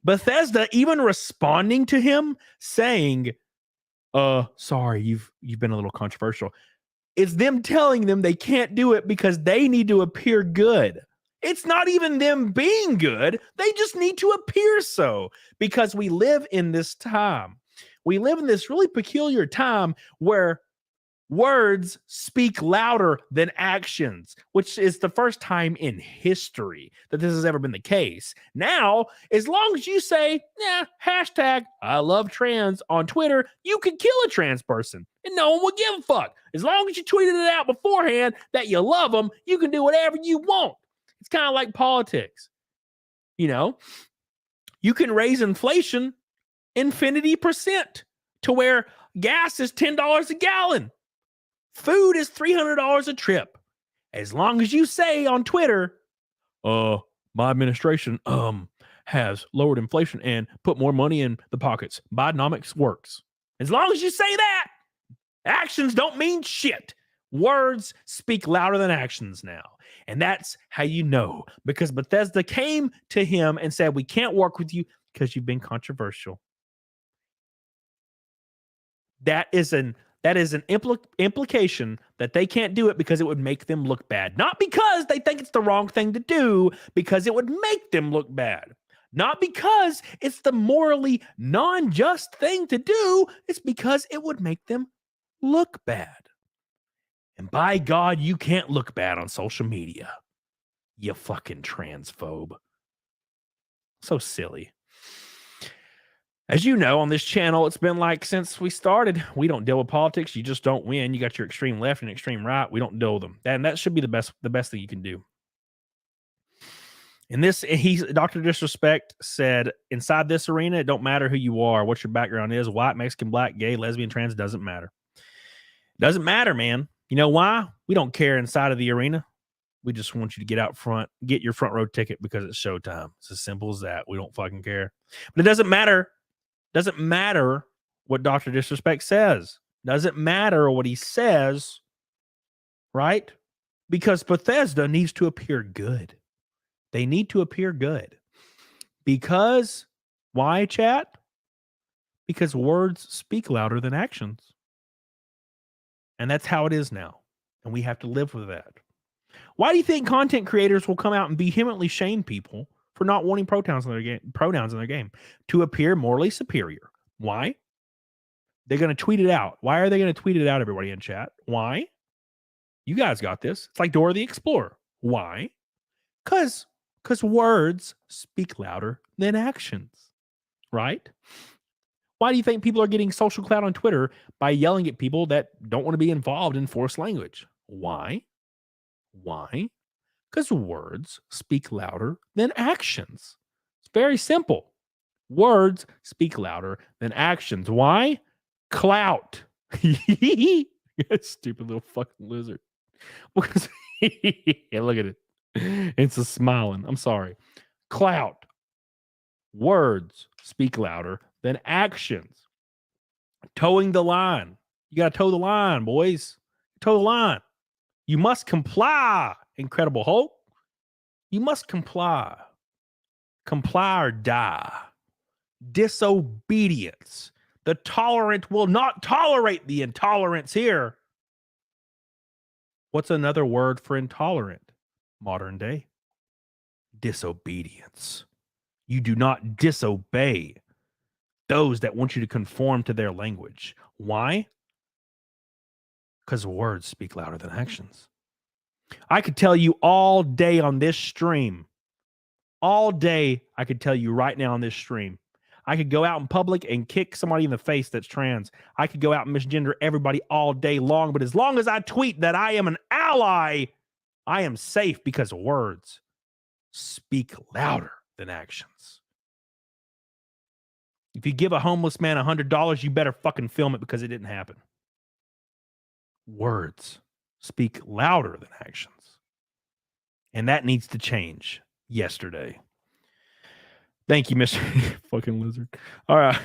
Bethesda even responding to him saying, sorry, you've been a little controversial. It's them telling them they can't do it because they need to appear good. It's not even them being good. They just need to appear so, because we live in this time. We live in this really peculiar time where words speak louder than actions, which is the first time in history that this has ever been the case. Now, as long as you say, hashtag I love trans on Twitter, you can kill a trans person and no one will give a fuck. As long as you tweeted it out beforehand that you love them, you can do whatever you want. It's kind of like politics. You know, you can raise inflation infinity % to where gas is $10 a gallon. Food is $300 a trip. As long as you say on Twitter, my administration has lowered inflation and put more money in the pockets. Bidenomics works. As long as you say that, actions don't mean shit. Words speak louder than actions now. And that's how you know, because Bethesda came to him and said, we can't work with you because you've been controversial. That is an implication that they can't do it because it would make them look bad. Not because they think it's the wrong thing to do, because it would make them look bad. Not because it's the morally non-just thing to do. It's because it would make them look bad. And by God, you can't look bad on social media. You fucking transphobe. So silly. As you know, on this channel, it's been like since we started, we don't deal with politics. You just don't win. You got your extreme left and extreme right. We don't deal with them. And that should be the best thing you can do. And this, Dr. Disrespect said, inside this arena, it don't matter who you are, what your background is, white, Mexican, black, gay, lesbian, trans, doesn't matter. Doesn't matter, man. You know why? We don't care inside of the arena. We just want you to get out front, get your front row ticket because it's showtime. It's as simple as that. We don't fucking care. But it doesn't matter. Doesn't matter what Dr. Disrespect says. Doesn't matter what he says, right? Because Bethesda needs to appear good. They need to appear good. Because, why, chat? Because words speak louder than actions. And that's how it is now. And we have to live with that. Why do you think content creators will come out and vehemently shame people for not wanting pronouns in their game to appear morally superior? Why? They're going to tweet it out. Why are they going to tweet it out, everybody in chat? Why? You guys got this. It's like Dora the Explorer. Why? Because words speak louder than actions, right? Why do you think people are getting social clout on Twitter by yelling at people that don't want to be involved in forced language? Why? Why? Because words speak louder than actions. It's very simple. Words speak louder than actions. Why? Clout. Stupid little fucking lizard. Yeah, look at it. It's a smiling. I'm sorry. Clout. Words speak louder than actions. Towing the line. You got to toe the line, boys. Toe the line. You must comply, Incredible Hulk. You must comply. Comply or die. Disobedience. The tolerant will not tolerate the intolerance here. What's another word for intolerant? Modern day. Disobedience. You do not disobey those that want you to conform to their language. Why? Because words speak louder than actions. I could tell you all day on this stream, all day, I could tell you right now on this stream, I could go out in public and kick somebody in the face that's trans. I could go out and misgender everybody all day long, but as long as I tweet that I am an ally, I am safe because words speak louder than actions. If you give a homeless man $100, you better fucking film it because it didn't happen. Words speak louder than actions. And that needs to change yesterday. Thank you, Mr. fucking lizard. All right.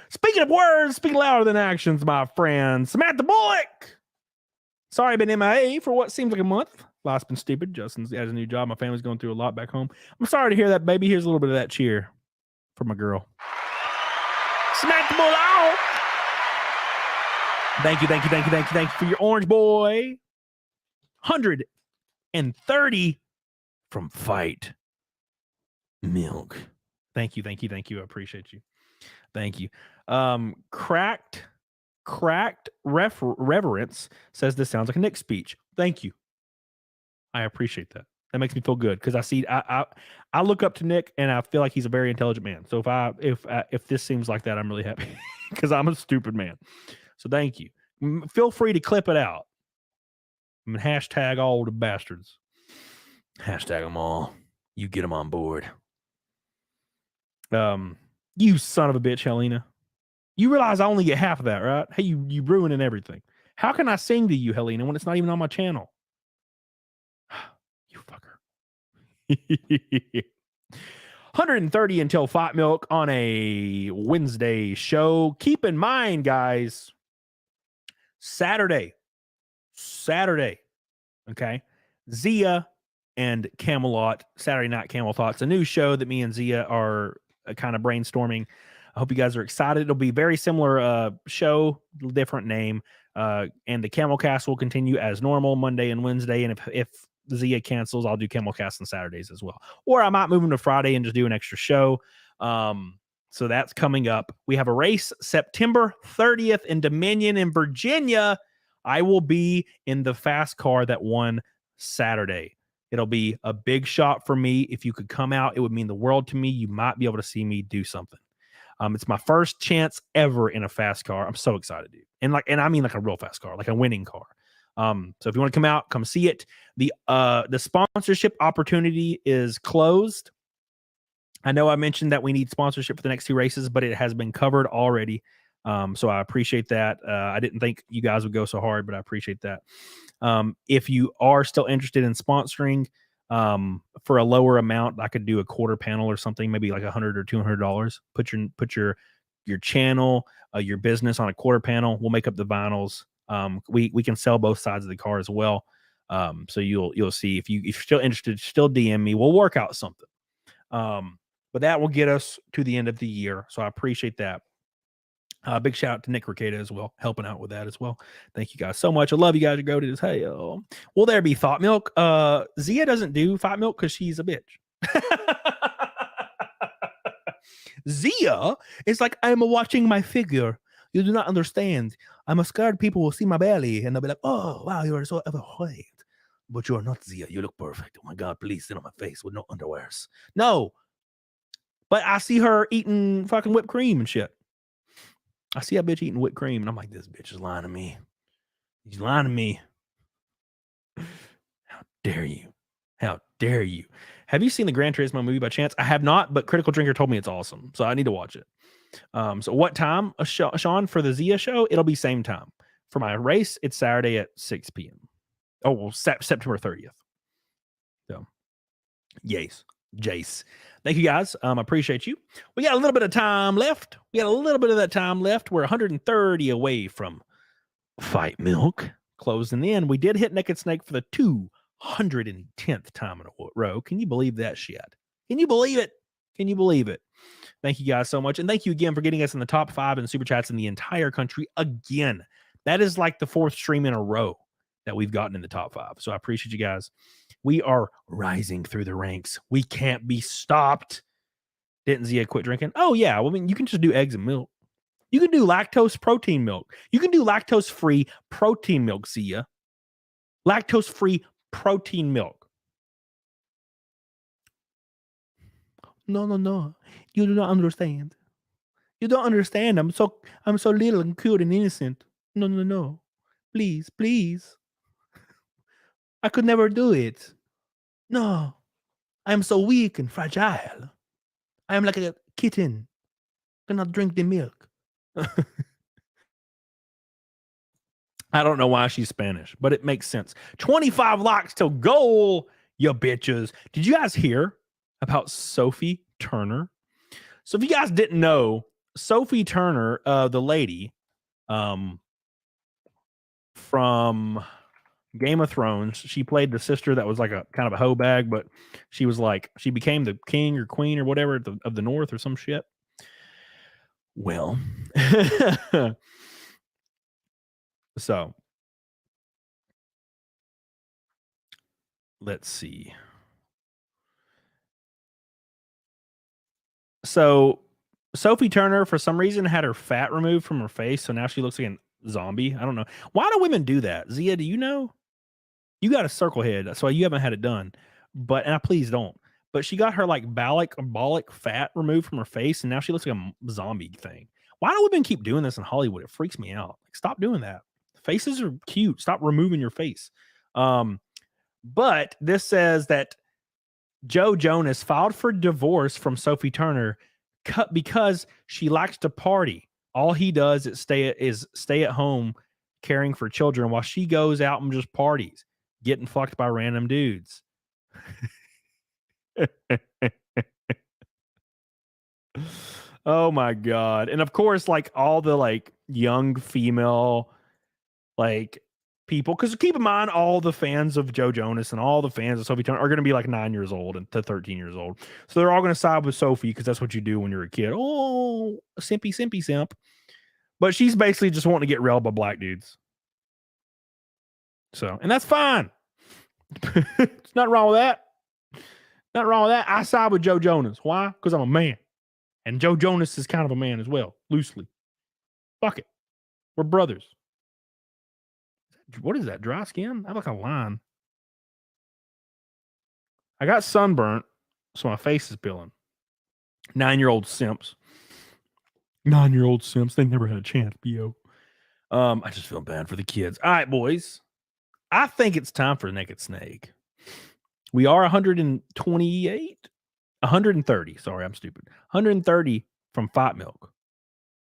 Speaking of words, speak louder than actions, my friend. Samantha Bullock. Sorry I've been MIA for what seems like a month. Life's been stupid. Justin's has a new job. My family's going through a lot back home. I'm sorry to hear that, baby. Here's a little bit of that cheer for my girl. Samantha Bullock. Thank you for your orange boy. 130 from Fight Milk. Thank you. I appreciate you. Thank you. Cracked reverence says this sounds like a Nick speech. Thank you. I appreciate that. That makes me feel good because I look up to Nick and I feel like he's a very intelligent man. So if this seems like that, I'm really happy because I'm a stupid man. So thank you. Feel free to clip it out. I mean, hashtag all the bastards. Hashtag them all. You get them on board. You son of a bitch, Helena. You realize I only get half of that, right? Hey, you ruining everything. How can I sing to you, Helena, when it's not even on my channel? You fucker. 130 until Fight Milk on a Wednesday show. Keep in mind, guys, Saturday. Okay. Zia and Camelot, Saturday Night Camel Thoughts, a new show that me and Zia are kind of brainstorming. I hope you guys are excited. It'll be very similar show, different name. And the CAMELCAST will continue as normal Monday and Wednesday. And if Zia cancels, I'll do CAMELCAST on Saturdays as well. Or I might move them to Friday and just do an extra show. So that's coming up. We have a race September 30th in Dominion in Virginia. I will be in the fast car that won Saturday. It'll be a big shot for me. If you could come out, it would mean the world to me. You might be able to see me do something. It's my first chance ever in a fast car. I'm so excited, dude. And I mean like a real fast car, like a winning car. So if you want to come out, come see it. The sponsorship opportunity is closed. I know I mentioned that we need sponsorship for the next two races, but it has been covered already. So I appreciate that. I didn't think you guys would go so hard, but I appreciate that. If you are still interested in sponsoring, for a lower amount, I could do a quarter panel or something, maybe like $100 or $200. Put your channel, your business on a quarter panel. We'll make up the vinyls. We can sell both sides of the car as well. So you'll see if you're still interested, still DM me. We'll work out something. But that will get us to the end of the year. So I appreciate that. Big shout out to Nick Ricada as well, helping out with that as well. Thank you guys so much. I love you guys. Go to this. Hey, will there be Thought Milk? Zia doesn't do Thought Milk because she's a bitch. Zia is like, I'm watching my figure. You do not understand. I'm scared people will see my belly and they'll be like, oh, wow, you are so overweight. But you are not Zia. You look perfect. Oh my God, please sit on my face with no underwears. No. But I see her eating fucking whipped cream and shit. I see a bitch eating whipped cream, and I'm like, this bitch is lying to me. He's lying to me. How dare you? How dare you? Have you seen the Gran Turismo movie by chance? I have not, but Critical Drinker told me it's awesome, so I need to watch it. So what time, Sean, for the Zia show? It'll be same time. For my race, it's Saturday at 6 p.m. Oh, well, September 30th. So, yes. Jace. Thank you guys. Appreciate you. We got a little bit of time left. We got a little bit of that time left. We're 130 away from Fight Milk closing in. We did hit Naked Snake for the 210th time in a row. Can you believe that shit? Can you believe it? Can you believe it? Thank you guys so much. And thank you again for getting us in the top 5 in super chats in the entire country again. That is like the 4th stream in a row that we've gotten in the top 5. So I appreciate you guys. We are rising through the ranks. We can't be stopped. Didn't Zia quit drinking? Oh, yeah. Well, I mean, you can just do eggs and milk. You can do lactose protein milk. You can do lactose-free protein milk, Zia. Lactose-free protein milk. No. You do not understand. You don't understand. I'm so little and cute and innocent. No. Please. I could never do it. No. I am so weak and fragile. I am like a kitten. Cannot drink the milk. I don't know why she's Spanish, but it makes sense. 25 likes till goal, you bitches. Did you guys hear about Sophie Turner? So if you guys didn't know, Sophie Turner, the lady from Game of Thrones, she played the sister that was like a kind of a hoe bag, but she was like, she became the king or queen or whatever of the North or some shit. Well, so let's see. So Sophie Turner, for some reason, had her fat removed from her face, so now she looks like a zombie. I don't know. Why do women do that? Zia, do you know? You got a circle head, so you haven't had it done. But, and I please don't. But she got her like ballic fat removed from her face, and now she looks like a zombie thing. Why do women keep doing this in Hollywood? It freaks me out. Like, stop doing that. Faces are cute. Stop removing your face. But this says that Joe Jonas filed for divorce from Sophie Turner because she likes to party. All he does is stay at home caring for children while she goes out and just parties, getting fucked by random dudes. Oh my God. And of course, like all the like young female like people, because keep in mind, all the fans of Joe Jonas and all the fans of Sophie Turner are going to be like 9 years old and to 13 years old. So they're all going to side with Sophie because that's what you do when you're a kid. Oh, simpy simp. But she's basically just wanting to get railed by black dudes. So, and that's fine. There's nothing wrong with that. Nothing wrong with that. I side with Joe Jonas. Why? Because I'm a man. And Joe Jonas is kind of a man as well, loosely. Fuck it. We're brothers. What is that? Dry skin? I have like a line. I got sunburnt, so my face is peeling. 9-year-old simps. 9-year-old simps. They never had a chance, B.O. I just feel bad for the kids. All right, boys. I think it's time for Naked Snake. We are 130. Sorry, I'm stupid. 130 from Fight Milk.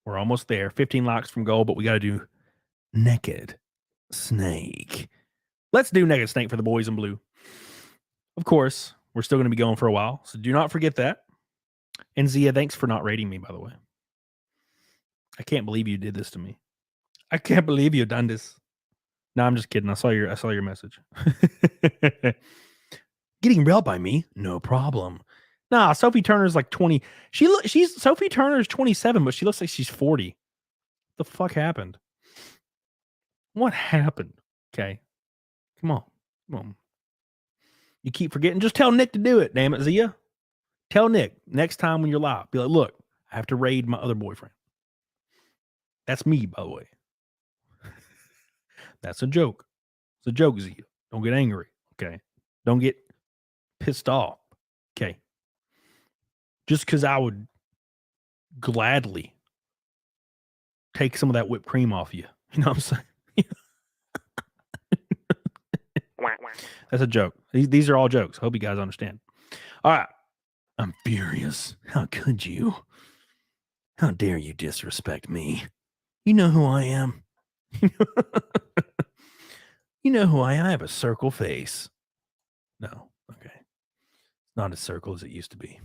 We're almost there. 15 likes from goal, but we got to do Naked Snake. Let's do Naked Snake for the boys in blue. Of course, we're still going to be going for a while, so do not forget that. And Zia, thanks for not rating me, by the way. I can't believe you did this to me. I can't believe you done this. No, I'm just kidding. I saw your message. Getting railed by me? No problem. Nah, Sophie Turner's like 20. Sophie Turner's 27, but she looks like she's 40. The fuck happened? What happened? Okay. Come on. You keep forgetting. Just tell Nick to do it, damn it, Zia. Tell Nick next time when you're live. Be like, look, I have to raid my other boyfriend. That's me, by the way. That's a joke. It's a joke, Zia. Don't get angry. Okay. Don't get pissed off. Okay. Just because I would gladly take some of that whipped cream off you. You know what I'm saying? That's a joke. These are all jokes. I hope you guys understand. All right. I'm furious. How could you? How dare you disrespect me? You know who I am. You know who I am. I have a circle face. No. Okay. Not as circle as it used to be.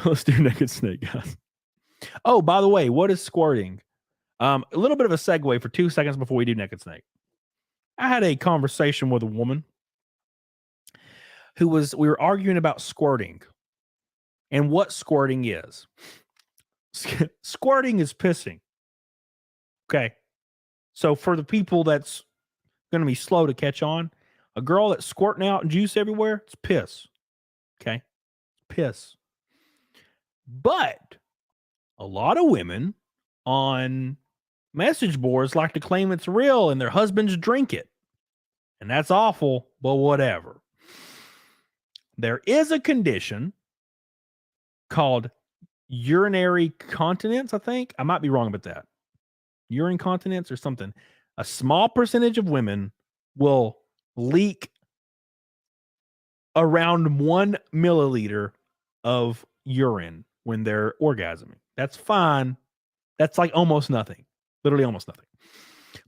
Let's do naked snake, guys. Oh, by the way, what is squirting? A little bit of a segue for 2 seconds before we do naked snake. I had a conversation with a woman we were arguing about squirting and what squirting is. Squirting is pissing. Okay. So for the people that's going to be slow to catch on, a girl that's squirting out juice everywhere, it's piss. Okay. Piss. But a lot of women on message boards like to claim it's real and their husbands drink it. And that's awful, but whatever. There is a condition called urinary continence, I think. I might be wrong about that. Urine continence or something. A small percentage of women will leak around 1 milliliter of urine when they're orgasming. That's fine. That's like almost nothing. Literally almost nothing.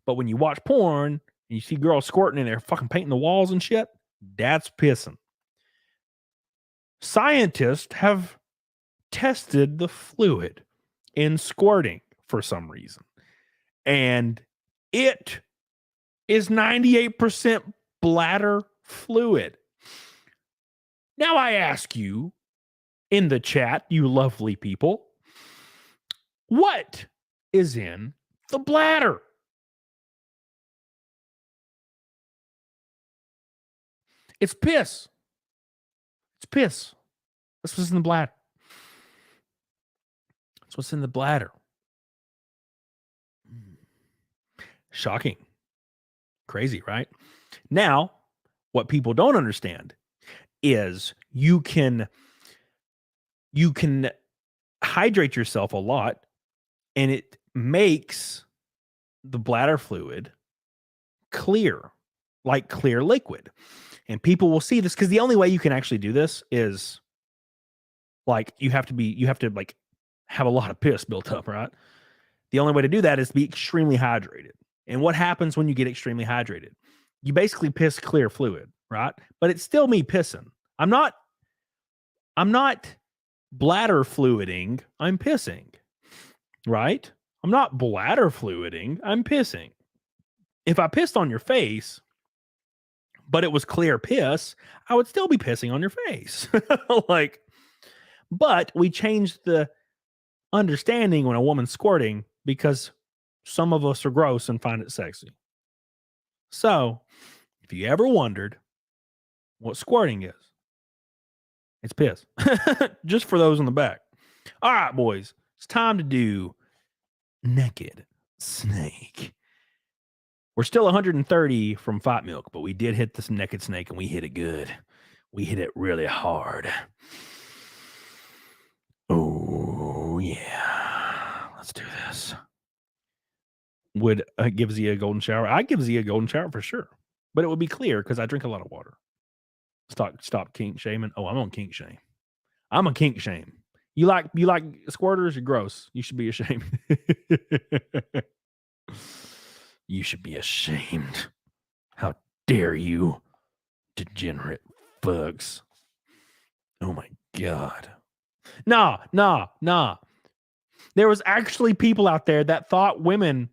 But when you watch porn and you see girls squirting and they're fucking painting the walls and shit, that's pissing. Scientists have tested the fluid in squirting for some reason. And it is 98% bladder fluid. Now I ask you in the chat, you lovely people, what is in the bladder? It's piss. It's piss. That's what's in the bladder. That's what's in the bladder. Shocking. Crazy, right? Now, what people don't understand is you can hydrate yourself a lot and it makes the bladder fluid clear, like clear liquid. And people will see this because the only way you can actually do this is like you have to like have a lot of piss built up, right? The only way to do that is to be extremely hydrated. And what happens when you get extremely hydrated? You basically piss clear fluid, right? But it's still me pissing. I'm not bladder fluiding, I'm pissing, right? I'm not bladder fluiding, I'm pissing. If I pissed on your face, but it was clear piss, I would still be pissing on your face. But we changed the understanding when a woman's squirting because some of us are gross and find it sexy. So, if you ever wondered what squirting is, it's piss. Just for those in the back. All right, boys. It's time to do naked snake. We're still 130 from Fight Milk, but we did hit this naked snake and we hit it good. We hit it really hard. Oh, yeah. Let's do this. Would give Z a golden shower? I'd give Z a golden shower for sure. But it would be clear because I drink a lot of water. Stop kink shaming. Oh, I'm on kink shame. I'm a kink shame. You like squirters? You're gross. You should be ashamed. You should be ashamed. How dare you, degenerate fucks. Oh my God. Nah. There was actually people out there that thought women,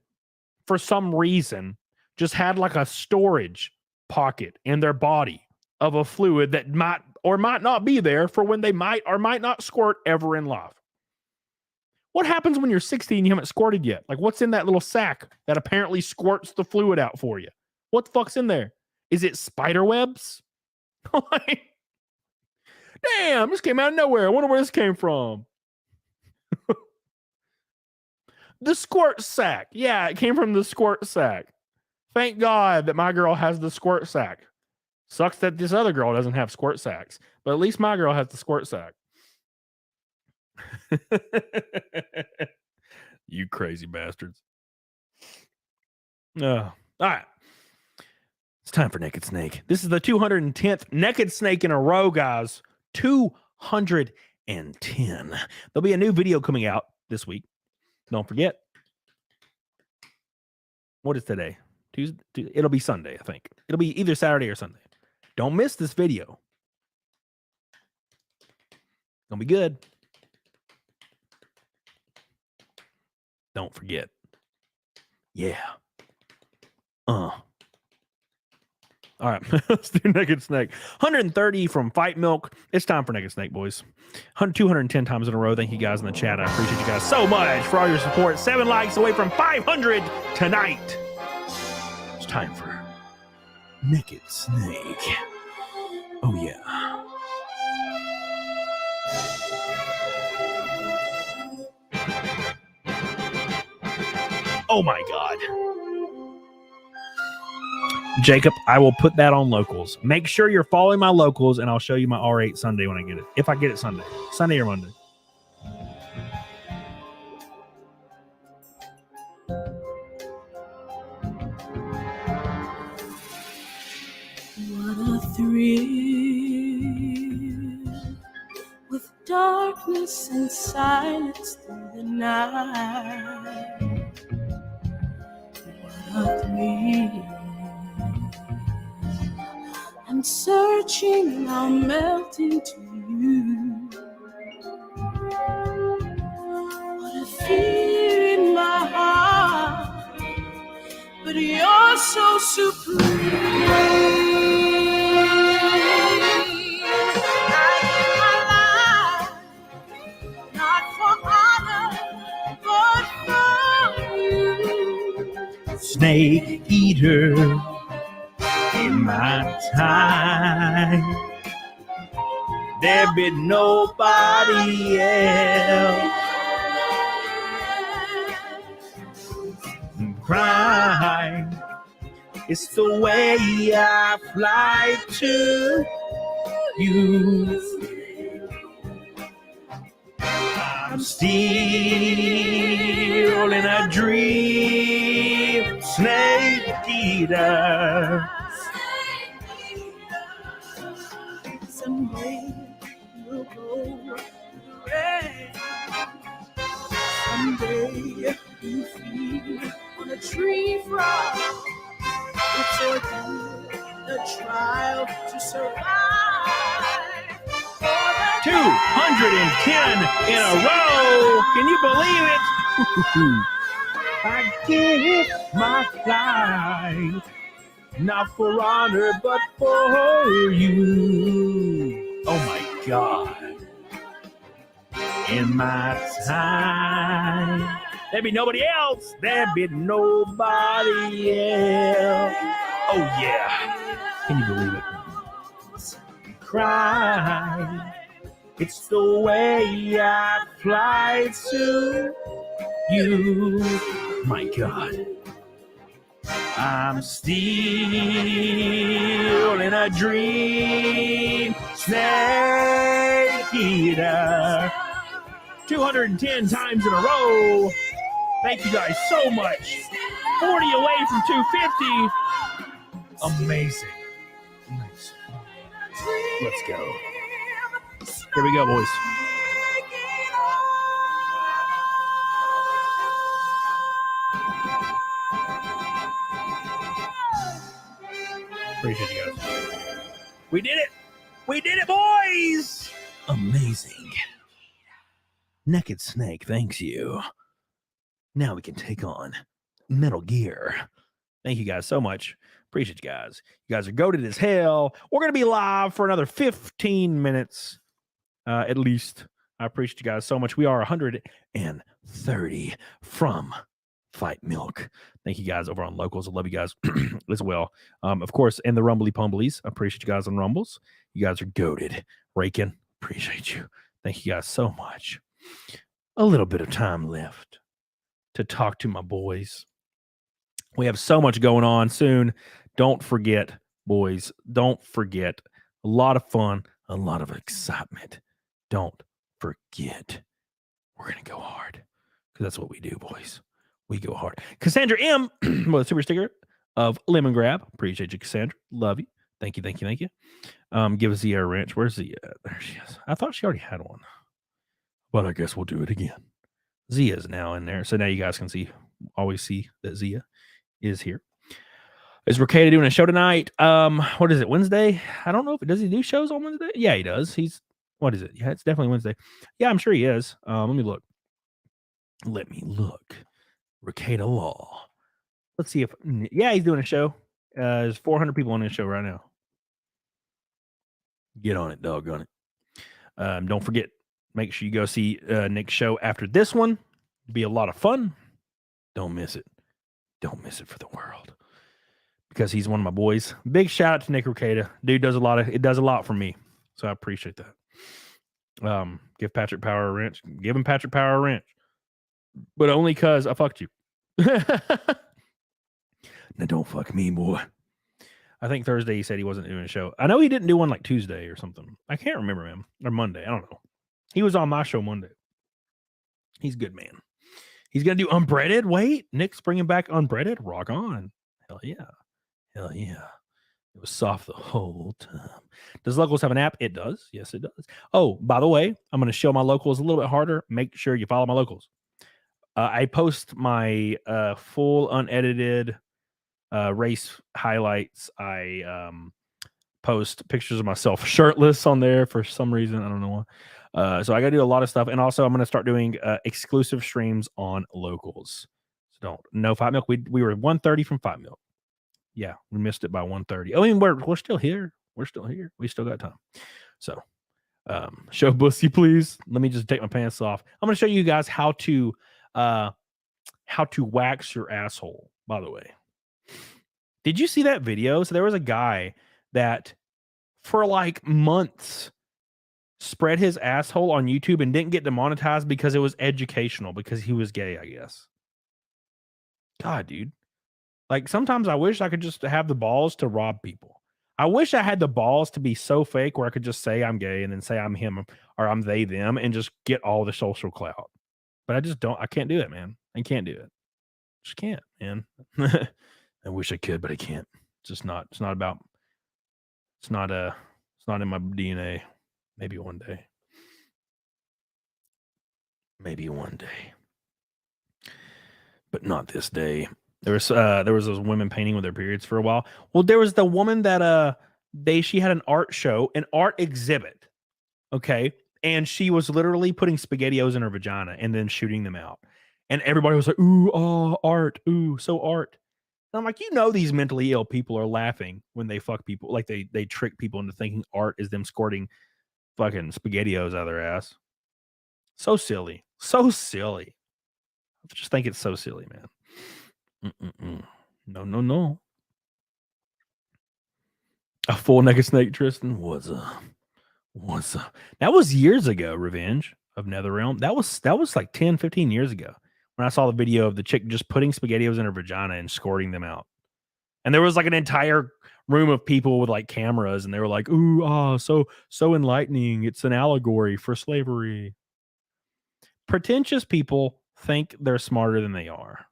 for some reason, just had like a storage pocket in their body of a fluid that might or might not be there for when they might or might not squirt ever in life. What happens when you're 60 and you haven't squirted yet? Like, what's in that little sack that apparently squirts the fluid out for you? What the fuck's in there? Is it spider webs? Damn, this came out of nowhere. I wonder where this came from. The squirt sack. Yeah, it came from the squirt sack. Thank God that my girl has the squirt sack. Sucks that this other girl doesn't have squirt sacks, but at least my girl has the squirt sack. You crazy bastards. All right. It's time for Naked Snake. This is the 210th Naked Snake in a row, guys. 210. There'll be a new video coming out this week. Don't forget. What is today? Tuesday? It'll be Sunday, I think. It'll be either Saturday or Sunday. Don't miss this video. Gonna be good. Don't forget. Yeah. All right, let's do Naked Snake. 130 from Fight Milk. It's time for Naked Snake, boys. 210 times in a row. Thank you guys in the chat. I appreciate you guys so much for all your support. 7 likes away from 500 tonight. It's time for Naked Snake. Oh, yeah. Oh, my God. Jacob, I will put that on locals. Make sure you're following my locals, and I'll show you my R8 Sunday when I get it. If I get it Sunday. Sunday or Monday. What a thrill with darkness and silence through the night. What a thrill. I'm searching and I'm melting to you. What a fear in my heart, but you're so supreme. I give my life, not for honor, but for you. Snake eater. In my time, there be nobody else. Crying, it's the way I fly to you. I'm still in a dream, snake eater. Someday we'll go red. Someday you feel on a tree frog. It's a trial to survive. 210 in a row. Can you believe it? I give my life, not for honor, but for you. Oh my God. In my time, there'd be nobody else. There'd be nobody else. Oh yeah. Can you believe it? Cry. It's the way I fly to you. My God. I'm still in a dream, snake eater. 210 times in a row. Thank you guys so much. 40 away from 250. Amazing. Nice. Let's go. Here we go, boys. Appreciate you guys. We did it. We did it, boys. Amazing. Naked Snake, thanks you. Now we can take on Metal Gear. Thank you guys so much. Appreciate you guys. You guys are goated as hell. We're going to be live for another 15 minutes at least. I appreciate you guys so much. We are 130 from Fight Milk. Thank you guys over on Locals. I love you guys as well. Of course, and the Rumbly Pumblies. I appreciate you guys on Rumbles. You guys are goated. Rakin, appreciate you. Thank you guys so much. A little bit of time left to talk to my boys. We have so much going on soon. Don't forget, boys. Don't forget. A lot of fun, a lot of excitement. Don't forget. We're going to go hard because that's what we do, boys. We go hard. Cassandra M. with a super sticker of Lemon Grab. Appreciate you, Cassandra. Love you. Thank you, thank you, thank you. Give Zia a wrench. Where's Zia? There she is. I thought she already had one. But I guess we'll do it again. Zia's now in there. So now you guys can always see that Zia is here. Is Ricada doing a show tonight? What is it, Wednesday? I don't know if does he do shows on Wednesday? Yeah, he does. He's What is it? Yeah, it's definitely Wednesday. Yeah, I'm sure he is. Let me look. Ricada Law. Let's see if yeah, he's doing a show. There's 400 people on his show right now. Get on it, doggone it. Don't forget, make sure you go see Nick's show after this one. It'll be a lot of fun. Don't miss it. Don't miss it for the world. Because he's one of my boys. Big shout out to Nick Ricada. Dude does a lot for me. So I appreciate that. Give Patrick Power a wrench. Give him Patrick Power a wrench. But only because I fucked you. Now don't fuck me, boy. I think Thursday he said he wasn't doing a show. I know he didn't do one like Tuesday or something. I can't remember him. Or Monday. I don't know. He was on my show Monday. He's a good man. He's going to do Unbreaded. Wait, Nick's bringing back Unbreaded. Rock on. Hell yeah. Hell yeah. It was soft the whole time. Does Locals have an app? It does. Yes, it does. Oh, by the way, I'm going to show my Locals a little bit harder. Make sure you follow my Locals. I post my full unedited race highlights. I post pictures of myself shirtless on there for some reason. I don't know why. So I got to do a lot of stuff. And also I'm going to start doing exclusive streams on Locals. So no Five Milk. We were 130 from Five Milk. Yeah, we missed it by 130. I mean, we're still here. We're still here. We still got time. So show bussy, please. Let me just take my pants off. I'm going to show you guys how to wax your asshole, by the way. Did you see that video? So there was a guy that for like months spread his asshole on YouTube and didn't get demonetized because it was educational, because he was gay, I guess. God, dude. Like sometimes I wish I could just have the balls to rob people. I wish I had the balls to be so fake where I could just say I'm gay and then say I'm him or I'm they, them, and just get all the social clout. But I just don't. I can't do it, man. I can't do it. Just can't, man. I wish I could, but I can't. It's just not. It's not about. It's not in my DNA. Maybe one day. Maybe one day. But not this day. There was those women painting with their periods for a while. Well, there was the woman that she had an art show, an art exhibit. Okay. And she was literally putting SpaghettiOs in her vagina and then shooting them out. And everybody was like, ooh, oh, art. Ooh, so art. And I'm like, these mentally ill people are laughing when they fuck people. Like they trick people into thinking art is them squirting fucking SpaghettiOs out of their ass. So silly. So silly. I just think it's so silly, man. No. A full naked snake, Tristan. What's up? That was years ago, Revenge of Netherrealm. That was like 10, 15 years ago when I saw the video of the chick just putting SpaghettiOs in her vagina and squirting them out. And there was like an entire room of people with like cameras, and they were like, ooh, so enlightening. It's an allegory for slavery. Pretentious people think they're smarter than they are.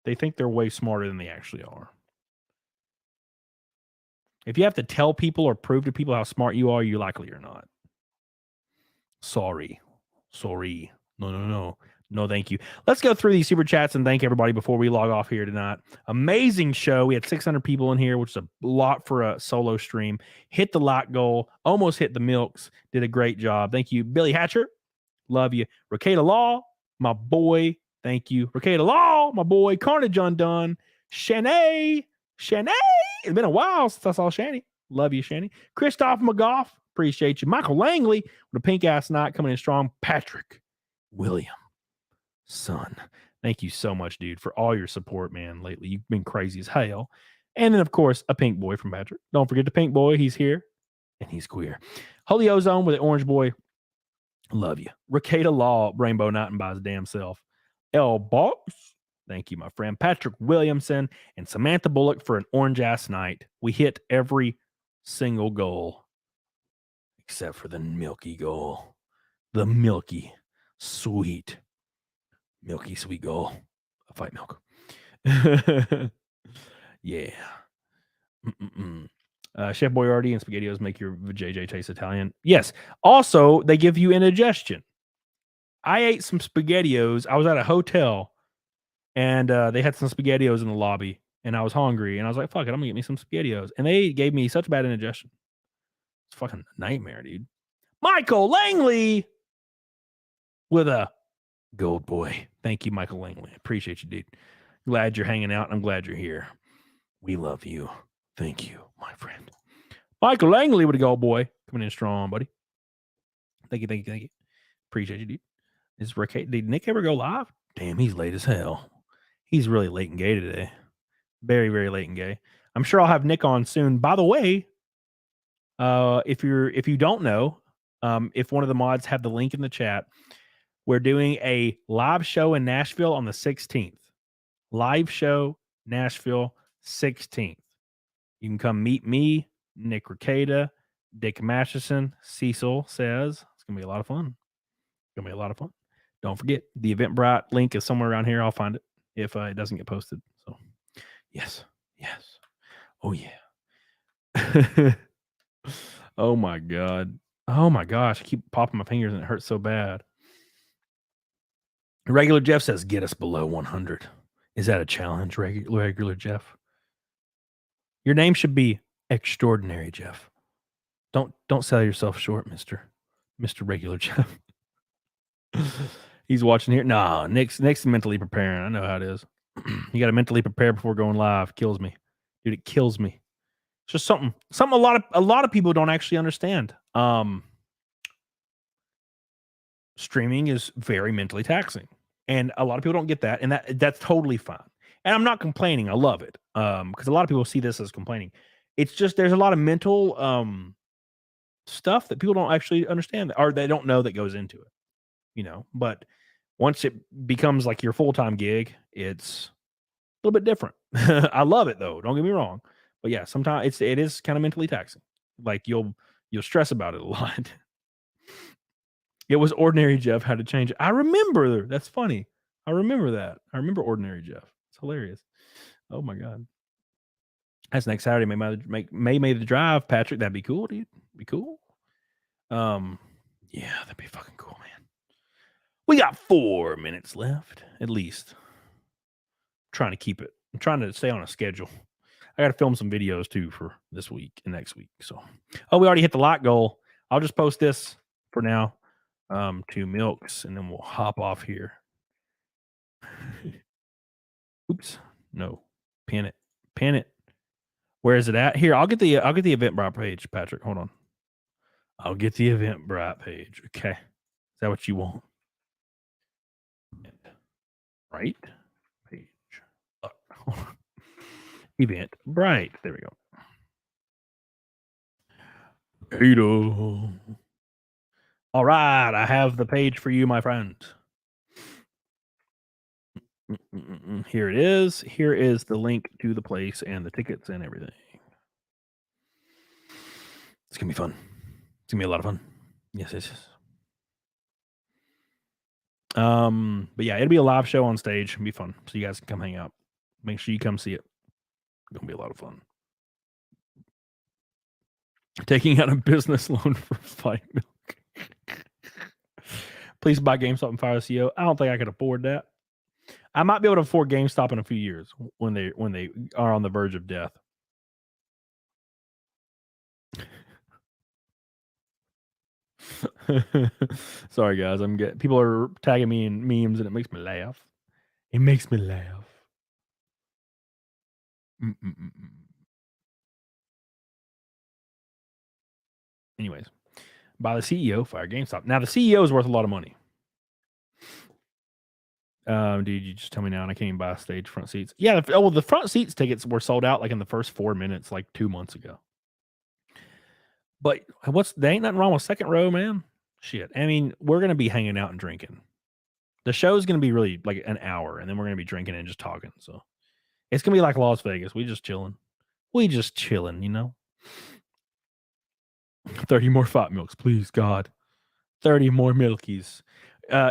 They think they're way smarter than they actually are. If you have to tell people or prove to people how smart you are, you likely are not. Sorry. No, thank you. Let's go through these super chats and thank everybody before we log off here tonight. Amazing show. We had 600 people in here, which is a lot for a solo stream. Hit the like goal. Almost hit the milks. Did a great job. Thank you, Billy Hatcher. Love you. Ricada Law, my boy. Thank you. Ricada Law, my boy. Carnage Undone. Shanae. It's been a while since I saw Shani. Love you, Shani. Christoph McGough. Appreciate you. Michael Langley with a pink ass night coming in strong. Patrick William. Son. Thank you so much, dude, for all your support, man, lately. You've been crazy as hell. And then, of course, a pink boy from Patrick. Don't forget the pink boy. He's here. And he's queer. Holy Ozone with the orange boy. Love you. Ricada Law, Rainbow Nighting by his damn self. L Box. Thank you, my friend. Patrick Williamson and Samantha Bullock for an orange ass night. We hit every single goal except for the milky goal. The milky, sweet goal of Fight Milk. Yeah. Chef Boyardee and SpaghettiOs make your JJ taste Italian. Yes. Also, they give you indigestion. I ate some SpaghettiOs. I was at a hotel and they had some SpaghettiOs in the lobby and I was hungry and I was like, fuck it, I'm gonna get me some SpaghettiOs. And they gave me such bad indigestion. It's fucking a nightmare, dude. Michael Langley with a gold boy. Thank you, Michael Langley. Appreciate you, dude. Glad you're hanging out. I'm glad you're here. We love you. Thank you, my friend. Michael Langley with a gold boy. Coming in strong, buddy. Thank you. Appreciate you, dude. Is Rick? Did Nick ever go live? Damn, he's late as hell. He's really late and gay today. Very, very late and gay. I'm sure I'll have Nick on soon. By the way, if you don't know, if one of the mods have the link in the chat, we're doing a live show in Nashville on the 16th. Live show, Nashville, 16th. You can come meet me, Nick Ricada, Dick Masterson, Cecil says. It's going to be a lot of fun. Don't forget, the Eventbrite link is somewhere around here. I'll find it if it doesn't get posted. So, yes. Oh, yeah. Oh, my God. Oh, my gosh. I keep popping my fingers and it hurts so bad. Regular Jeff says, get us below 100. Is that a challenge, regular Jeff? Your name should be Extraordinary Jeff. Don't sell yourself short, Mr. Regular Jeff. He's watching here. No, Nick's mentally preparing. I know how it is. You got to mentally prepare before going live. Kills me, dude. It kills me. It's just something a lot of people don't actually understand. Streaming is very mentally taxing, and a lot of people don't get that, and that's totally fine. And I'm not complaining. I love it, because a lot of people see this as complaining. It's just there's a lot of mental stuff that people don't actually understand, or they don't know that goes into it. But once it becomes like your full-time gig, it's a little bit different. I love it though. Don't get me wrong. But yeah, sometimes it is kind of mentally taxing. Like you'll stress about it a lot. It was Ordinary Jeff had to change it. I remember. That's funny. I remember that. I remember Ordinary Jeff. It's hilarious. Oh my God. That's next Saturday. May the drive, Patrick. That'd be cool, dude. Be cool. Yeah, that'd be fucking cool, man. We got 4 minutes left, at least. I'm trying to keep it. I'm trying to stay on a schedule. I got to film some videos too for this week and next week. So, we already hit the like goal. I'll just post this for now to Milks, and then we'll hop off here. Oops, no, pin it. Where is it at? Here, I'll get the Eventbrite page, Patrick. Hold on. I'll get the Eventbrite page. Okay, is that what you want? Right page. Eventbrite. There we go. Hello. All right, I have the page for you, my friend. Here it is. Here is the link to the place and the tickets and everything. It's gonna be fun. It's gonna be a lot of fun. Yes. But yeah, it'll be a live show on stage. It'll be fun. So you guys can come hang out. Make sure you come see it. It's gonna be a lot of fun. Taking out a business loan for Fight Milk. Please buy GameStop and fire the CEO. I don't think I could afford that. I might be able to afford GameStop in a few years when they are on the verge of death. Sorry guys, people are tagging me in memes and it makes me laugh. Anyways, buy the CEO, fire GameStop. Now the CEO is worth a lot of money. Dude, you just tell me now, and I can't even buy stage front seats. Yeah, the front seats tickets were sold out like in the first 4 minutes, like 2 months ago. But there ain't nothing wrong with second row, man. Shit, I mean, we're gonna be hanging out and drinking. The show's gonna be really like an hour, and then we're gonna be drinking and just talking. So it's gonna be like Las Vegas. We just chilling, you know. 30 more Fight Milks, please, God. 30 more Milkies.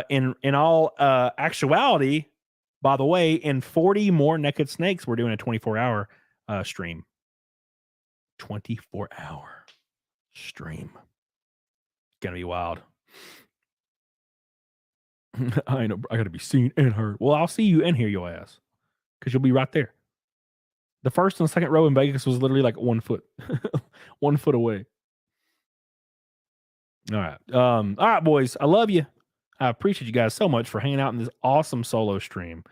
In all actuality, by the way, in 40 more Naked Snakes, we're doing a 24-hour stream. 24-hour stream. Gonna be wild. I know. I gotta be seen and heard. Well, I'll see you and hear your ass, because you'll be right there. The first and second row in Vegas was literally like 1 foot, 1 foot away. All right. All right, boys. I love you. I appreciate you guys so much for hanging out in this awesome solo stream.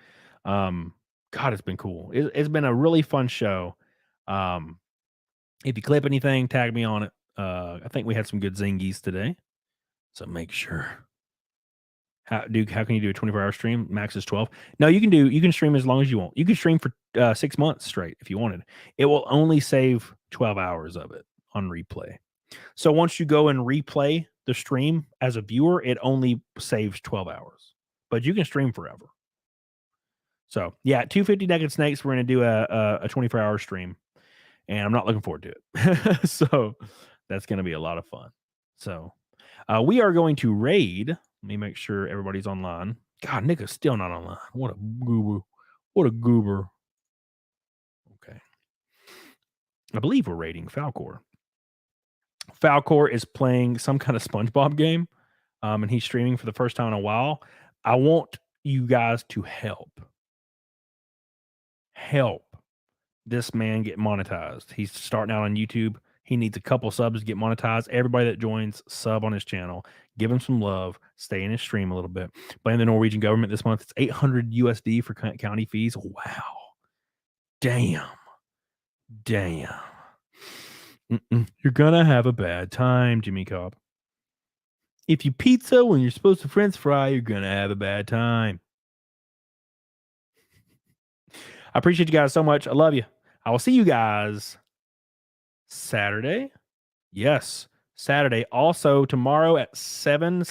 God, it's been cool. It's been a really fun show. If you clip anything, tag me on it. I think we had some good zingies today. So make sure. How can you do a 24-hour stream? Max is 12. No, you can stream as long as you want. You can stream for 6 months straight if you wanted. It will only save 12 hours of it on replay. So once you go and replay the stream as a viewer, it only saves 12 hours. But you can stream forever. So yeah, 250 Naked Snakes, we're gonna do a 24-hour stream. And I'm not looking forward to it. So that's gonna be a lot of fun. So we are going to raid. Let me make sure everybody's online. God, Nick is still not online. What a goober. What a goober. Okay. I believe we're raiding Falcor. Falcor is playing some kind of SpongeBob game. And he's streaming for the first time in a while. I want you guys to help this man get monetized. He's starting out on YouTube. He needs a couple subs to get monetized. Everybody that joins, sub on his channel. Give him some love. Stay in his stream a little bit. Blame the Norwegian government this month. It's 800 USD for county fees. Wow. Damn. You're going to have a bad time, Jimmy Cobb. If you pizza when you're supposed to French fry, you're going to have a bad time. I appreciate you guys so much. I love you. I will see you guys Saturday. Yes, Saturday. Also tomorrow at 7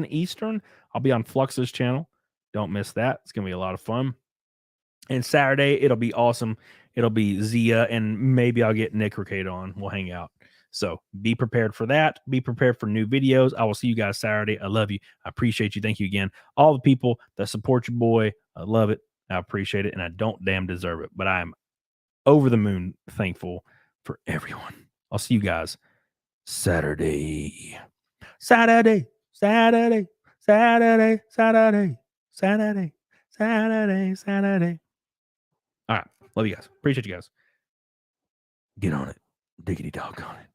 Eastern, I'll be on Flux's channel. Don't miss that. It's going to be a lot of fun. And Saturday, it'll be awesome. It'll be Zia, and maybe I'll get Nick Ricade on. We'll hang out. So be prepared for that. Be prepared for new videos. I will see you guys Saturday. I love you. I appreciate you. Thank you again. All the people that support your boy. I love it. I appreciate it. And I don't damn deserve it. But I'm over the moon thankful for everyone. I'll see you guys Saturday. Saturday. All right. Love you guys. Appreciate you guys. Get on it. Diggity dog on it.